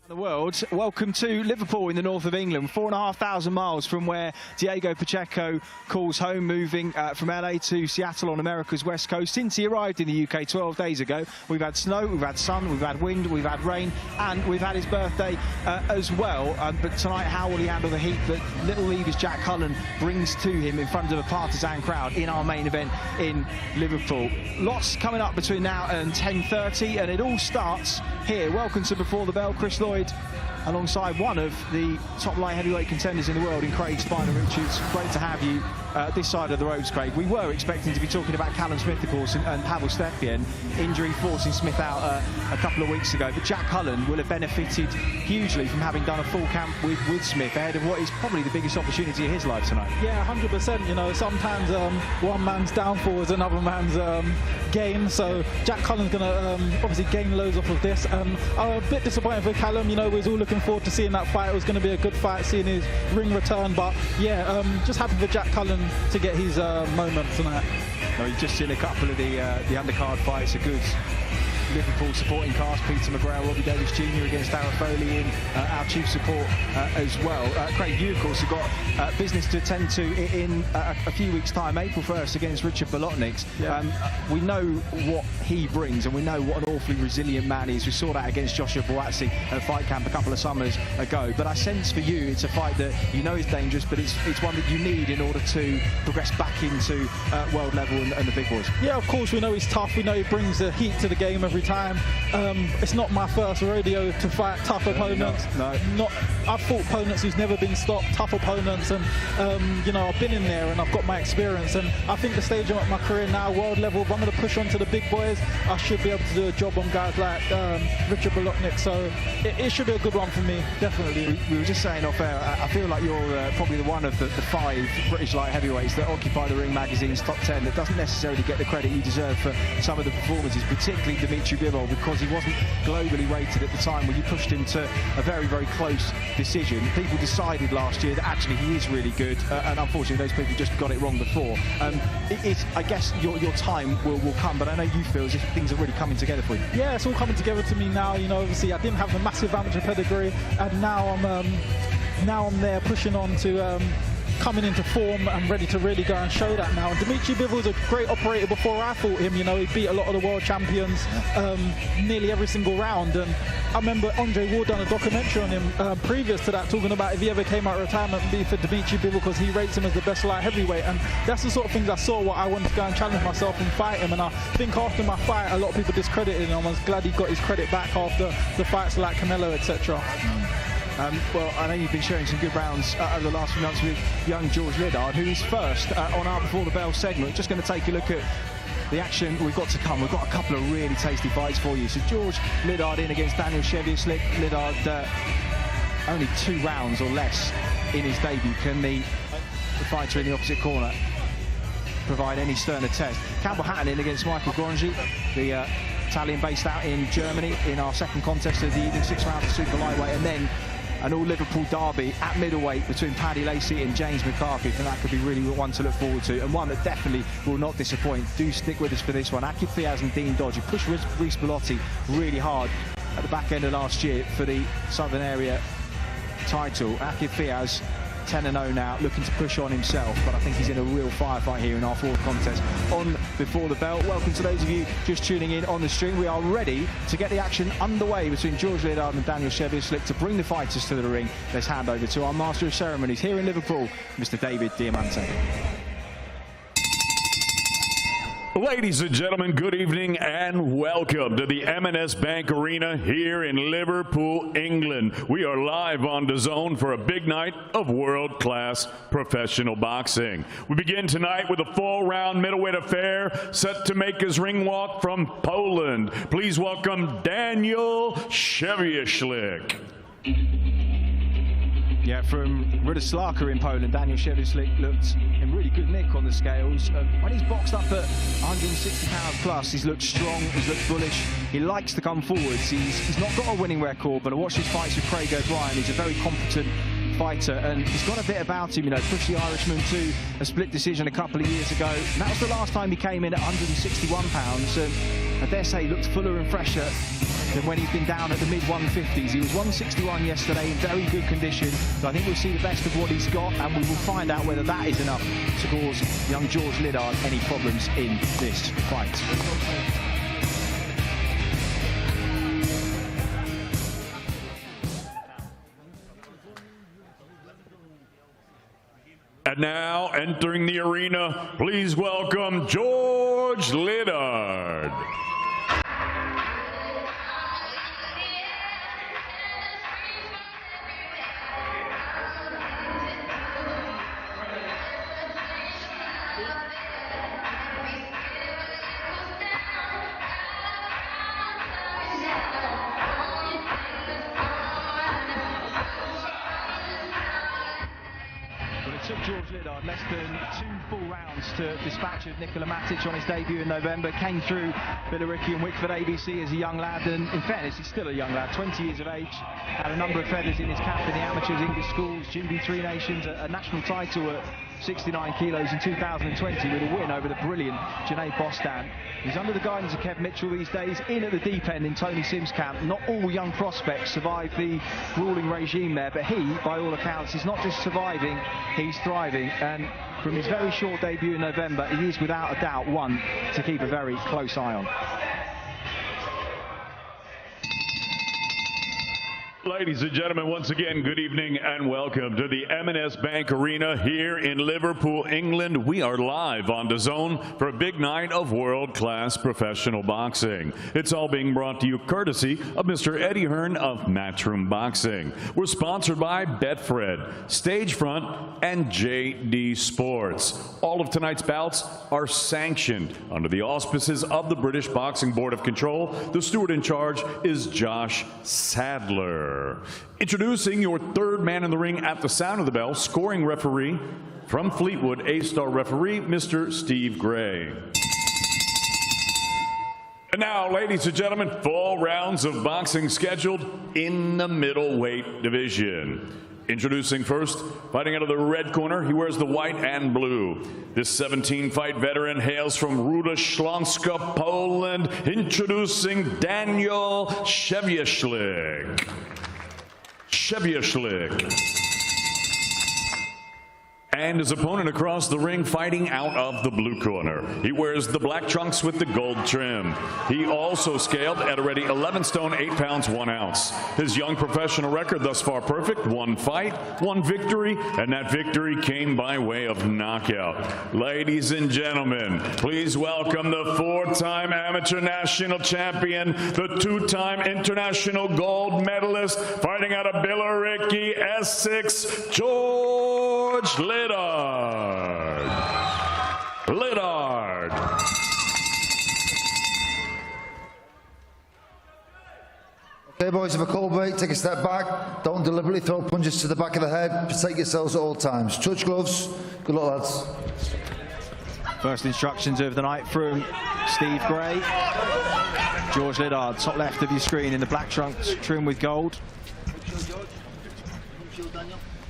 The world. Welcome to Liverpool in the north of England, 4,500 miles from where Diego Pacheco calls home, moving from LA to Seattle on America's west coast. Since he arrived in the UK 12 days ago, we've had snow, we've had sun, we've had wind, we've had rain, and we've had his birthday as well. But tonight, how will he handle the heat that little leavers Jack Cullen brings to him in front of a partisan crowd in our main event in Liverpool? Lots coming up between now and 10:30, and it all starts here. Welcome to Before the Bell, Chris Lloyd, alongside one of the top light heavyweight contenders in the world in Craig Spider-Richards. Great to have you this side of the roads, Craig. We were expecting to be talking about Callum Smith, of course, and Pavel Stepien, injury forcing Smith out a couple of weeks ago. But Jack Cullen will have benefited hugely from having done a full camp with Smith ahead of what is probably the biggest opportunity of his life tonight. Yeah, 100%. You know, sometimes one man's downfall is another man's gain. So Jack Cullen's going to obviously gain loads off of this. I'm a bit disappointed for Callum. You know, we was all looking forward to seeing that fight. It was going to be a good fight, seeing his ring return. But yeah, just happy for Jack Cullen to get his moment tonight. No, you've just seen a couple of the undercard fights. A good Liverpool supporting cast, Peter McGrath, Robbie Davies Jr. against Darragh Foley in our chief support as well. Craig, you of course have got business to attend to in a few weeks' time, April 1st against Richard Bolotniks. Yeah. We know what he brings, and we know what an awfully resilient man he is. We saw that against Joshua Buatsi at fight camp a couple of summers ago. But I sense for you it's a fight that you know is dangerous, but it's one that you need in order to progress back into world level and the big boys. Yeah, of course, we know he's tough. We know he brings the heat to the game every time. It's not my first rodeo to fight tough opponents. No. I've fought opponents who's never been stopped, tough opponents, and you know, I've been in there and I've got my experience. And I think the stage I'm at my career now, world level, if I'm going to push on to the big boys, I should be able to do a job on guys like Richard Bolotniks. So it should be a good one for me, definitely. We were just saying off air, I feel like you're probably the one of the 5 British light heavyweights that occupy the Ring magazine's top 10 that doesn't necessarily get the credit you deserve for some of the performances, particularly Dimitri Bivol, because he wasn't globally rated at the time when you pushed him to a very, very close decision. People decided last year that actually he is really good, and unfortunately those people just got it wrong before. I guess your time will come, but I know you feel as if things are really coming together for you. Yeah, it's all coming together to me now. You know, obviously I didn't have the massive amateur pedigree, and now I'm there pushing on to coming into form and ready to really go and show that now. And Dimitri Bivol's a great operator before I fought him. You know, he beat a lot of the world champions nearly every single round. And I remember Andre Ward done a documentary on him previous to that, talking about if he ever came out of retirement, it'd be for Dimitri Bivol because he rates him as the best light heavyweight. And that's the sort of things I saw what I wanted to go and challenge myself and fight him. And I think after my fight, a lot of people discredited him. I was glad he got his credit back after the fights like Canelo, etc. Well, I know you've been sharing some good rounds over the last few months with young George Liddard, who is first on our Before the Bell segment. Just going to take a look at the action we've got to come. We've got a couple of really tasty fights for you. So George Liddard in against Daniel Chevioslik. Liddard only 2 rounds or less in his debut. Can the fighter in the opposite corner provide any sterner test? Campbell Hatton in against Michael Gronji, the Italian based out in Germany, in our second contest of the evening, 6 rounds of super lightweight, and then an all-Liverpool derby at middleweight between Paddy Lacey and James McCarthy. And that could be really one to look forward to, and one that definitely will not disappoint. Do stick with us for this one. Akid Fiaz and Dean Dodge, who pushed Reece Bellotti really hard at the back end of last year for the Southern Area title. Akid Fiaz 10-0 now, looking to push on himself, but I think he's in a real firefight here in our 4th contest on Before the Bell. Welcome to those of you just tuning in on the stream. We are ready to get the action underway between George Liddard and Daniel Chevioslik to bring the fighters to the ring. Let's hand over to our Master of Ceremonies here in Liverpool, Mr. David Diamante. Ladies and gentlemen, good evening and welcome to the M&S Bank Arena here in Liverpool, England. We are live on DAZN for a big night of world-class professional boxing. We begin tonight with a 4-round middleweight affair set to make his ring walk from Poland. Please welcome Daniel Chevioslik. Yeah, from Rudaslaka in Poland, Daniel Chevioslik looked in really good nick on the scales. When he's boxed up at 160 pounds plus, he's looked strong, he's looked bullish, he likes to come forwards. He's not got a winning record, but I watched his fights with Craig O'Brien. He's a very competent fighter, and he's got a bit about him, you know, pushed the Irishman to a split decision a couple of years ago. And that was the last time he came in at 161 pounds, and I dare say he looked fuller and fresher than when he's been down at the mid-150s. He was 161 yesterday in very good condition, so I think we'll see the best of what he's got, and we will find out whether that is enough to cause young George Liddard any problems in this fight. And now, entering the arena, please welcome George Liddard. It took George Liddard less than 2 full rounds to dispatch of Nikola Matic on his debut in November. Came through Billericay and Wickford ABC as a young lad, and in fairness, he's still a young lad, 20 years of age. Had a number of feathers in his cap in the amateurs, English schools, Jimby Three Nations, a national title at 69 kilos in 2020 with a win over the brilliant Janae Bostan. He's under the guidance of Kev Mitchell these days, in at the deep end in Tony Sims' camp. Not all young prospects survive the grueling regime there, but he, by all accounts, is not just surviving, he's thriving. And from his very short debut in November, he is without a doubt one to keep a very close eye on. Ladies and gentlemen, once again, good evening and welcome to the M&S Bank Arena here in Liverpool, England. We are live on DAZN for a big night of world-class professional boxing. It's all being brought to you courtesy of Mr. Eddie Hearn of Matchroom Boxing. We're sponsored by Betfred, Stagefront, and JD Sports. All of tonight's bouts are sanctioned under the auspices of the British Boxing Board of Control. The steward in charge is Josh Sadler. Introducing your third man in the ring at the sound of the bell, scoring referee from Fleetwood, A-star referee, Mr. Steve Gray. And now, ladies and gentlemen, 4 rounds of boxing scheduled in the middleweight division. Introducing first, fighting out of the red corner, he wears the white and blue. This 17-fight veteran hails from Ruda Śląska, Poland. Introducing Daniel Szewieszlik. And his opponent across the ring, fighting out of the blue corner. He wears the black trunks with the gold trim. He also scaled at already 11 stone, 8 pounds, 1 ounce. His young professional record thus far perfect, 1 fight, 1 victory, and that victory came by way of knockout. Ladies and gentlemen, please welcome the 4-time amateur national champion, the 2-time international gold medalist, fighting out of Billericay, Essex, George Liddard. Okay, boys, if a call break, take a step back. Don't deliberately throw punches to the back of the head. Protect yourselves at all times. Touch gloves. Good luck, lads. First instructions of the night from Steve Gray. George Liddard, top left of your screen in the black trunks, trimmed with gold.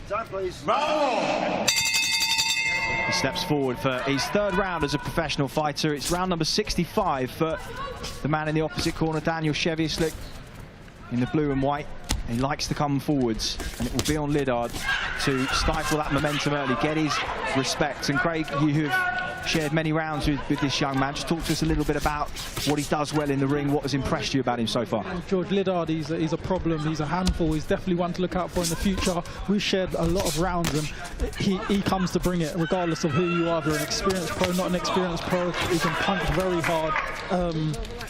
Time, please. He steps forward for his 3rd round as a professional fighter. It's round number 65 for the man in the opposite corner, Daniel Szewieszlik, in the blue and white. He likes to come forwards, and it will be on Liddard to stifle that momentum early, get his respect. And Craig, you have shared many rounds with this young man. Just talk to us a little bit about what he does well in the ring. What has impressed you about him so far? George Liddard, he's a problem, he's a handful, he's definitely one to look out for in the future. We've shared a lot of rounds, and he comes to bring it regardless of who you are. If you're an experienced pro, not an experienced pro, he can punch very hard,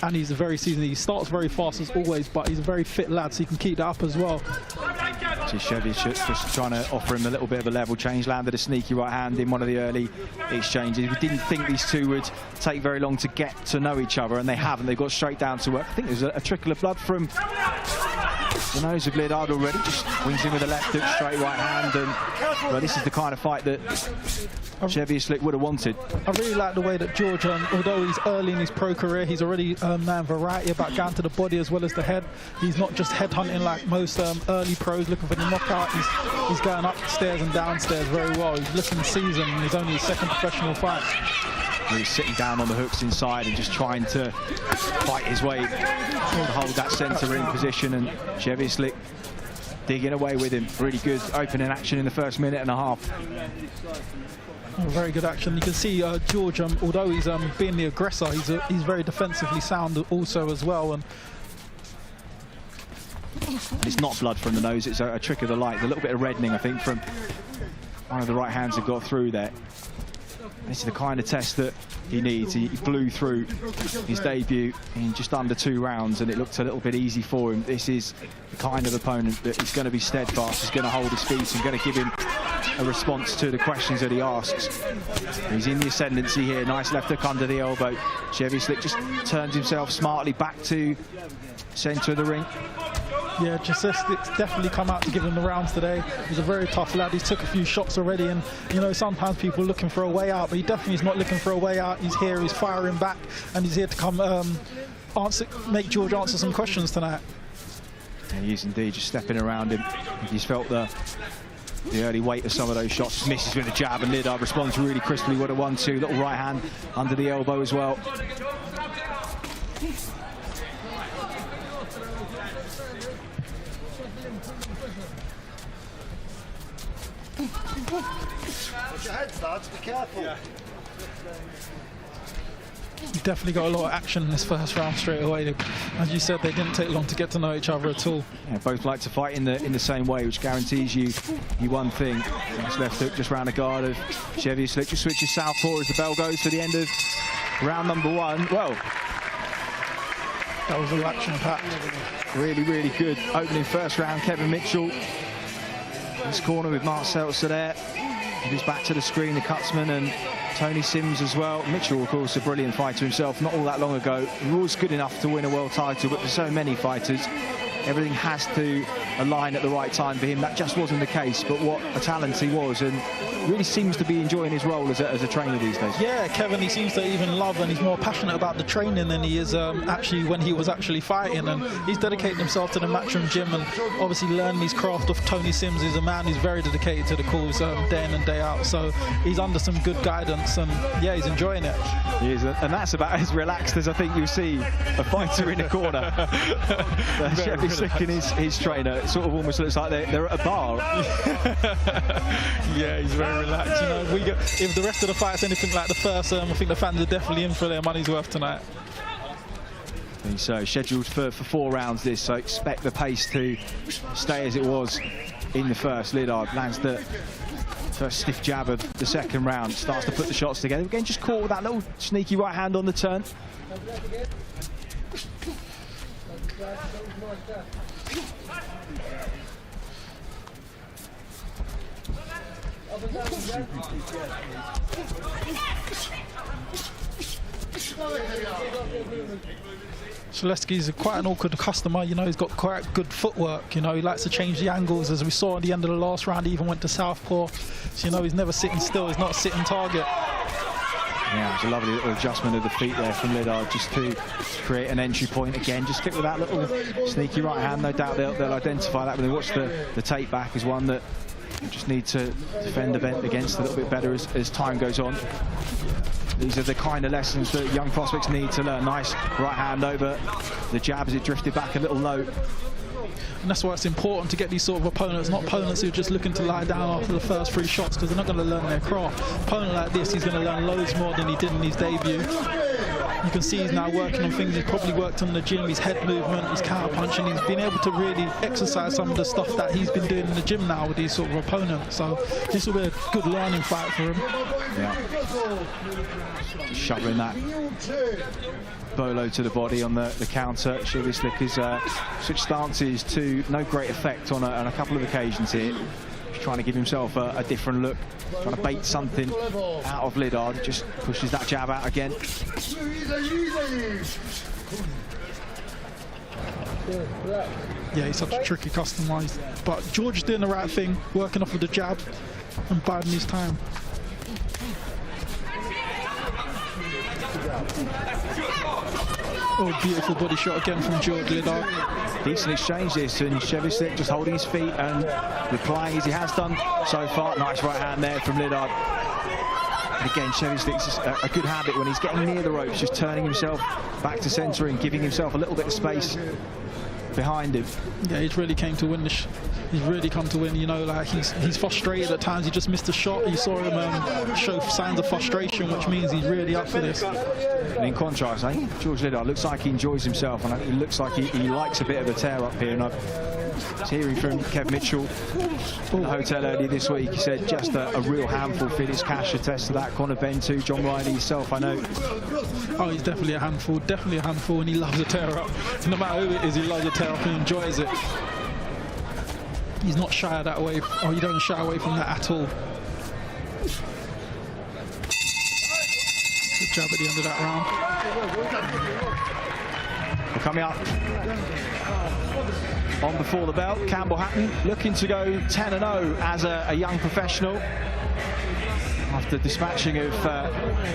and he's a very seasoned. He starts very fast as always, but he's a very fit lad, so he can keep that up as well. Szewieszlik just trying to offer him a little bit of a level change, landed a sneaky right hand in one of the early exchanges. We didn't think these two would take very long to get to know each other, and they haven't. They got straight down to work. I think there's a trickle of blood from the nose of Liddard already, just wings in with a left hook, straight right hand, and well, this is the kind of fight that Chevy Slick would have wanted. I really like the way that George, although he's early in his pro career, he's already known variety about going to the body as well as the head. He's not just headhunting like most early pros looking for the knockout. He's going upstairs and downstairs very well. He's looking seasoned, and he's only his second professional fight. Really sitting down on the hooks inside and just trying to fight his way to hold that centre in position, and Chevy Slick digging away with him. Really good opening action in the first minute and a half. Very good action. You can see George, although he's being the aggressor, he's very defensively sound also as well. And it's not blood from the nose, it's a trick of the light. A little bit of reddening, I think, from one of the right hands that got through there. This is the kind of test that he needs. He blew through his debut in just under 2 rounds, and it looked a little bit easy for him. This is the kind of opponent that is going to be steadfast, is going to hold his feet, and going to give him a response to the questions that he asks. He's in the ascendancy here. Nice left hook under the elbow. Chevy Slick just turns himself smartly back to centre of the ring. Yeah, Slick's definitely come out to give him the rounds today. He's a very tough lad. He's took a few shots already, and you know, sometimes people are looking for a way out, but he definitely is not looking for a way out. He's here, he's firing back, and he's here to come make George answer some questions tonight. Yeah, he is indeed, just stepping around him. He's felt the early weight of some of those shots. Misses with a jab, and Liddard responds really crisply with a 1-2. Little right hand under the elbow as well. Watch your head, Starts. Be careful. Yeah. Definitely got a lot of action in this first round straight away. As you said, they didn't take long to get to know each other at all. Yeah, both like to fight in the same way, which guarantees you one thing. Nice left hook just round the guard of Chevy Slick. Just switches southpaw as the bell goes for the end of round number 1. Well, that was all action-packed. Really, really good opening first round. Kevin Mitchell in this corner with Mark Seltzer there. He's back to the screen, the Cutsman, and Tony Sims as well. Mitchell, of course, a brilliant fighter himself. Not all that long ago, he was good enough to win a world title, but for so many fighters, everything has to align at the right time for him. That just wasn't the case, but what a talent he was, and really seems to be enjoying his role as a trainer these days. Yeah, Kevin, he seems to even love, and he's more passionate about the training than he is actually when he was actually fighting, and he's dedicated himself to the Matchroom gym and obviously learning his craft of Tony Sims. He's a man who's very dedicated to the cause day in and day out, so he's under some good guidance, and yeah, he's enjoying it. He is, and that's about as relaxed as I think you'll see a fighter in a corner. Chevy Slick and his trainer, it sort of almost looks like they're at a bar. Yeah, he's very relaxed. You know, if the rest of the fight's anything like the first, I think the fans are definitely in for their money's worth tonight. And so scheduled for 4 rounds this, so expect the pace to stay as it was in the first. Liddard lands the first stiff jab of the second round, starts to put the shots together. Again, just caught with that little sneaky right hand on the turn. Zaleski's quite an awkward customer, you know, he's got quite good footwork, you know, he likes to change the angles, as we saw at the end of the last round. He even went to southpaw, so you know, he's never sitting still, he's not a sitting target. Yeah, it's a lovely little adjustment of the feet there from Liddard just to create an entry point again. Just stick with that little sneaky right hand. No doubt they'll identify that when they watch the tape back as one that you just need to defend against a little bit better as time goes on. These are the kind of lessons that young prospects need to learn. Nice right hand over the jab as it drifted back a little low. And that's why it's important to get these sort of opponents, not opponents who are just looking to lie down after the first 3 shots, because they're not going to learn their craft. Opponent like this, he's going to learn loads more than he did in his debut. You can see he's now working on things he's probably worked on in the gym, his head movement, his counter punching. He's been able to really exercise some of the stuff that he's been doing in the gym now with these sort of opponents. So this will be a good learning fight for him. Yeah. Just shoving that bolo to the body on the counter. Chevy Slick has switched stances to no great effect on a couple of occasions here. He's trying to give himself a different look, trying to bait something out of Liddard. Just pushes that jab out again. Yeah, he's such a tricky customer. But George is doing the right thing, working off of the jab and biding his time. Oh, beautiful body shot again from George Liddard. Decent exchange this, and Chevyslik just holding his feet and replying as he has done so far. Nice right hand there from Liddard. And again, Chevyslik's a good habit when he's getting near the ropes, just turning himself back to centering, giving himself a little bit of space behind him. Yeah, he's really came to win this. He's really come to win, you know, like he's frustrated at times. He just missed a shot. You saw him show signs of frustration, which means he's really up for this. And in contrast, I think George Liddard looks like he enjoys himself, and I think he looks like he likes a bit of a tear up here. And I was hearing from Kev Mitchell in the hotel earlier this week. He said just a real handful. Felix Cash attests to that. Conor Ben too. John Riley himself, I know. Oh, he's definitely a handful, and he loves a tear up. No matter who it is, he loves a tear up and enjoys it. He's not shy that way, or he doesn't shy away from that at all. Good job at the end of that round. We're coming up on Before the Bell. Campbell Hatton looking to go 10-0 as a young professional, after dispatching of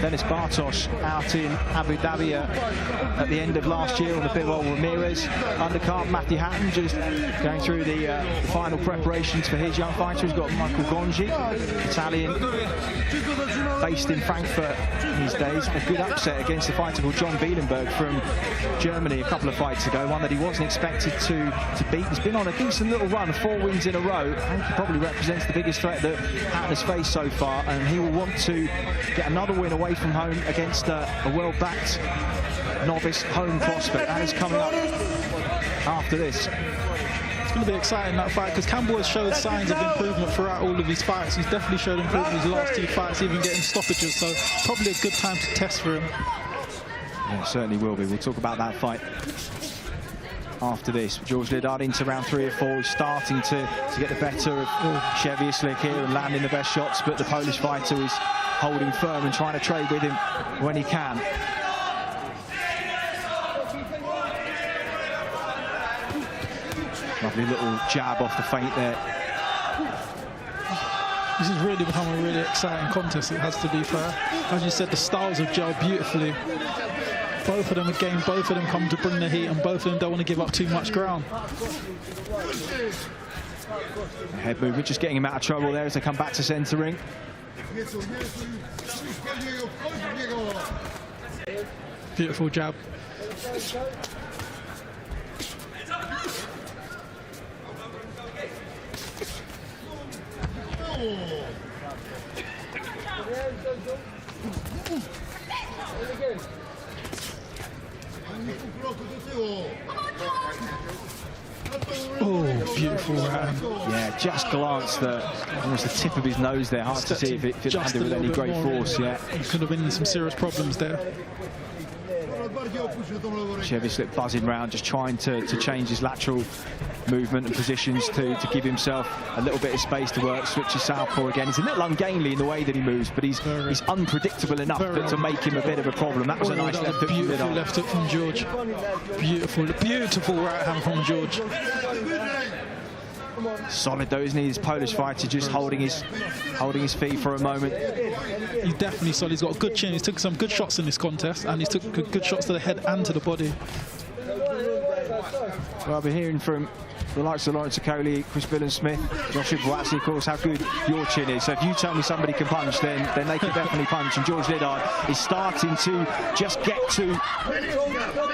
Dennis Bartosz out in Abu Dhabi at the end of last year on the Bilbao Ramirez undercard. Matthew Hatton just going through the final preparations for his young fighter. He's got Michael Gonji, Italian, based in Frankfurt these days. A good upset against a fighter called John Bielenberg from Germany a couple of fights ago, one that he wasn't expected to beat. He's been on a decent little run, 4 wins in a row. I think he probably represents the biggest threat that Hatton has faced so far, and he will want to get another win away from home against a well-backed novice home prospect. That is coming up after this. It's going to be exciting, that fight, because Campbell has showed signs of improvement throughout all of his fights. He's definitely showed improvement in his last 2 fights, even getting stoppages, so probably a good time to test for him. Yeah, it certainly will be. We'll talk about that fight after this. George Liddard into round 3 or 4. He's starting to get the better of Chevyslik here and landing the best shots, but the Polish fighter is holding firm and trying to trade with him when he can. Lovely little jab off the feint there. This has really become a really exciting contest, it has to be fair. As you said, the styles have gelled beautifully. Both of them, again, both of them come to bring the heat, and both of them don't want to give up too much ground. Head movement just getting him out of trouble there as they come back to centering. Beautiful jab. Oh, beautiful round. Yeah, just glanced almost the tip of his nose there. Hard to see if it landed with any great force. Yeah, he could have been in some serious problems there. Chevyslik buzzing round, just trying to change his lateral movement and positions to give himself a little bit of space to work. Switches southpaw again. He's a little ungainly in the way that he moves, but he's unpredictable enough to make him a bit of a problem. That was a nice left hook. Beautiful left hook from George. Beautiful right hand from George. Solid though, isn't he? His Polish fighter just holding his feet for a moment. He's definitely solid. He's got a good chin. He's took some good shots in this contest, and he's took good shots to the head and to the body. Well, I've been hearing from the likes of Lawrence Okoli, Chris Billen-Smith, Joshua Boazzi, of course, how good your chin is. So if you tell me somebody can punch, then they can definitely punch. And George Liddard is starting to just get to.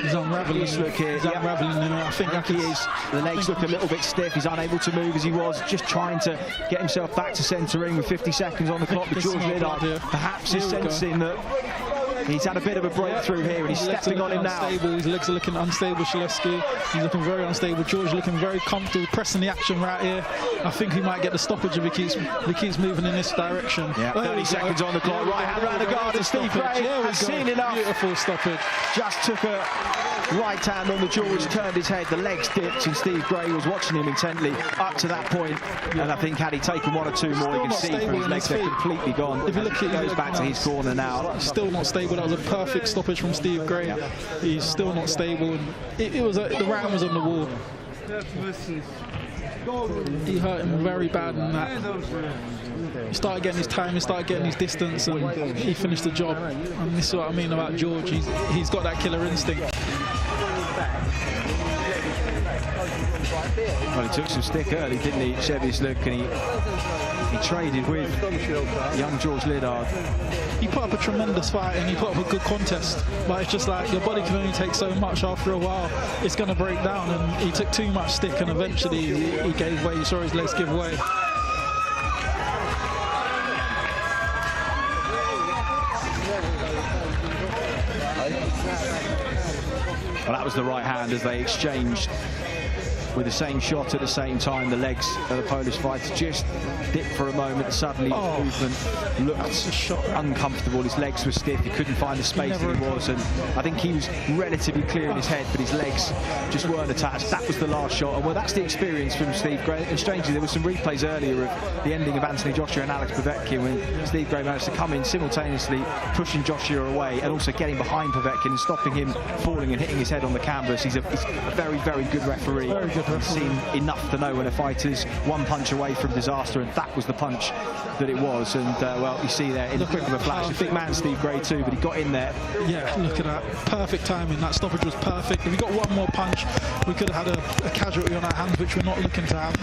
He's unraveling. Look here. He's unraveling. I think he is. The legs look a little bit stiff. He's unable to move as he was. Just trying to get himself back to centering with 50 seconds on the clock. But George Liddard perhaps is sensing that he's had a bit of a breakthrough here, and he's stepping on him now. His legs are looking unstable, Shaleski. He's looking very unstable. George looking very comfortable, pressing the action right here. I think he might get the stoppage if he keeps moving in this direction. Yeah, 30 seconds on the clock. Right hand round the guard, and Steve Gray has seen enough. Beautiful stoppage. Just took a right hand on the George, turned his head, the legs dipped, and Steve Gray was watching him intently up to that point. And I think had he taken one or two more, you can see from his legs they're completely gone. If you look at, he goes back to his corner now. Still not stable. That was a perfect stoppage from Steve Gray. Yeah. He's still not stable. And the round was on the wall. He hurt him very bad in that. He started getting his time, he started getting his distance, and he finished the job. And this is what I mean about George. He's got that killer instinct. Well, he took some stick early, didn't he, Chevy's look, and he traded with young George Liddard. He put up a tremendous fight and he put up a good contest, but it's just like your body can only take so much. After a while it's going to break down, and he took too much stick and eventually he gave way. You saw his legs give way. Well, that was the right hand as they exchanged with the same shot at the same time. The legs of the Polish fighter just dipped for a moment. Suddenly the movement looked uncomfortable. His legs were stiff. He couldn't find the space that he was, and I think he was relatively clear in his head, but his legs just weren't attached. That was the last shot, and well, that's the experience from Steve Gray. And strangely, there were some replays earlier of the ending of Anthony Joshua and Alex Povetkin when Steve Gray managed to come in simultaneously, pushing Joshua away and also getting behind Povetkin and stopping him falling and hitting his head on the canvas. He's a very, very good referee. Very good. He's seen enough to know when a fighter's one punch away from disaster, and that was the punch that it was. And well, you see there in the quick of a flash, a big man Steve Gray too, but he got in there. Yeah, look at that, perfect timing. That stoppage was perfect. If we got one more punch, we could have had a casualty on our hands, which we're not looking to have.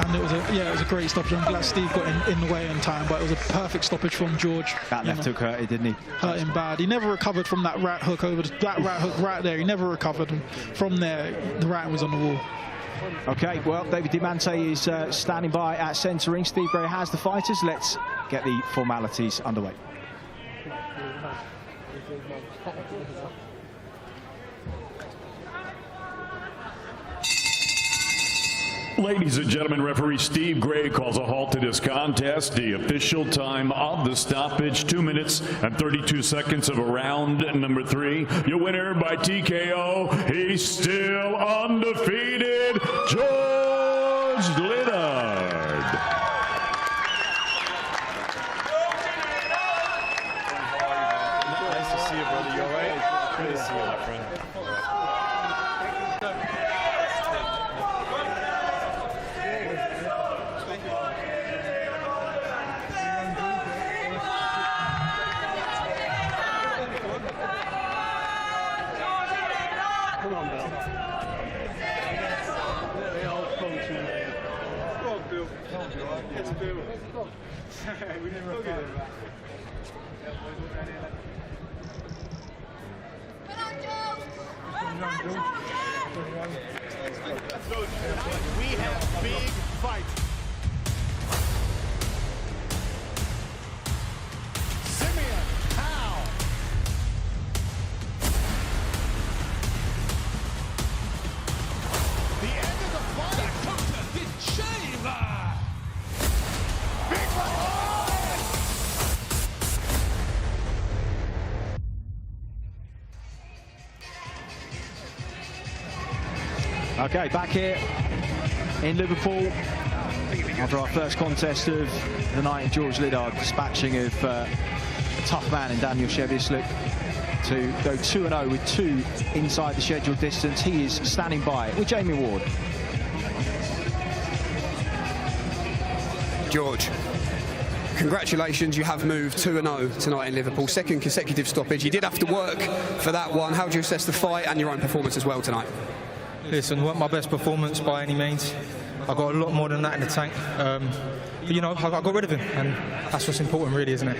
And it was a great stoppage. I'm glad Steve got in the way in time, but it was a perfect stoppage from George. That left hook hurt, didn't he? Hurt him bad. He never recovered from that right hook right there. He never recovered. And from there, the right was on the wall. Okay, well, David Diamante is standing by at centering. Steve Gray has the fighters. Let's get the formalities underway. Ladies and gentlemen, referee Steve Gray calls a halt to this contest. The official time of the stoppage, 2 minutes and 32 seconds of round number 3. Your winner by TKO, he's still undefeated, George Liddard. Nice to see you, brother. You all right? Good to see you, my friend. We have big fight. Simeon, how? The end of the fight. Counter did shave. Big fight. Okay, back here in Liverpool after our first contest of the night. George Liddard dispatching of a tough man in Daniel Chevysluk to go 2-0 with 2 inside the scheduled distance. He is standing by with Jamie Ward. George, congratulations, you have moved 2-0 tonight in Liverpool. Second consecutive stoppage. You did have to work for that one. How do you assess the fight and your own performance as well tonight? Listen, it wasn't my best performance by any means. I got a lot more than that in the tank. But, you know, I got rid of him, and that's what's important, really, isn't it?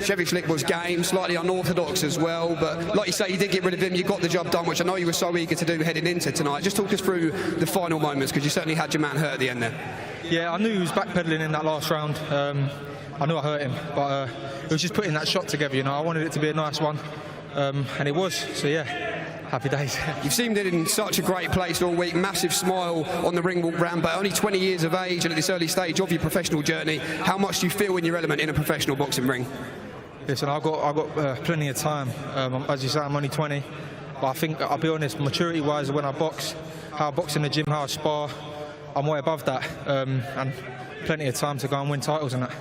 Chevysluk was game, slightly unorthodox as well, but like you say, you did get rid of him, you got the job done, which I know you were so eager to do heading into tonight. Just talk us through the final moments, because you certainly had your man hurt at the end there. Yeah, I knew he was backpedaling in that last round. I knew I hurt him, but it was just putting that shot together, you know. I wanted it to be a nice one, and it was, so yeah. Happy days. You've seemed in such a great place all week, massive smile on the ring walk round, but only 20 years of age and at this early stage of your professional journey. How much do you feel in your element in a professional boxing ring? Listen, I've got plenty of time. As you say, I'm only 20. But I think, I'll be honest, maturity-wise, when I box, how I box in the gym, how I spar, I'm way above that, and plenty of time to go and win titles and that.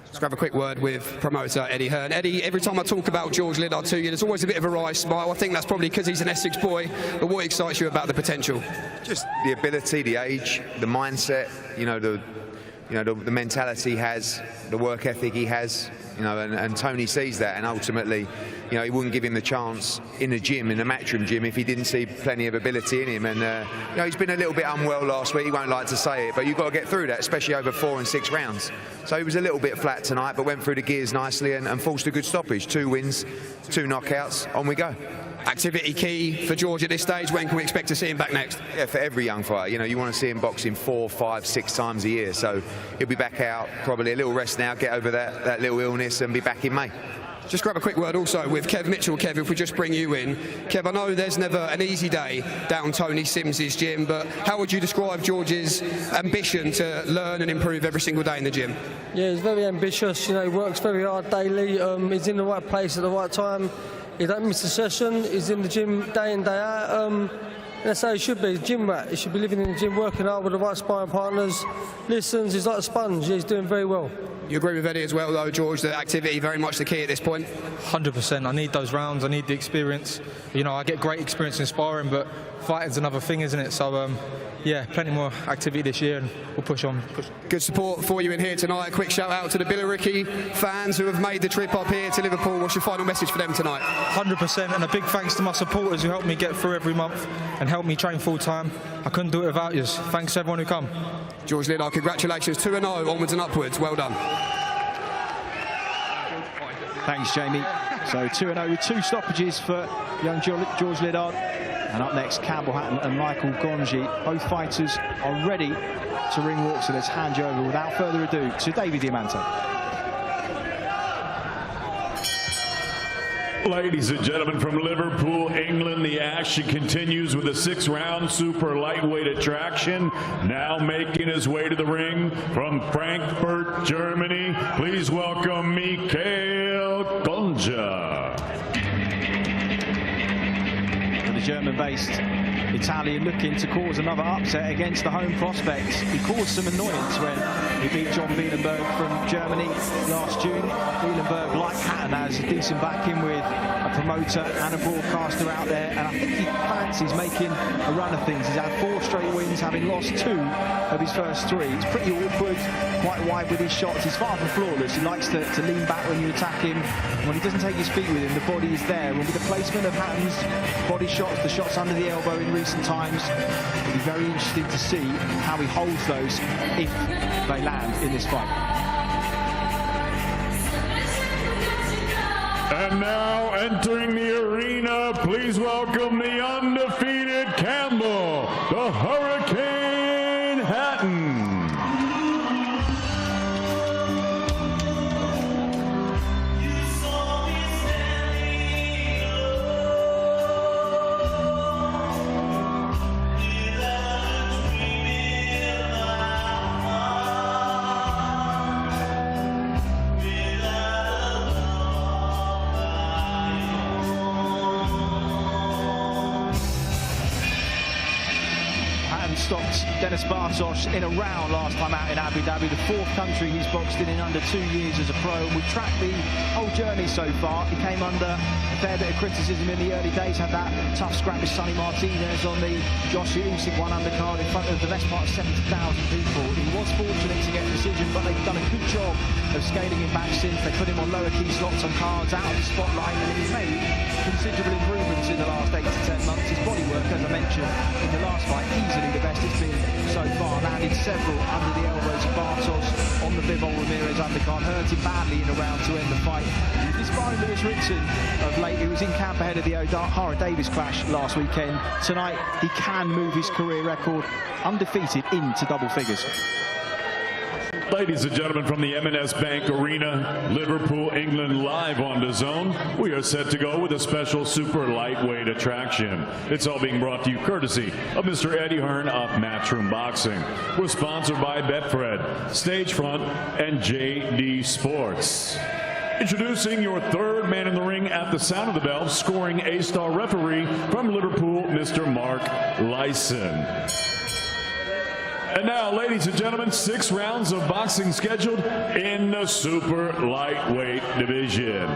Let's grab a quick word with promoter Eddie Hearn. Eddie, every time I talk about George Liddard to you, there's always a bit of a wry smile. I think that's probably because he's an Essex boy, but what excites you about the potential? Just the ability, the age, the mindset, the mentality he has, the work ethic he has, and Tony sees that, and ultimately, he wouldn't give him the chance in the gym, in the Matchroom gym, if he didn't see plenty of ability in him. And he's been a little bit unwell last week. He won't like to say it, but you've got to get through that, especially over 4 and 6 rounds. So he was a little bit flat tonight, but went through the gears nicely and forced a good stoppage. 2 wins, 2 knockouts. On we go. Activity key for George at this stage. When can we expect to see him back next? Yeah, for every young fighter, you want to see him boxing 4, 5, 6 times a year. So he'll be back out, probably a little rest now, get over that little illness, and be back in May. Just grab a quick word also with Kev Mitchell. Kev, if we just bring you in. Kev, I know there's never an easy day down Tony Sims's gym, but how would you describe George's ambition to learn and improve every single day in the gym? Yeah, he's very ambitious. He works very hard daily. He's in the right place at the right time. He don't miss a session. He's in the gym day in, day out. That's how he should be, a gym rat. He should be living in the gym, working hard with the right sparring partners. Listens, he's like a sponge. He's doing very well. You agree with Eddie as well, though, George, that activity very much the key at this point? 100%. I need those rounds. I need the experience. I get great experience in sparring, but fighting's another thing, isn't it? So, yeah, plenty more activity this year, and we'll push on. Good support for you in here tonight. A quick shout out to the Billericay fans who have made the trip up here to Liverpool. What's your final message for them tonight? 100%, and a big thanks to my supporters who help me get through every month and help me train full time. I couldn't do it without you. Thanks to everyone who come. George Liddard, congratulations. 2-0, onwards and upwards. Well done. Thanks, Jamie. So 2-0 with 2 stoppages for young George Liddard. And up next, Campbell Hatton and Michael Gonji. Both fighters are ready to ring walk, so let's hand you over without further ado to David Diamante. Ladies and gentlemen, from Liverpool, England, the action continues with a 6-round super lightweight attraction. Now making his way to the ring from Frankfurt, Germany, please welcome Michael Gonja. The German-based Italian looking to cause another upset against the home prospects. He caused some annoyance when he beat John Bielenberg from Germany last June. Bielenberg, like Hatton, has a decent backing with a promoter and a broadcaster out there, and I think he fancies making a run of things. He's had 4 straight wins, having lost 2 of his first 3. It's pretty awkward, quite wide with his shots. He's far from flawless. He likes to lean back when you attack him. When he doesn't take his feet with him, the body is there. And with the placement of Hatton's body shots, the shots under the elbow in recent times, it'll be very interesting to see how he holds those if they land in this fight. And now entering the arena, please welcome the undefeated Campbell, the Hurricane Hatton. Stopped Dennis Bartosz in a round last time out in Abu Dhabi, the 4th country he's boxed in under 2 years as a pro. And we've tracked the whole journey so far. He came under a fair bit of criticism in the early days, had that tough scrap with Sonny Martinez on the Joshua Usyk one undercard in front of the best part of 70,000 people. He was fortunate to get a decision, but they've done a good job of scaling him back since. They put him on lower key slots on cards, out of the spotlight, and he's made considerable improvements in the last 8 to 10 months. His body work, as I mentioned in the last fight, easily the best it's been so far. Landed several under the elbows of Bartosz on the Bivol Ramirez undercard, hurt him badly in a round to end the fight. He's sparring Lewis Ritson of late, who was in camp ahead of the Darragh Davies clash last weekend. Tonight, he can move his career record undefeated into double figures. Ladies and gentlemen, from the M&S Bank Arena, Liverpool, England, live on DAZN, we are set to go with a special super lightweight attraction. It's all being brought to you courtesy of Mr. Eddie Hearn of Matchroom Boxing. We're sponsored by Betfred, Stagefront, and JD Sports. Introducing your 3rd third man in the ring at the sound of the bell, scoring A-star referee from Liverpool, Mr. Mark Lyson. And now, ladies and gentlemen, 6 rounds of boxing scheduled in the super lightweight division.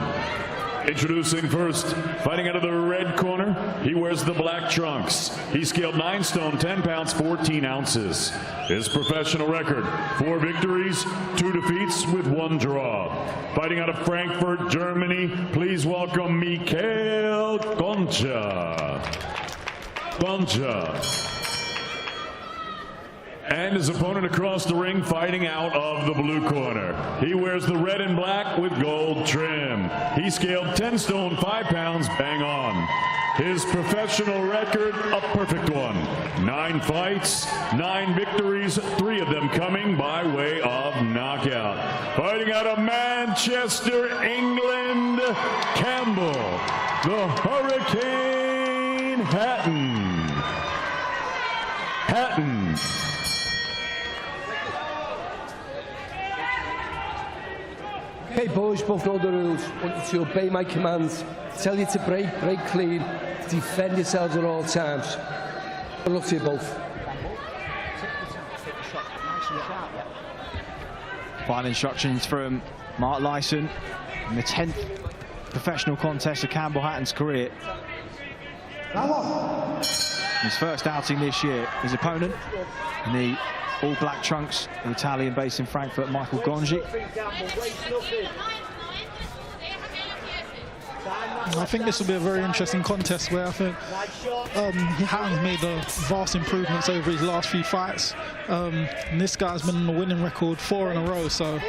Introducing first, fighting out of the red corner, he wears the black trunks. He scaled 9 stone, 10 pounds, 14 ounces. His professional record, 4 victories, 2 defeats with 1 draw. Fighting out of Frankfurt, Germany, please welcome Mikhail Concha. And his opponent across the ring, fighting out of the blue corner. He wears the red and black with gold trim. He scaled 10 stone, 5 pounds, bang on. His professional record, a perfect one. 9 fights, 9 victories, 3 of them coming by way of knockout. Fighting out of Manchester, England, Campbell, the Hurricane Hatton. Okay, boys, both know the rules. I want you to obey my commands. Tell you to break clean, to defend yourselves at all times. Good luck to you both. Final instructions from Mark Lyson in the 10th professional contest of Campbell Hatton's career. His first outing this year. His opponent in the all-black trunks, the Italian based in Frankfurt, Michael Gonji. I think this will be a very interesting contest where I think Hatton's made vast improvements over his last few fights. And this guy's been on a winning record 4 in a row, so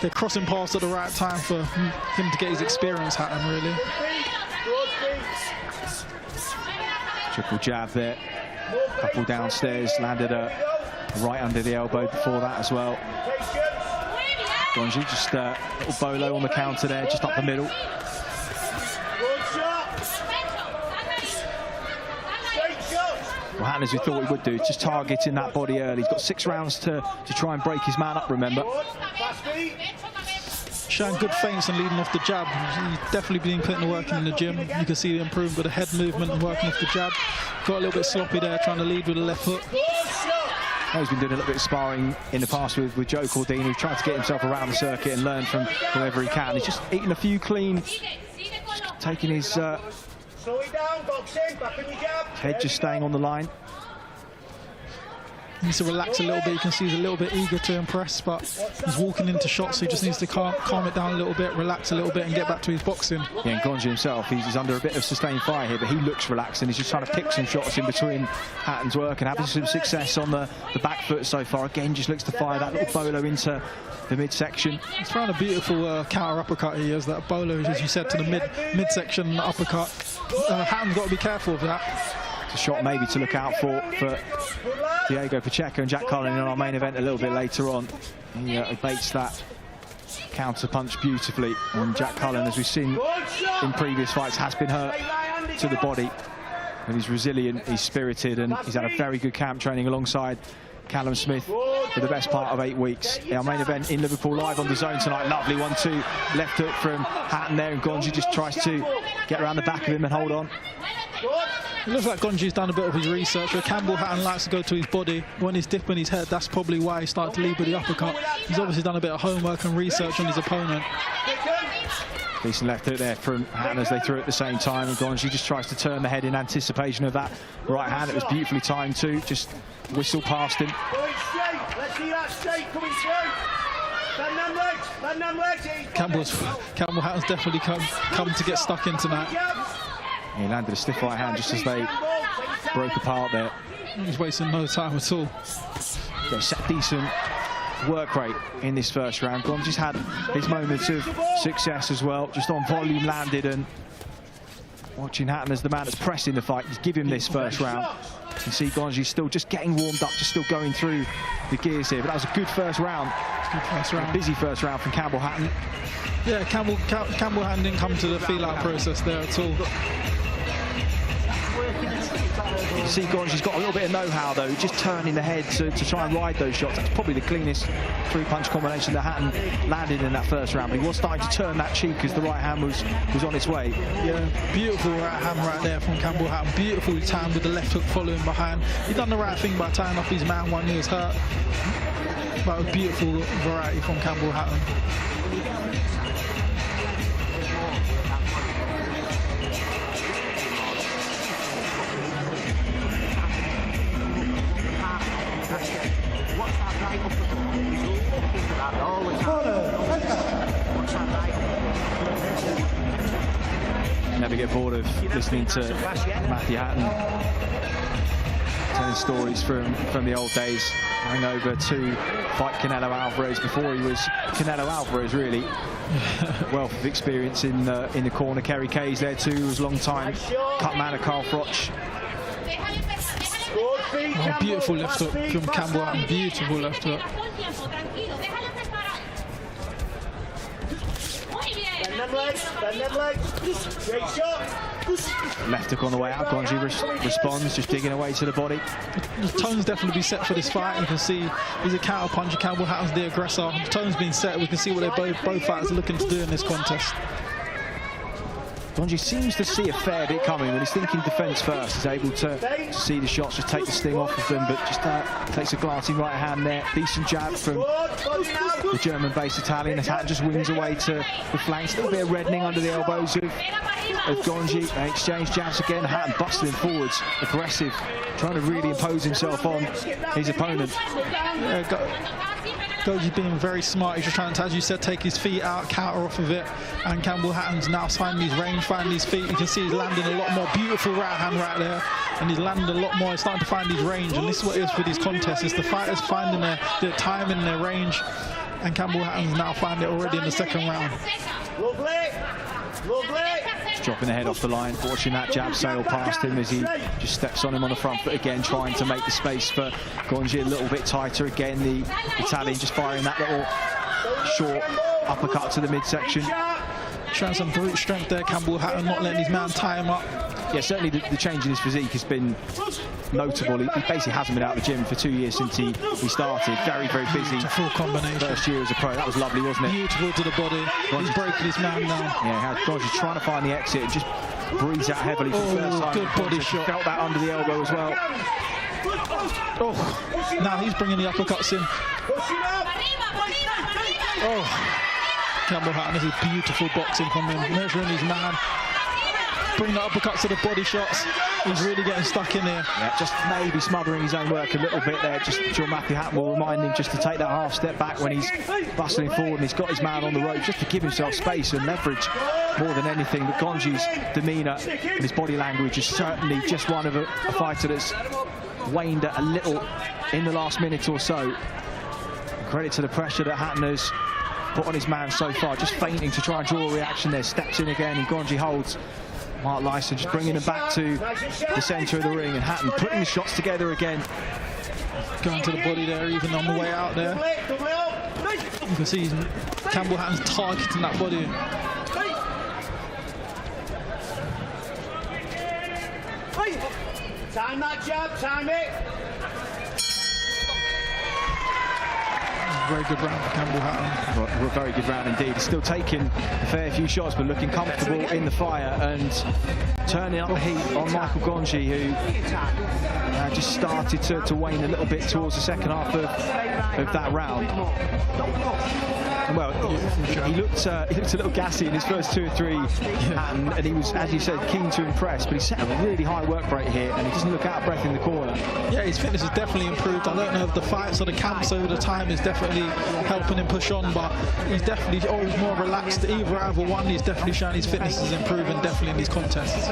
they're crossing paths at the right time for him to get his experience, Hatton, really. Triple jab there, couple downstairs, landed a right under the elbow before that as well. Gonji just a little bolo on the counter there, just up the middle. Well, Hatton, as we thought he would do, just targeting that body early. He's got 6 rounds to try and break his man up, remember. Showing good feints and leading off the jab. He's definitely been putting the work in the gym. You can see the improvement with the head movement and working off the jab. Got a little bit sloppy there, trying to lead with the left hook. He's been doing a little bit of sparring in the past with Joe Cordini, who's tried to get himself around the circuit and learn from whoever he can. He's just eating a few clean, just taking his head just staying on the line. He needs to relax a little bit. You can see he's a little bit eager to impress, but he's walking into shots, so he just needs to calm it down a little bit, relax a little bit, and get back to his boxing. Yeah, and Gonji himself, he's under a bit of sustained fire here, but he looks relaxed, and he's just trying to pick some shots in between Hatton's work and having some success on the back foot so far. Again, just looks to fire that little bolo into the midsection. He's trying a beautiful counter uppercut. He has that bolo, as you said, to the midsection uppercut. Hatton's got to be careful of that. It's a shot maybe to look out for Diego Pacheco and Jack Cullen in our main event a little bit later on. He baits that counter punch beautifully, and Jack Cullen, as we've seen in previous fights, has been hurt to the body, but he's resilient, he's spirited, and he's had a very good camp training alongside Callum Smith for the best part of 8 weeks. Our main event in Liverpool, live on DAZN tonight. Lovely 1-2 left hook from Hatton there, and Gonji just tries to get around the back of him and hold on. It looks like Gonji's done a bit of his research. Where Campbell Hatton likes to go to his body. When he's dipping his head, that's probably why he started to lead with the uppercut. He's obviously done a bit of homework and research on his opponent. Decent left hook there from Hatton as they threw at the same time, and Gonji just tries to turn the head in anticipation of that right hand. It was beautifully timed too, just whistle past him. Campbell Hatton's definitely come to get stuck in tonight. He landed a stiff right hand just as they broke apart there. He's wasting no time at all. Decent work rate in this first round. Gonji's had his moments of success as well, just on volume landed, and watching Hatton as the man that's pressing the fight, just give him this first round. You can see Gonji's still just getting warmed up, just still going through the gears here, but that was a good first round. Good first round. A busy first round from Campbell Hatton. Yeah, Campbell Hatton didn't come to the feel-out process there at all. You can see Gonji's got a little bit of know-how though, just turning the head to try and ride those shots. That's probably the cleanest three-punch combination that Hatton landed in that first round. But he was starting to turn that cheek as the right hand was on its way. Yeah, beautiful right hand right there from Campbell Hatton. Beautiful time with the left hook following behind. He done the right thing by tying off his man when he was hurt. But a beautiful variety from Campbell Hatton. Never get bored of listening to Matthew Hatton telling stories from the old days, going over to fight Canelo Alvarez before he was Canelo Alvarez, really. Wealth of experience in the corner. Kerry Kay's there too, who was a long time cut man of Carl Froch. Oh, beautiful left hook from Campbell Hatton, beautiful left hook. Left hook on the way out. Gonji responds, just digging away to the body. The tone's definitely be set for this fight. You can see he's a counter puncher. Campbell Hatton's the aggressor. The tone's been set. We can see what both fighters are looking to do in this contest. Gonji seems to see a fair bit coming when he's thinking defence first. He's able to see the shots, just take the sting off of them, but just takes a glancing right hand there. Decent jab from the German-based Italian as Hatton just wings away to the flanks. A little bit of reddening under the elbows of Gonji. They exchange jabs again. Hatton bustling forwards, aggressive, trying to really impose himself on his opponent. Gonji's being very smart. He's just trying to, as you said, take his feet out, counter off of it. And Campbell Hatton's now finding his range, finding his feet. You can see he's landing a lot more. Beautiful right hand right there. And he's landing a lot more. He's starting to find his range. And this is what it is for these contests. It's the fighters finding their time and their range. And Campbell Hatton's now finding it already in the second round. Just dropping the head off the line, watching that jab sail past him as he just steps on him on the front foot again, trying to make the space for Gonji a little bit tighter. Again, the Italian just firing that little short uppercut to the midsection. Showing some brute strength there, Campbell Hatton, not letting his man tie him up. Yeah, certainly the change in his physique has been notable. He basically hasn't been out of the gym for 2 years since he started. Very, very busy. Full combination. First year as a pro. That was lovely, wasn't it? Beautiful to the body. He's breaking his man now. Yeah, Gonji's trying to find the exit and just breathes out heavily for the first time. Good body shot. Felt that under the elbow as well. Oh, now he's bringing the uppercuts in. Oh, Campbell Hatton, this is beautiful boxing from him. Measuring his man. Bring the uppercuts to the body shots. He's really getting stuck in there. Yeah, just maybe smothering his own work a little bit there. Just sure Matthew Hatton will remind him just to take that half step back when he's bustling forward and he's got his man on the rope, just to give himself space and leverage more than anything. But Gonji's demeanour and his body language is certainly just one of a fighter that's waned a little in the last minute or so. Credit to the pressure that Hatton has put on his man so far, just feinting to try and draw a reaction there. Steps in again and Gonji holds. Mark Lyson just bringing him back to the centre of the ring, and Hatton putting the shots together again. Going to the body there, even on the way out there. You can see Campbell Hatton's targeting that body. Time that jab, time it. Very good round for Campbell Hatton. Well, a very good round indeed. He's still taking a fair few shots, but looking comfortable in the fire and turning up the heat on Michael Gonji, who just started to wane a little bit towards the second half of that round. And well, he looked a little gassy in his first 2 or 3, and he was, as you said, keen to impress, but he set a really high work rate here, and he doesn't look out of breath in the corner. Yeah, his fitness has definitely improved. I don't know if the fights or the camps over the time is definitely helping him push on, but he's definitely always more relaxed. Either one, he's definitely showing his fitness is improving definitely in these contests.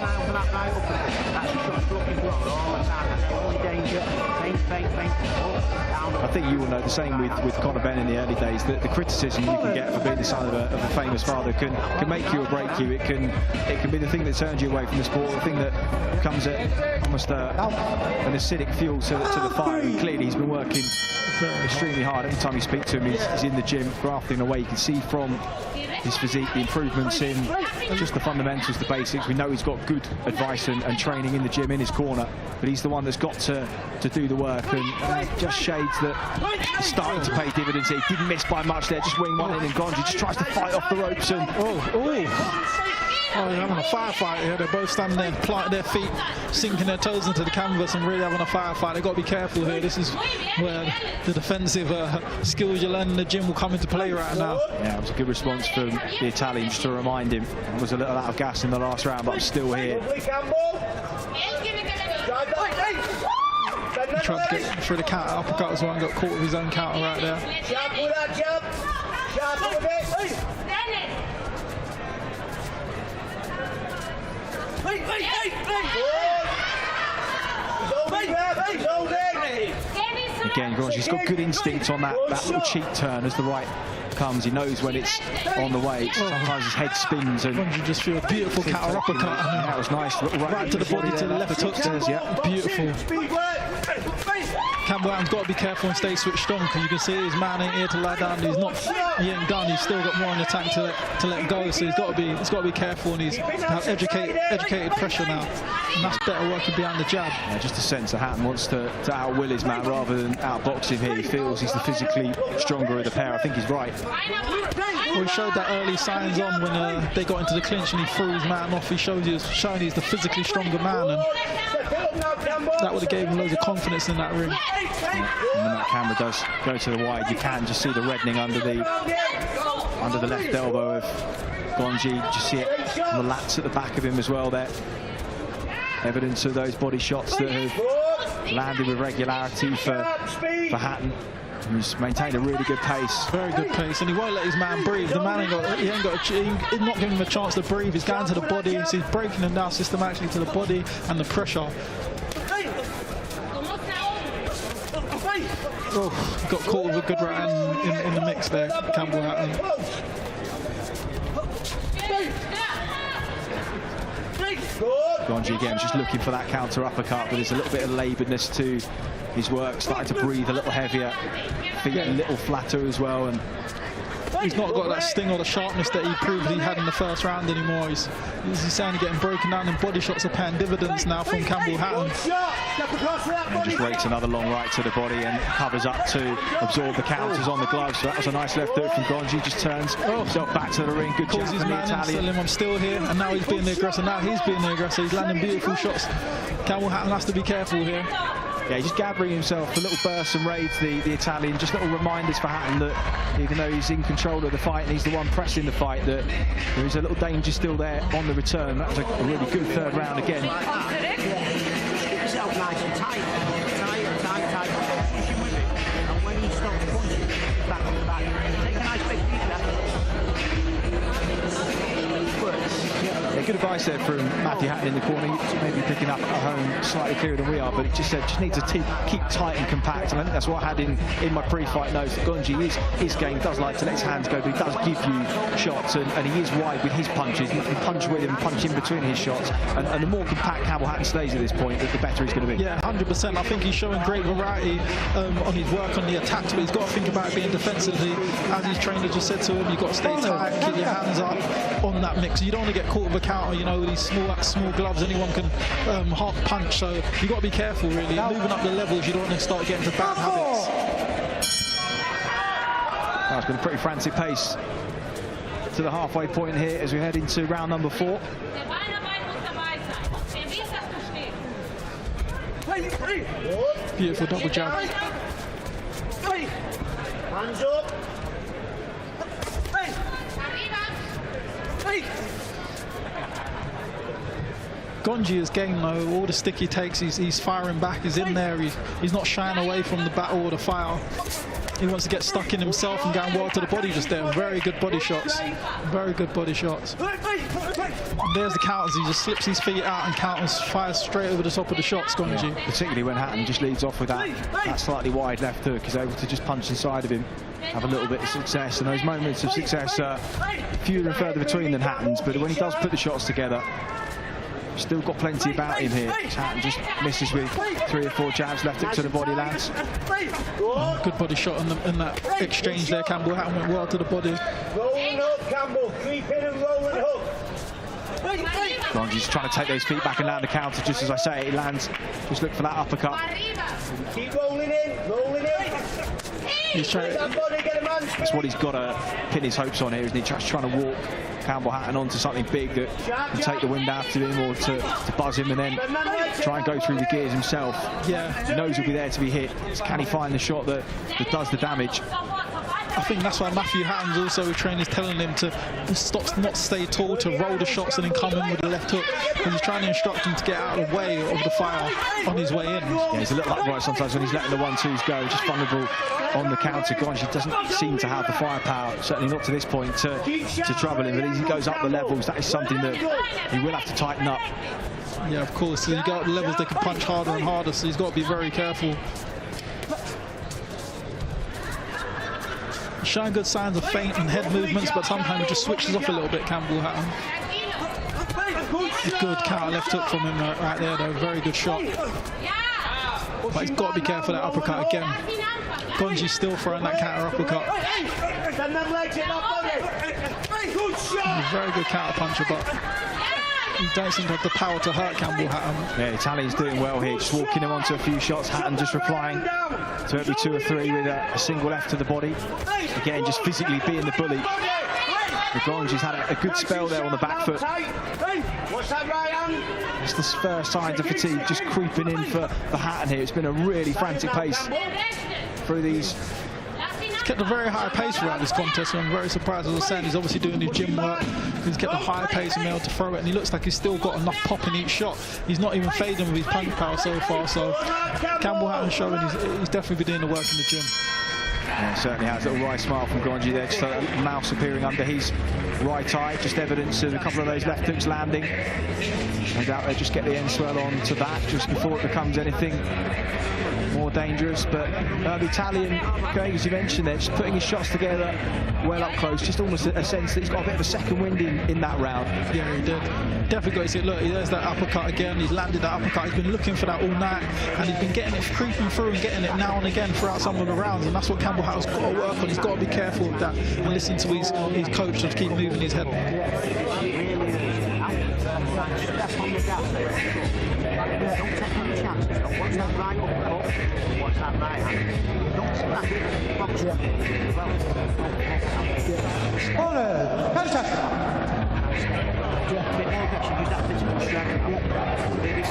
I think you will know the same with Conor Benn in the early days, that the criticism you can get for being the son of a famous father can make you or break you. It can be the thing that turns you away from the sport, the thing that comes at almost an acidic fuel to the fire. And clearly he's been working extremely hard. Every time you speak to him, he's in the gym grafting away. You can see from his physique the improvements in just the fundamentals, the basics. We know he's got good advice and training in the gym in his corner, but he's the one that's got to do the work, and just shades that he's starting to pay dividends here. He didn't miss by much there, just wing one in, and Gonji just tries to fight off the ropes, and Oh, they're having a firefight here. They're both standing there, planting their feet, sinking their toes into the canvas, and really having a firefight. They've got to be careful here. This is where the defensive skills you learn in the gym will come into play right now. Yeah, it was a good response from the Italian, just to remind him. It was a little out of gas in the last round, but I'm still here. He tried to get through the counter uppercut as well and got caught with his own counter right there. Again, Gonji's got good instinct on that little cheek turn as the right comes. He knows when it's on the way. Sometimes his head spins, and Gonji just threw a beautiful counter uppercut. That was nice. Right to the body, to the left hook. Yeah, beautiful. Campbell Hatton's got to be careful and stay switched on, because you can see his man ain't here to lie down. He ain't done. He's still got more in the tank to let go. So he's got to be careful, and he's have educated pressure now. And that's better working behind the jab. Yeah, just a sense that Hatton wants to outwill his man rather than outbox him here. He feels he's the physically stronger of the pair. I think he's right. Well, he showed that early signs on when they got into the clinch and he threw his man off. He showed he's the physically stronger man, and that would have gave him loads of confidence in that ring. And when that camera does go to the wide, you can just see the reddening under the left elbow of Gonji. Just see it on the lats at the back of him as well there. Evidence of those body shots that have landed with regularity for Hatton, who's maintained a really good pace. Very good pace, and he won't let his man breathe. The man he's not giving him a chance to breathe. He's going to the body, so he's breaking him down systematically to the body and the pressure. Oh, got caught with a good right hand in the mix there, Campbell Hatton. Gonji again just looking for that counter uppercut, but there's a little bit of labouredness to his work, starting to breathe a little heavier, feet a little flatter as well, and he's not got that sting or the sharpness that he proved he had in the first round anymore. He's saying getting broken down, and body shots are paying dividends now from Campbell Hatton. And just rates another long right to the body and covers up to absorb the counters on the gloves. So that was a nice left hook from Gonji. Just turns himself back to the ring. Good job from the Italian. I'm still here, and now he's being the aggressor. Now he's being the aggressor. He's landing beautiful shots. Campbell Hatton has to be careful here. Yeah, he's just gathering himself for little bursts and raids, the Italian. Just little reminders for Hatton that even though he's in control of the fight and he's the one pressing the fight, that there is a little danger still there on the return. That was a really good third round again. Just keep yourself nice and tight. Tight. Pushing with it. And when you stop punching, back on the back. Take a nice big deep breath. Yeah, good advice there from Matthew Hatton in the corner. He's maybe picking up at home slightly clearer than we are, but he just said just needs to keep tight and compact. And I think that's what I had in my pre-fight notes. Gonji his game does like to let his hands go, but he does give you shots, and he is wide with his punches. You can punch with him, punch in between his shots, and the more compact Campbell Hatton stays at this point, the better he's going to be. Yeah, 100%. I think he's showing great variety on his work on the attacks, but he's got to think about it being defensively. As his trainer just said to him, you've got to stay tight, keep your hands up on that mix. You don't want to get caught with a counter, you know, with these small gloves, anyone can half punch, so you've got to be careful really. Moving up the levels, you don't want to start getting into bad habits. Oh, it's been a pretty frantic pace to the halfway point here as we head into round number 4. Beautiful double jab. Hands up. Gonji has gained though. All the stick he takes, he's firing back. He's in there. He's not shying away from the battle or the fire. He wants to get stuck in himself and going well to the body just there. Very good body shots. Very good body shots. And there's the counters. He just slips his feet out and counters, fires straight over the top of the shots, Gonji. Particularly when Hatton just leads off with that slightly wide left hook. He's able to just punch inside of him, have a little bit of success. And those moments of success are fewer and further between than Hatton's. But when he does put the shots together, still got plenty about him here. Hatton just misses with 3 or 4 jabs, left hook to the body, lands. Good body shot in that exchange there. Campbell Hatton went well to the body. Rolling hook, Campbell. Creep in and rolling hook. Gonji's trying to take those feet back and land the counter. Just as I say, it lands. Just look for that uppercut. Keep rolling in, rolling in. He's trying, that's what he's got to pin his hopes on here, isn't he? Just trying to walk Campbell Hatton onto something big that can take the wind out of him, or to buzz him and then try and go through the gears himself. Yeah. He knows he'll be there to be hit. Can he find the shot that does the damage? I think that's why Matthew Hatton's also trainers telling him to not stay tall, to roll the shots and then come in with the left hook. Because he's trying to instruct him to get out of the way of the fire on his way in. Yeah, he's a little upright sometimes when he's letting the 1-2s go, just vulnerable on the counter. Gonji doesn't seem to have the firepower, certainly not to this point, to trouble him. But as he goes up the levels, that is something that he will have to tighten up. Yeah, of course. So you go up the levels, they can punch harder and harder, so he's got to be very careful. Showing good signs of feint and head movements, but sometimes it just switches off a little bit, Campbell Hatton. A good counter left hook from him right there, though. Very good shot. But he's got to be careful of that uppercut again. Gonji's still throwing that counter uppercut. He's a very good counter puncher, but he don't seem to have the power to hurt Campbell Hatton. Yeah, Italian's doing well here, just walking him onto a few shots. Hatton just replying to every 2 or 3 with a single left to the body. Again, just physically being the bully. Gonji's had a good spell there on the back foot. It's the first signs of fatigue just creeping in for Hatton here. It's been a really frantic pace through these. He's kept a very high pace throughout this contest, and I'm very surprised. As I was saying, he's obviously doing his gym work. He's kept a high pace and been able to throw it, and he looks like he's still got enough pop in each shot. He's not even fading with his punch power so far, so Campbell Hatton showing he's definitely been doing the work in the gym. Yeah, certainly has a little wry smile from Gonji there, just a mouse appearing under his right eye, just evidence of a couple of those left hooks landing. No doubt they just get the end swell on to that just before it becomes anything more dangerous. But the Italian, Craig, as you mentioned there, just putting his shots together well up close, just almost a sense that he's got a bit of a second wind in that round. Yeah, he did. Definitely got to see, look, there's that uppercut again. He's landed that uppercut. He's been looking for that all night, and he's been getting it, creeping through and getting it now and again throughout some of the rounds, and that's what Campbell Hatton's got to work on. He's got to be careful with that and listen to his coach to keep moving his head.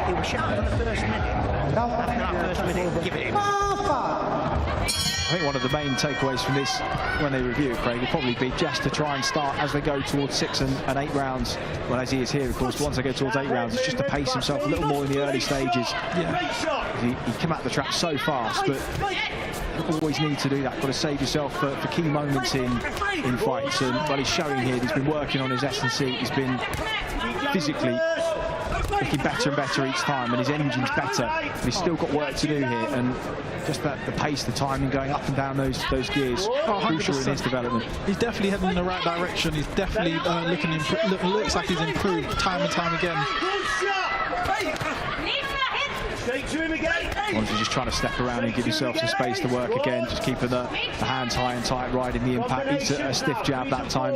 He was sharp in the first minute. After that first minute, give it him. I think one of the main takeaways from this, when they review it, Craig, will probably be just to try and start as they go towards 6 and 8 rounds. Well, as he is here, of course, once they go towards 8 rounds, it's just to pace himself a little more in the early stages. Yeah. He come out the trap so fast, but you always need to do that. Got to save yourself for key moments in fights. And what he's showing here, he's been working on his S&C. He's been physically looking better and better each time, and his engine's better. And he's still got work to do here, and just the pace, the timing, going up and down those gears, crucial in his development. He's definitely heading in the right direction. He's definitely looks like he's improved time and time again. Once you're just trying to step around and give yourself some space to work again, just keeping the hands high and tight, riding the impact. It's a stiff jab that time.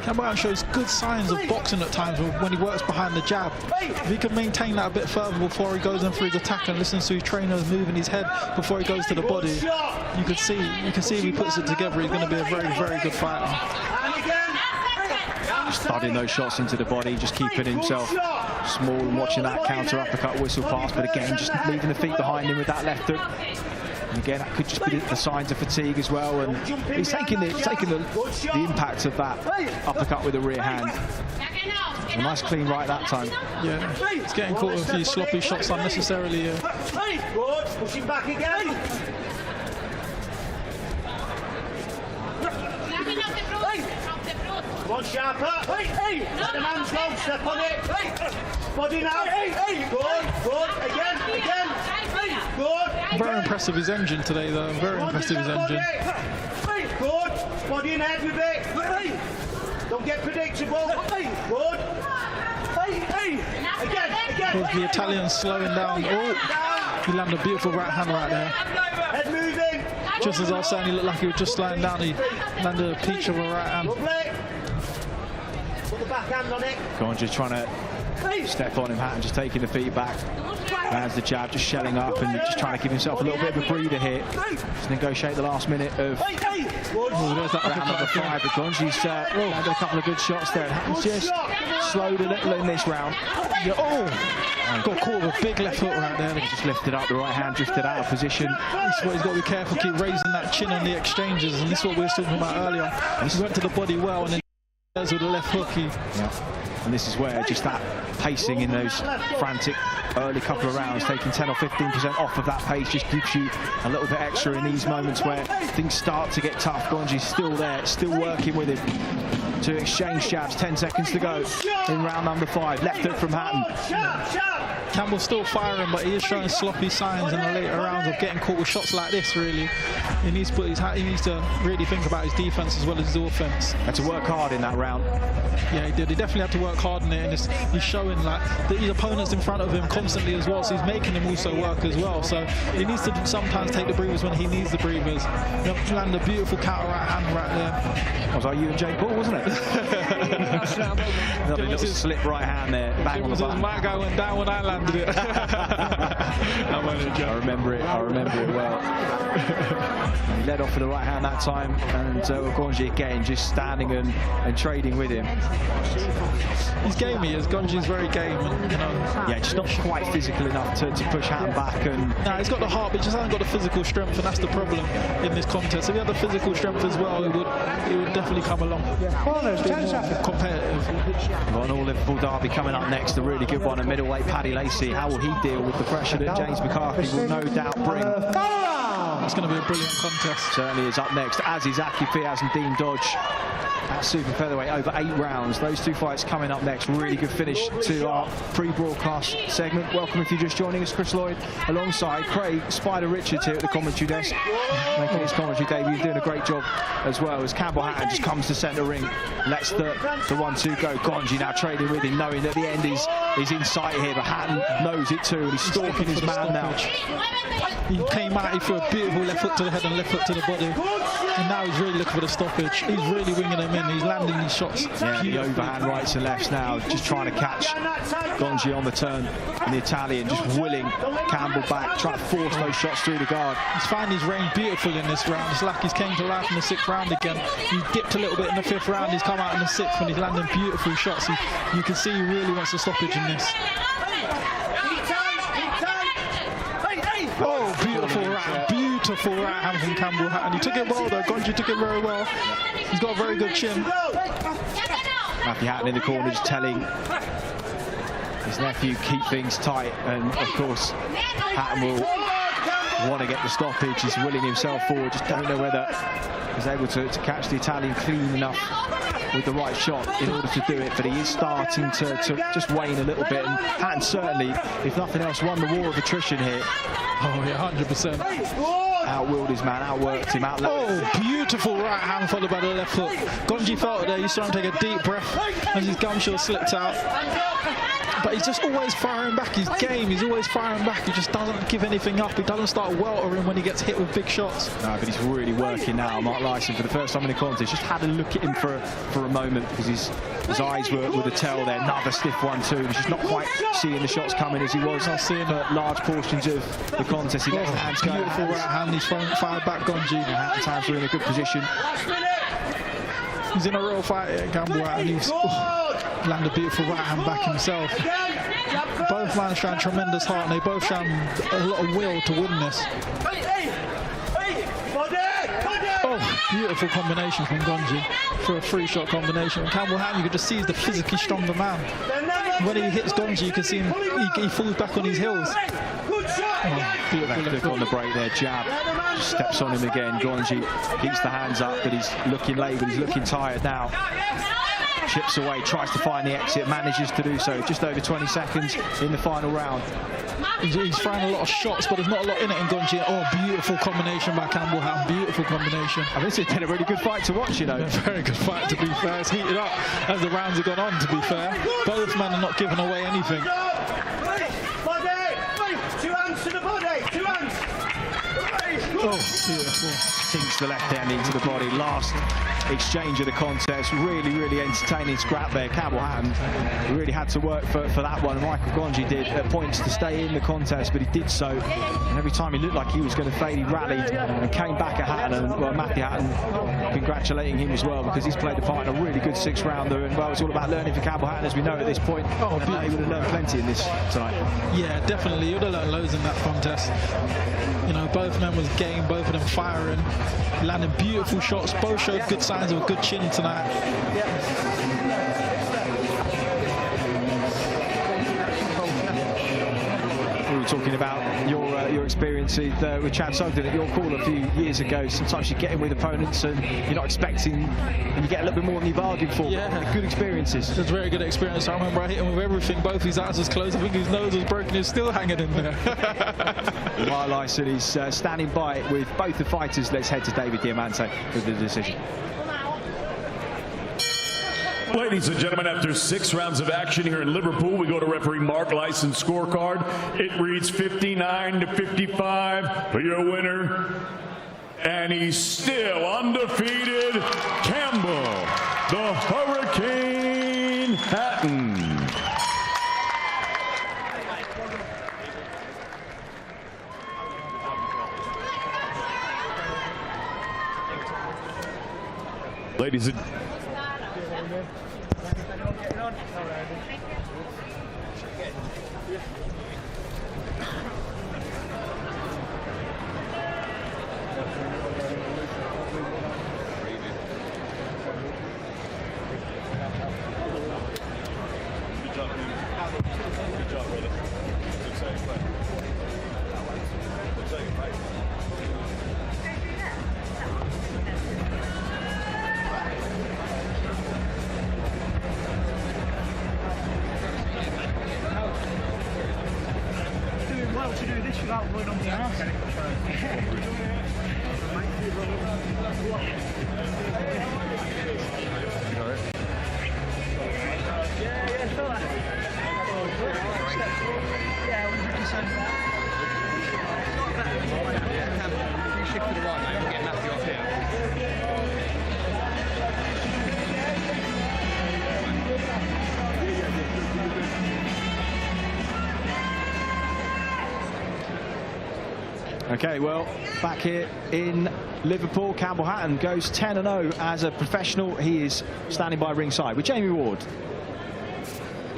Campbell Hatton shows good signs of boxing at times when he works behind the jab. If he can maintain that a bit further before he goes in for his attack and listens to his trainers moving his head before he goes to the body, you can see if he puts it together, he's going to be a very, very good fighter. Just thudding those shots into the body, just keeping himself small and watching that counter uppercut whistle pass, but again, just leaving the feet behind him with that left hook. And again, that could just be the signs of fatigue as well, and he's taking the impact of that uppercut with a rear hand. A nice clean right that time. Yeah, he's getting caught with a few sloppy shots unnecessarily. Good, push him back again. Come on, sharper. Let the man go, step on it. Body now. Good, again. Good. Very impressive his engine today, though. Very impressive his engine. Good. Body and head with it. Don't get predictable. Good. Again. The Italian slowing down. Oh, he landed a beautiful right hand right there. Head moving. Just as I was saying, he looked like he was just slowing down. He landed a peach of a right hand. Put the backhand on it. Gonji's trying to step on him, Hatton just taking the feet back. Lands the jab, just shelling up and just trying to give himself a little bit of a breather here. Just negotiate the last minute of there's that round number 5. But Gonji's landed a couple of good shots there. Hatton's just slowed a little in this round. Got caught with a big left hook right there. He just lifted up the right hand, drifted out of position. This is what he's got to be careful, keep raising that chin on the exchanges, and this is what we were talking about earlier. He went to the body well and then with the left hook. And this is where just that pacing in those frantic early couple of rounds, taking 10 or 15% off of that pace, just gives you a little bit extra in these moments where things start to get tough. Gonji's still there, still working with him to exchange jabs. 10 seconds to go in round number 5. Left hook from Hatton. Campbell's still firing, but he is showing sloppy signs in the later rounds of getting caught with shots like this, really. He needs to really think about his defense as well as his offense. Had to work hard in that round. Yeah, he did. He definitely had to work hard in it, and he's showing like his opponents in front of him constantly as well, so he's making him also work as well. So he needs to sometimes take the breathers when he needs the breathers. Land a beautiful counter right hand right there. That was like you and Jake Paul, wasn't it? Lovely little slip right hand there, bang on the button. My guy went down when I landed it. I remember it well. He led off with the right hand that time, and Gonji again just standing and trading with him. He's gamey, as Gonji's very game, and, yeah, just not quite physical enough to push Hatton back. And no, he's got the heart, but just hasn't got the physical strength, and that's the problem in this contest. If he had the physical strength as well, he would definitely come along. Competitive. We've got an all-Liverpool derby coming up next, a really good one, a middleweight Paddy Lacey. How will he deal with the pressure that James McCarthy will no doubt bring? It's going to be a brilliant contest. Certainly is up next, as is Aki Fiaz and Dean Dodge at super featherweight over 8 rounds. Those 2 fights coming up next. Really good finish to our pre-broadcast segment. Welcome if you're just joining us. Chris Lloyd alongside Craig Spider Richards here at the commentary desk, making his commentary debut, doing a great job as well, as Campbell Hatton just comes to centre ring, lets the 1-2 go. Gonji now trading with him, knowing that the end is in sight here, but Hatton knows it too, and he's stalking his man now. He came out, he threw a beautiful left hook to the head and left hook to the body, and now he's really looking for the stoppage. He's really winging them in, he's landing these shots. Yeah, the overhand rights and lefts now, just trying to catch Gonji on the turn, and the Italian just willing Campbell back, trying to force those shots through the guard. He's finding his range beautiful in this round. It's like he's came to life in the 6th round again. He dipped a little bit in the 5th round, he's come out in the 6th and he's landing beautiful shots. You can see he really wants a stoppage in this. Oh, beautiful right hand from Campbell Hatton. He took it well though, Gonji took it very well. He's got a very good chin. Matthew Hatton in the corner just telling his nephew keep things tight, and of course Hatton will want to get the stoppage. He's willing himself forward, just don't know whether he's able to catch the Italian clean enough with the right shot in order to do it, but he is starting to just wane a little bit, and Hatton certainly, if nothing else, won the war of attrition here. Oh yeah, 100%. Outwilled his man, outworked him, Oh, beautiful right hand followed by the left hook. Gonji felt it there, you saw him take a deep breath as his gumshoe slipped out. But he's just always firing back. His game, he's always firing back. He just doesn't give anything up. He doesn't start weltering when he gets hit with big shots. No, but he's really working now. Mark Lyson, for the first time in the contest, just had a look at him for a moment, because his eyes were the tell there. Another stiff 1-2. He's just not quite seeing the shots coming as he was for large portions of the contest. He lets the hands go. Beautiful right hand. He's fired back Gonji. Hatton's hands are in a good position. He's in a real fight here, Campbell Hatton. He's landed a beautiful right hand back himself. Both men showing tremendous heart, and they both show a lot of will to win this. beautiful combination from Gonji for a 3-shot combination. And Campbell Hatton, you could just see he's the physically stronger man. When he hits Gonji, you can see him, he falls back on his heels. Beautiful look on the break there, jab, just steps on him again. Gonji keeps the hands up, but he's looking laboured, he's looking tired now. Chips away, tries to find the exit, manages to do so. Just over 20 seconds in the final round. He's throwing a lot of shots, but there's not a lot in it in Gonji. Oh, beautiful combination by Campbell Hatton, beautiful combination. I think it's been a really good fight to watch, you know. A very good fight, to be fair. It's heated up as the rounds have gone on, to be fair. Both men are not giving away anything. Body! 2 hands to the body! 2 hands! Oh, beautiful. Sinks the left hand into the body. Last exchange of the contest. Really entertaining scrap there. Campbell Hatton really had to work for that one. Michael Gonji did at points to stay in the contest, but he did so. And every time he looked like he was going to fade, he rallied and came back at Hatton. And well, Matthew Hatton congratulating him as well, because he's played a part in a really good 6-rounder. And well, it's all about learning for Campbell Hatton, as we know at this point. Oh, he would have learned plenty in this tonight. Yeah, definitely. He would have learned loads in that contest. You know, both men was game, both of them firing, landing beautiful shots. Both showed good signs of a good chin tonight. We were talking about your experience with Chad Sugden at your call a few years ago. Sometimes you get in with opponents and you're not expecting, and you get a little bit more than you bargained for. Yeah. Good experiences. It was a very good experience. I remember I hit him with everything. Both his eyes was closed. I think his nose was broken. He's still hanging in there. Mark Lyson is standing by with both the fighters. Let's head to David Diamante for the decision. Ladies and gentlemen, after 6 rounds of action here in Liverpool, we go to referee Mark Lyson's scorecard. It reads 59-55 for your winner. And he's still undefeated, Campbell, the Hurricane Hatton. Ladies and To do this without going on the arse. Okay, well, back here in Liverpool, Campbell Hatton goes 10-0 as a professional. He is standing by ringside with Jamie Ward.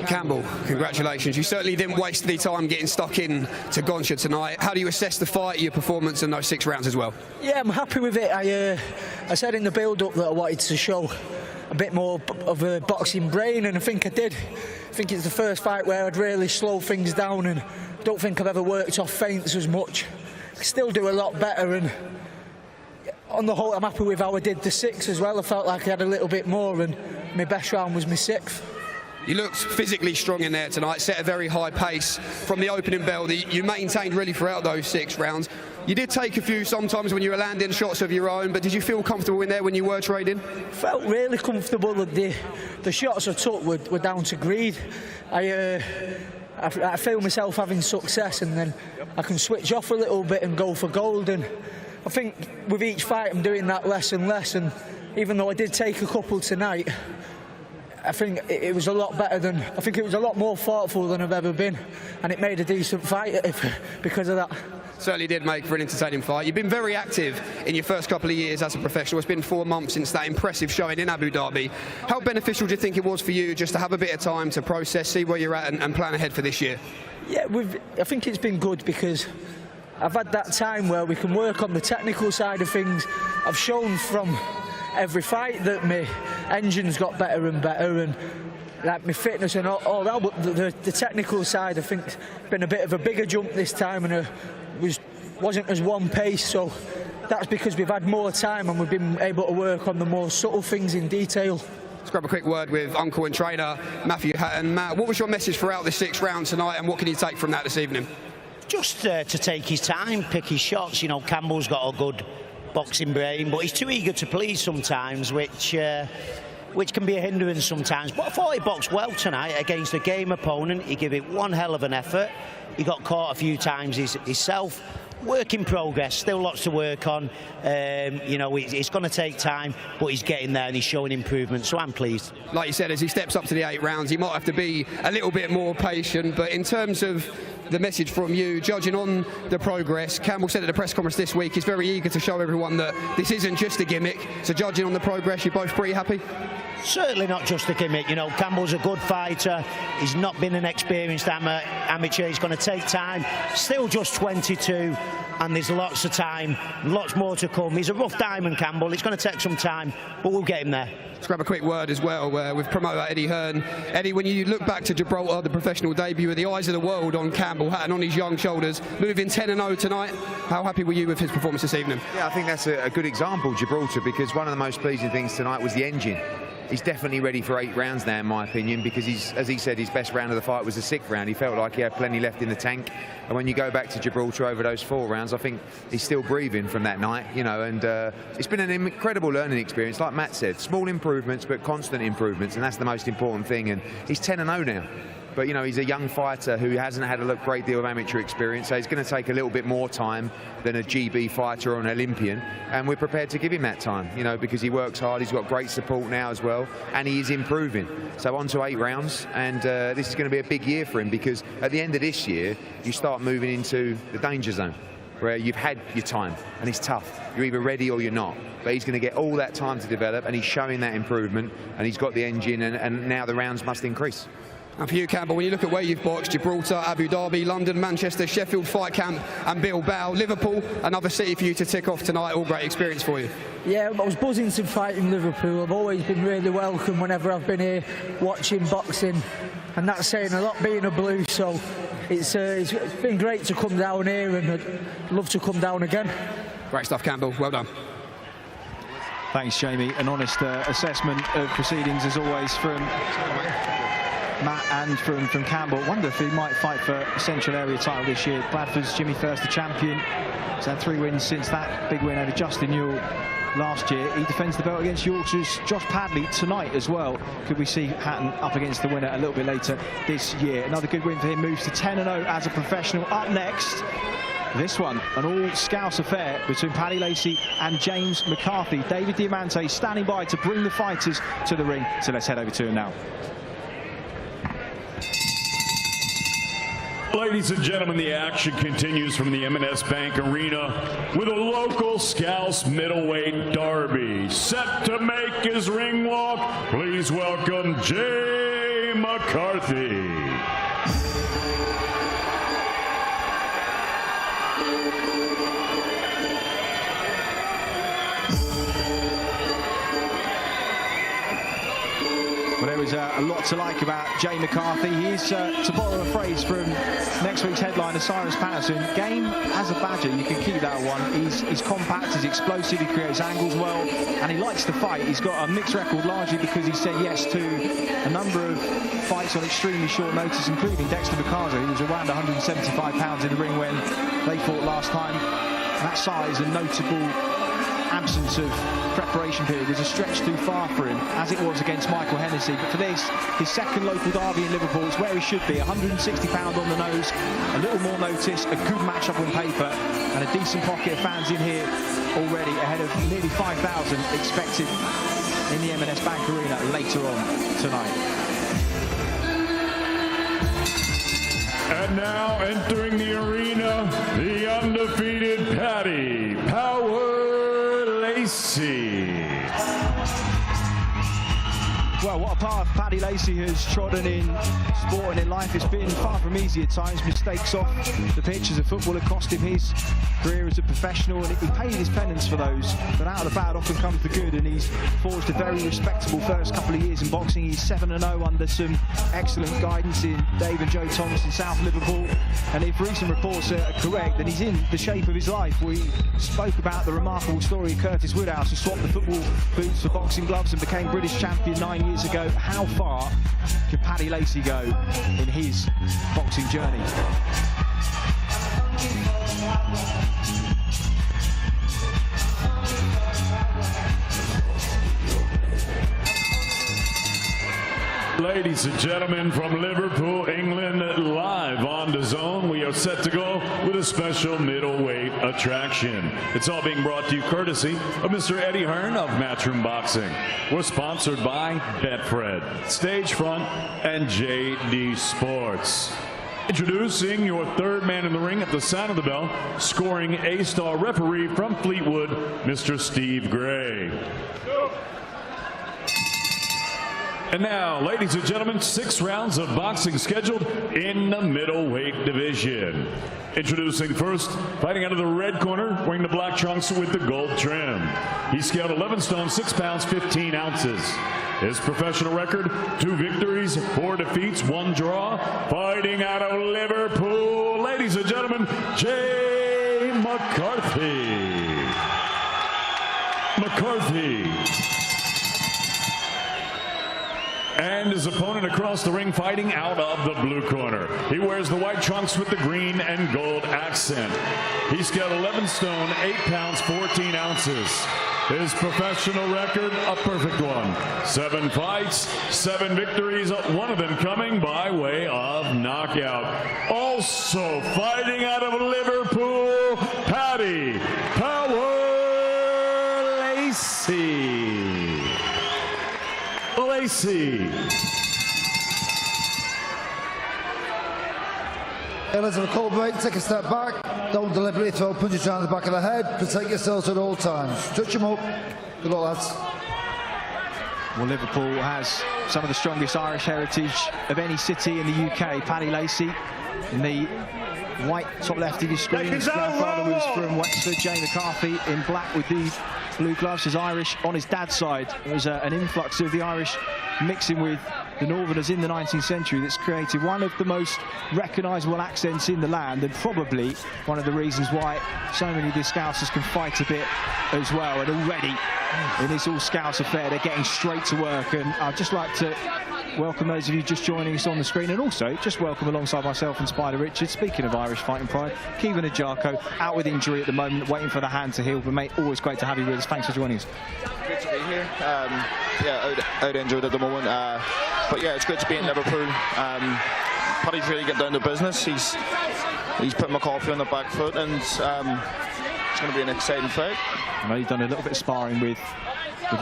Campbell, congratulations. You certainly didn't waste any time getting stuck in to Gonji tonight. How do you assess the fight, your performance in those 6 rounds as well? Yeah, I'm happy with it. I said in the build-up that I wanted to show a bit more of a boxing brain, and I think I did. I think it's the first fight where I'd really slow things down, and don't think I've ever worked off feints as much. I still do a lot better, and on the whole I'm happy with how I did the 6 as well. I felt like I had a little bit more, and my best round was my 6th. You looked physically strong in there tonight, set a very high pace from the opening bell that you maintained really throughout those 6 rounds. You did take a few sometimes when you were landing shots of your own, but did you feel comfortable in there when you were trading? Felt really comfortable. The shots I took were down to greed. I feel myself having success, and then I can switch off a little bit and go for gold. And I think with each fight I'm doing that less and less, and even though I did take a couple tonight, I think it was a lot better than, I think it was a lot more thoughtful than I've ever been, and it made a decent fight because of that. Certainly did make for an entertaining fight. You've been very active in your first couple of years as a professional. It's been 4 months since that impressive showing in Abu Dhabi. How beneficial do you think it was for you just to have a bit of time to process, see where you're at, and plan ahead for this year? Yeah, I think it's been good because I've had that time where we can work on the technical side of things. I've shown from every fight that my engine's got better and better, and like my fitness and all that, but the technical side I think has been a bit of a bigger jump this time, and wasn't as one pace, so that's because we've had more time and we've been able to work on the more subtle things in detail. Let's grab a quick word with uncle and trainer Matthew Hatton. Matt, what was your message throughout the 6th round tonight, and what can you take from that this evening? Just to take his time, pick his shots. You know, Campbell's got a good boxing brain, but he's too eager to please sometimes, which can be a hindrance sometimes. But I thought he boxed well tonight against a game opponent. He gave it one hell of an effort. He got caught a few times himself. Work in progress, still lots to work on. You know, it's going to take time, but he's getting there and he's showing improvement, so I'm pleased. Like you said, as he steps up to the 8 rounds, he might have to be a little bit more patient, but in terms of the message from you, judging on the progress, Campbell said at the press conference this week he's very eager to show everyone that this isn't just a gimmick, so judging on the progress, you're both pretty happy? Certainly not just a gimmick. You know, Campbell's a good fighter. He's not been an experienced amateur. He's going to take time. Still just 22, and there's lots of time, lots more to come. He's a rough diamond, Campbell. It's going to take some time, but we'll get him there. Let's grab a quick word as well with promoter Eddie Hearn. Eddie, when you look back to Gibraltar, the professional debut, with the eyes of the world on Campbell, Hatton on his young shoulders, moving 10-0 tonight, how happy were you with his performance this evening? Yeah, I think that's a good example, Gibraltar, because one of the most pleasing things tonight was the engine. He's definitely ready for 8 rounds now, in my opinion, because as he said, his best round of the fight was the 6th round. He felt like he had plenty left in the tank. And when you go back to Gibraltar over those 4 rounds, I think he's still breathing from that night, you know, and it's been an incredible learning experience. Like Matt said, small improvements, but constant improvements, and that's the most important thing. And he's 10-0 now. But, you know, he's a young fighter who hasn't had a great deal of amateur experience, so he's going to take a little bit more time than a GB fighter or an Olympian, and we're prepared to give him that time, you know, because he works hard, he's got great support now as well, and he is improving. So on to 8 rounds, and this is going to be a big year for him, because at the end of this year, you start moving into the danger zone, where you've had your time, and it's tough. You're either ready or you're not. But he's going to get all that time to develop, and he's showing that improvement, and he's got the engine, and now the rounds must increase. And for you, Campbell, when you look at where you've boxed, Gibraltar, Abu Dhabi, London, Manchester, Sheffield Fight Camp and Bilbao, Liverpool, another city for you to tick off tonight, all great experience for you. Yeah, I was buzzing to fight in Liverpool. I've always been really welcome whenever I've been here watching boxing, and that's saying a lot being a Blue, so it's been great to come down here, and I'd love to come down again. Great stuff, Campbell, well done. Thanks, Jamie. An honest assessment of proceedings as always from Matt and from Campbell. Wonder if he might fight for a Central Area title this year. Bradford's Jimmy First, the champion. He's had 3 wins since that big win over Justin Newell last year. He defends the belt against Yorkshire's Josh Padley tonight as well. Could we see Hatton up against the winner a little bit later this year? Another good win for him, moves to 10-0 as a professional. Up next, this one, an all-Scouse affair between Paddy Lacey and James McCarthy. David Diamante standing by to bring the fighters to the ring. So let's head over to him now. Ladies and gentlemen, the action continues from the M&S Bank Arena with a local Scouse middleweight derby. Set to make his ring walk, please welcome Jay McCarthy. Well, there is a lot to like about Jay McCarthy. He is, to borrow a phrase from next week's headliner, Cyrus Patterson, game as a badger. You can keep that one. He's compact, he's explosive, he creates angles well, and he likes to fight. He's got a mixed record largely because he said yes to a number of fights on extremely short notice, including Dexter Picazo, who was around 175 pounds in the ring when they fought last time. That size and notable absence of preparation period was a stretch too far for him, as it was against Michael Hennessy. But for this, his second local derby in Liverpool, is where he should be. 160 pound on the nose, a little more notice, a good matchup on paper, and a decent pocket of fans in here already, ahead of nearly 5,000 expected in the M&S Bank Arena later on tonight. And now entering the arena, the undefeated Paddy Power Lacey. Well, what a path Paddy Lacey has trodden in sport and in life. It's been far from easy at times. Mistakes off the pitch as a footballer cost him his career as a professional, and he paid his penance for those. But out of the bad often comes the good, and he's forged a very respectable first couple of years in boxing. He's 7-0 under some excellent guidance in Dave and Joe Thomas in South Liverpool. And if recent reports are correct, then he's in the shape of his life. We spoke about the remarkable story of Curtis Woodhouse, who swapped the football boots for boxing gloves and became British champion 9 years ago. How far can Paddy Lacey go in his boxing journey? Ladies and gentlemen, from Liverpool, England, live on DAZN, we are set to go with a special middleweight attraction. It's all being brought to you courtesy of Mr. Eddie Hearn of Matchroom Boxing. We're sponsored by Betfred, Stagefront, and JD Sports. Introducing your third man in the ring at the sound of the bell, scoring A-star referee from Fleetwood, Mr. Steve Gray. And now, ladies and gentlemen, 6 rounds of boxing scheduled in the middleweight division. Introducing first, fighting out of the red corner, wearing the black trunks with the gold trim. He's scaled 11 stone, 6 pounds, 15 ounces. His professional record, 2 victories, 4 defeats, 1 draw. Fighting out of Liverpool, ladies and gentlemen, Jay McCarthy. And his opponent across the ring, fighting out of the blue corner. He wears the white trunks with the green and gold accent. He's got 11 stone, 8 pounds, 14 ounces. His professional record, a perfect one. 7 fights, 7 victories, 1 of them coming by way of knockout. Also fighting out of Liverpool, Paddy Lacey. Elizabeth Colbert, take a step back. Don't deliberately throw punches around the back of the head. Protect yourselves at all times. Touch them up. Good luck, lads. Well, Liverpool has some of the strongest Irish heritage of any city in the UK. Paddy Lacey in the white top left of your screen. His grandfather was from Wexford. Jay McCarthy in black with the blue gloves is Irish. On his dad's side, there was an influx of the Irish mixing with the Northerners in the 19th century that's created one of the most recognisable accents in the land, and probably one of the reasons why so many of the Scousers can fight a bit as well. And already in this all Scouse affair, they're getting straight to work. And I'd just like to welcome those of you just joining us on the screen, and also just welcome alongside myself and Spider Richard, speaking of Irish fighting pride, Kevin Ajarko, out with injury at the moment, waiting for the hand to heal. But mate, always great to have you with us. Thanks for joining us. Great to be here. Out injured at the moment, but yeah, it's good to be in Liverpool. Paddy's really getting down to business. He's put McCarthy on the back foot, and it's going to be an exciting fight. I know you've done a little bit of sparring with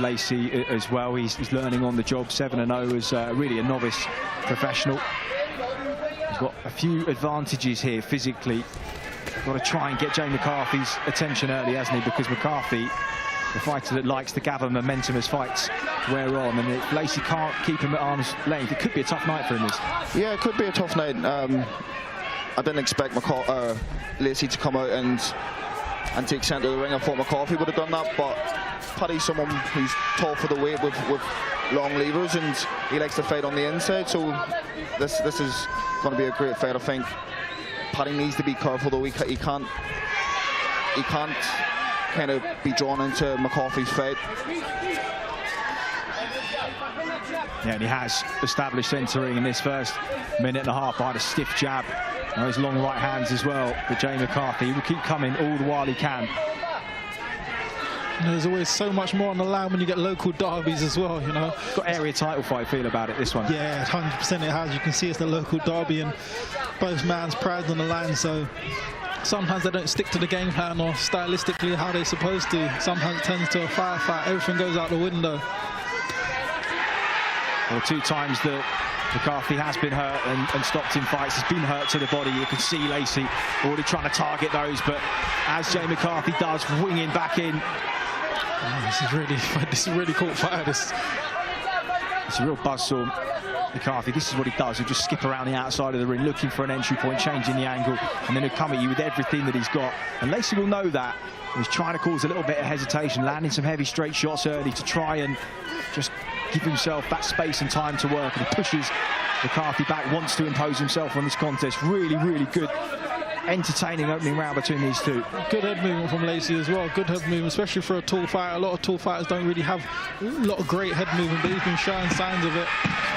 Lacey as well. He's learning on the job. 7-0 as really a novice professional. He's got a few advantages here physically. Got to try and get Jay McCarthy's attention early, hasn't he? Because McCarthy, the fighter that likes to gather momentum as fights wear on, and if Lacey can't keep him at arm's length, it could be a tough night for him. Yeah, it could be a tough night. I didn't expect Lacey to come out and take centre of the ring. I thought McCarthy would have done that, but Paddy's someone who's tall for the weight with long levers, and he likes to fight on the inside, so this is going to be a great fight. I think Paddy needs to be careful, though. He can't kind of be drawn into McCarthy's fight. Yeah, and he has established centering in this first minute and a half behind a stiff jab. And those long right hands as well for Jay McCarthy. He will keep coming all the while he can. And there's always so much more on the line when you get local derbies as well, you know. Got area title fight feel about it, this one. Yeah, 100% it has. You can see it's the local derby and both man's pride on the line, so sometimes they don't stick to the game plan or stylistically how they're supposed to. Sometimes it turns into a firefight. Everything goes out the window. Well, 2 times that McCarthy has been hurt and stopped in fights. Has been hurt to the body. You can see Lacey already trying to target those, but as Jay McCarthy does, winging back in. Oh, this is really caught fire. This It's a real buzzsaw. McCarthy, this is what he does. He'll just skip around the outside of the ring, looking for an entry point, changing the angle, and then he'll come at you with everything that he's got. And Lacey will know that. He's trying to cause a little bit of hesitation, landing some heavy straight shots early to try and just give himself that space and time to work. And he pushes McCarthy back, wants to impose himself on this contest. Really, really good, entertaining opening round between these two. Good head movement from Lacey as well. Good head movement, especially for a tall fighter. A lot of tall fighters don't really have a lot of great head movement, but he's been showing signs of it.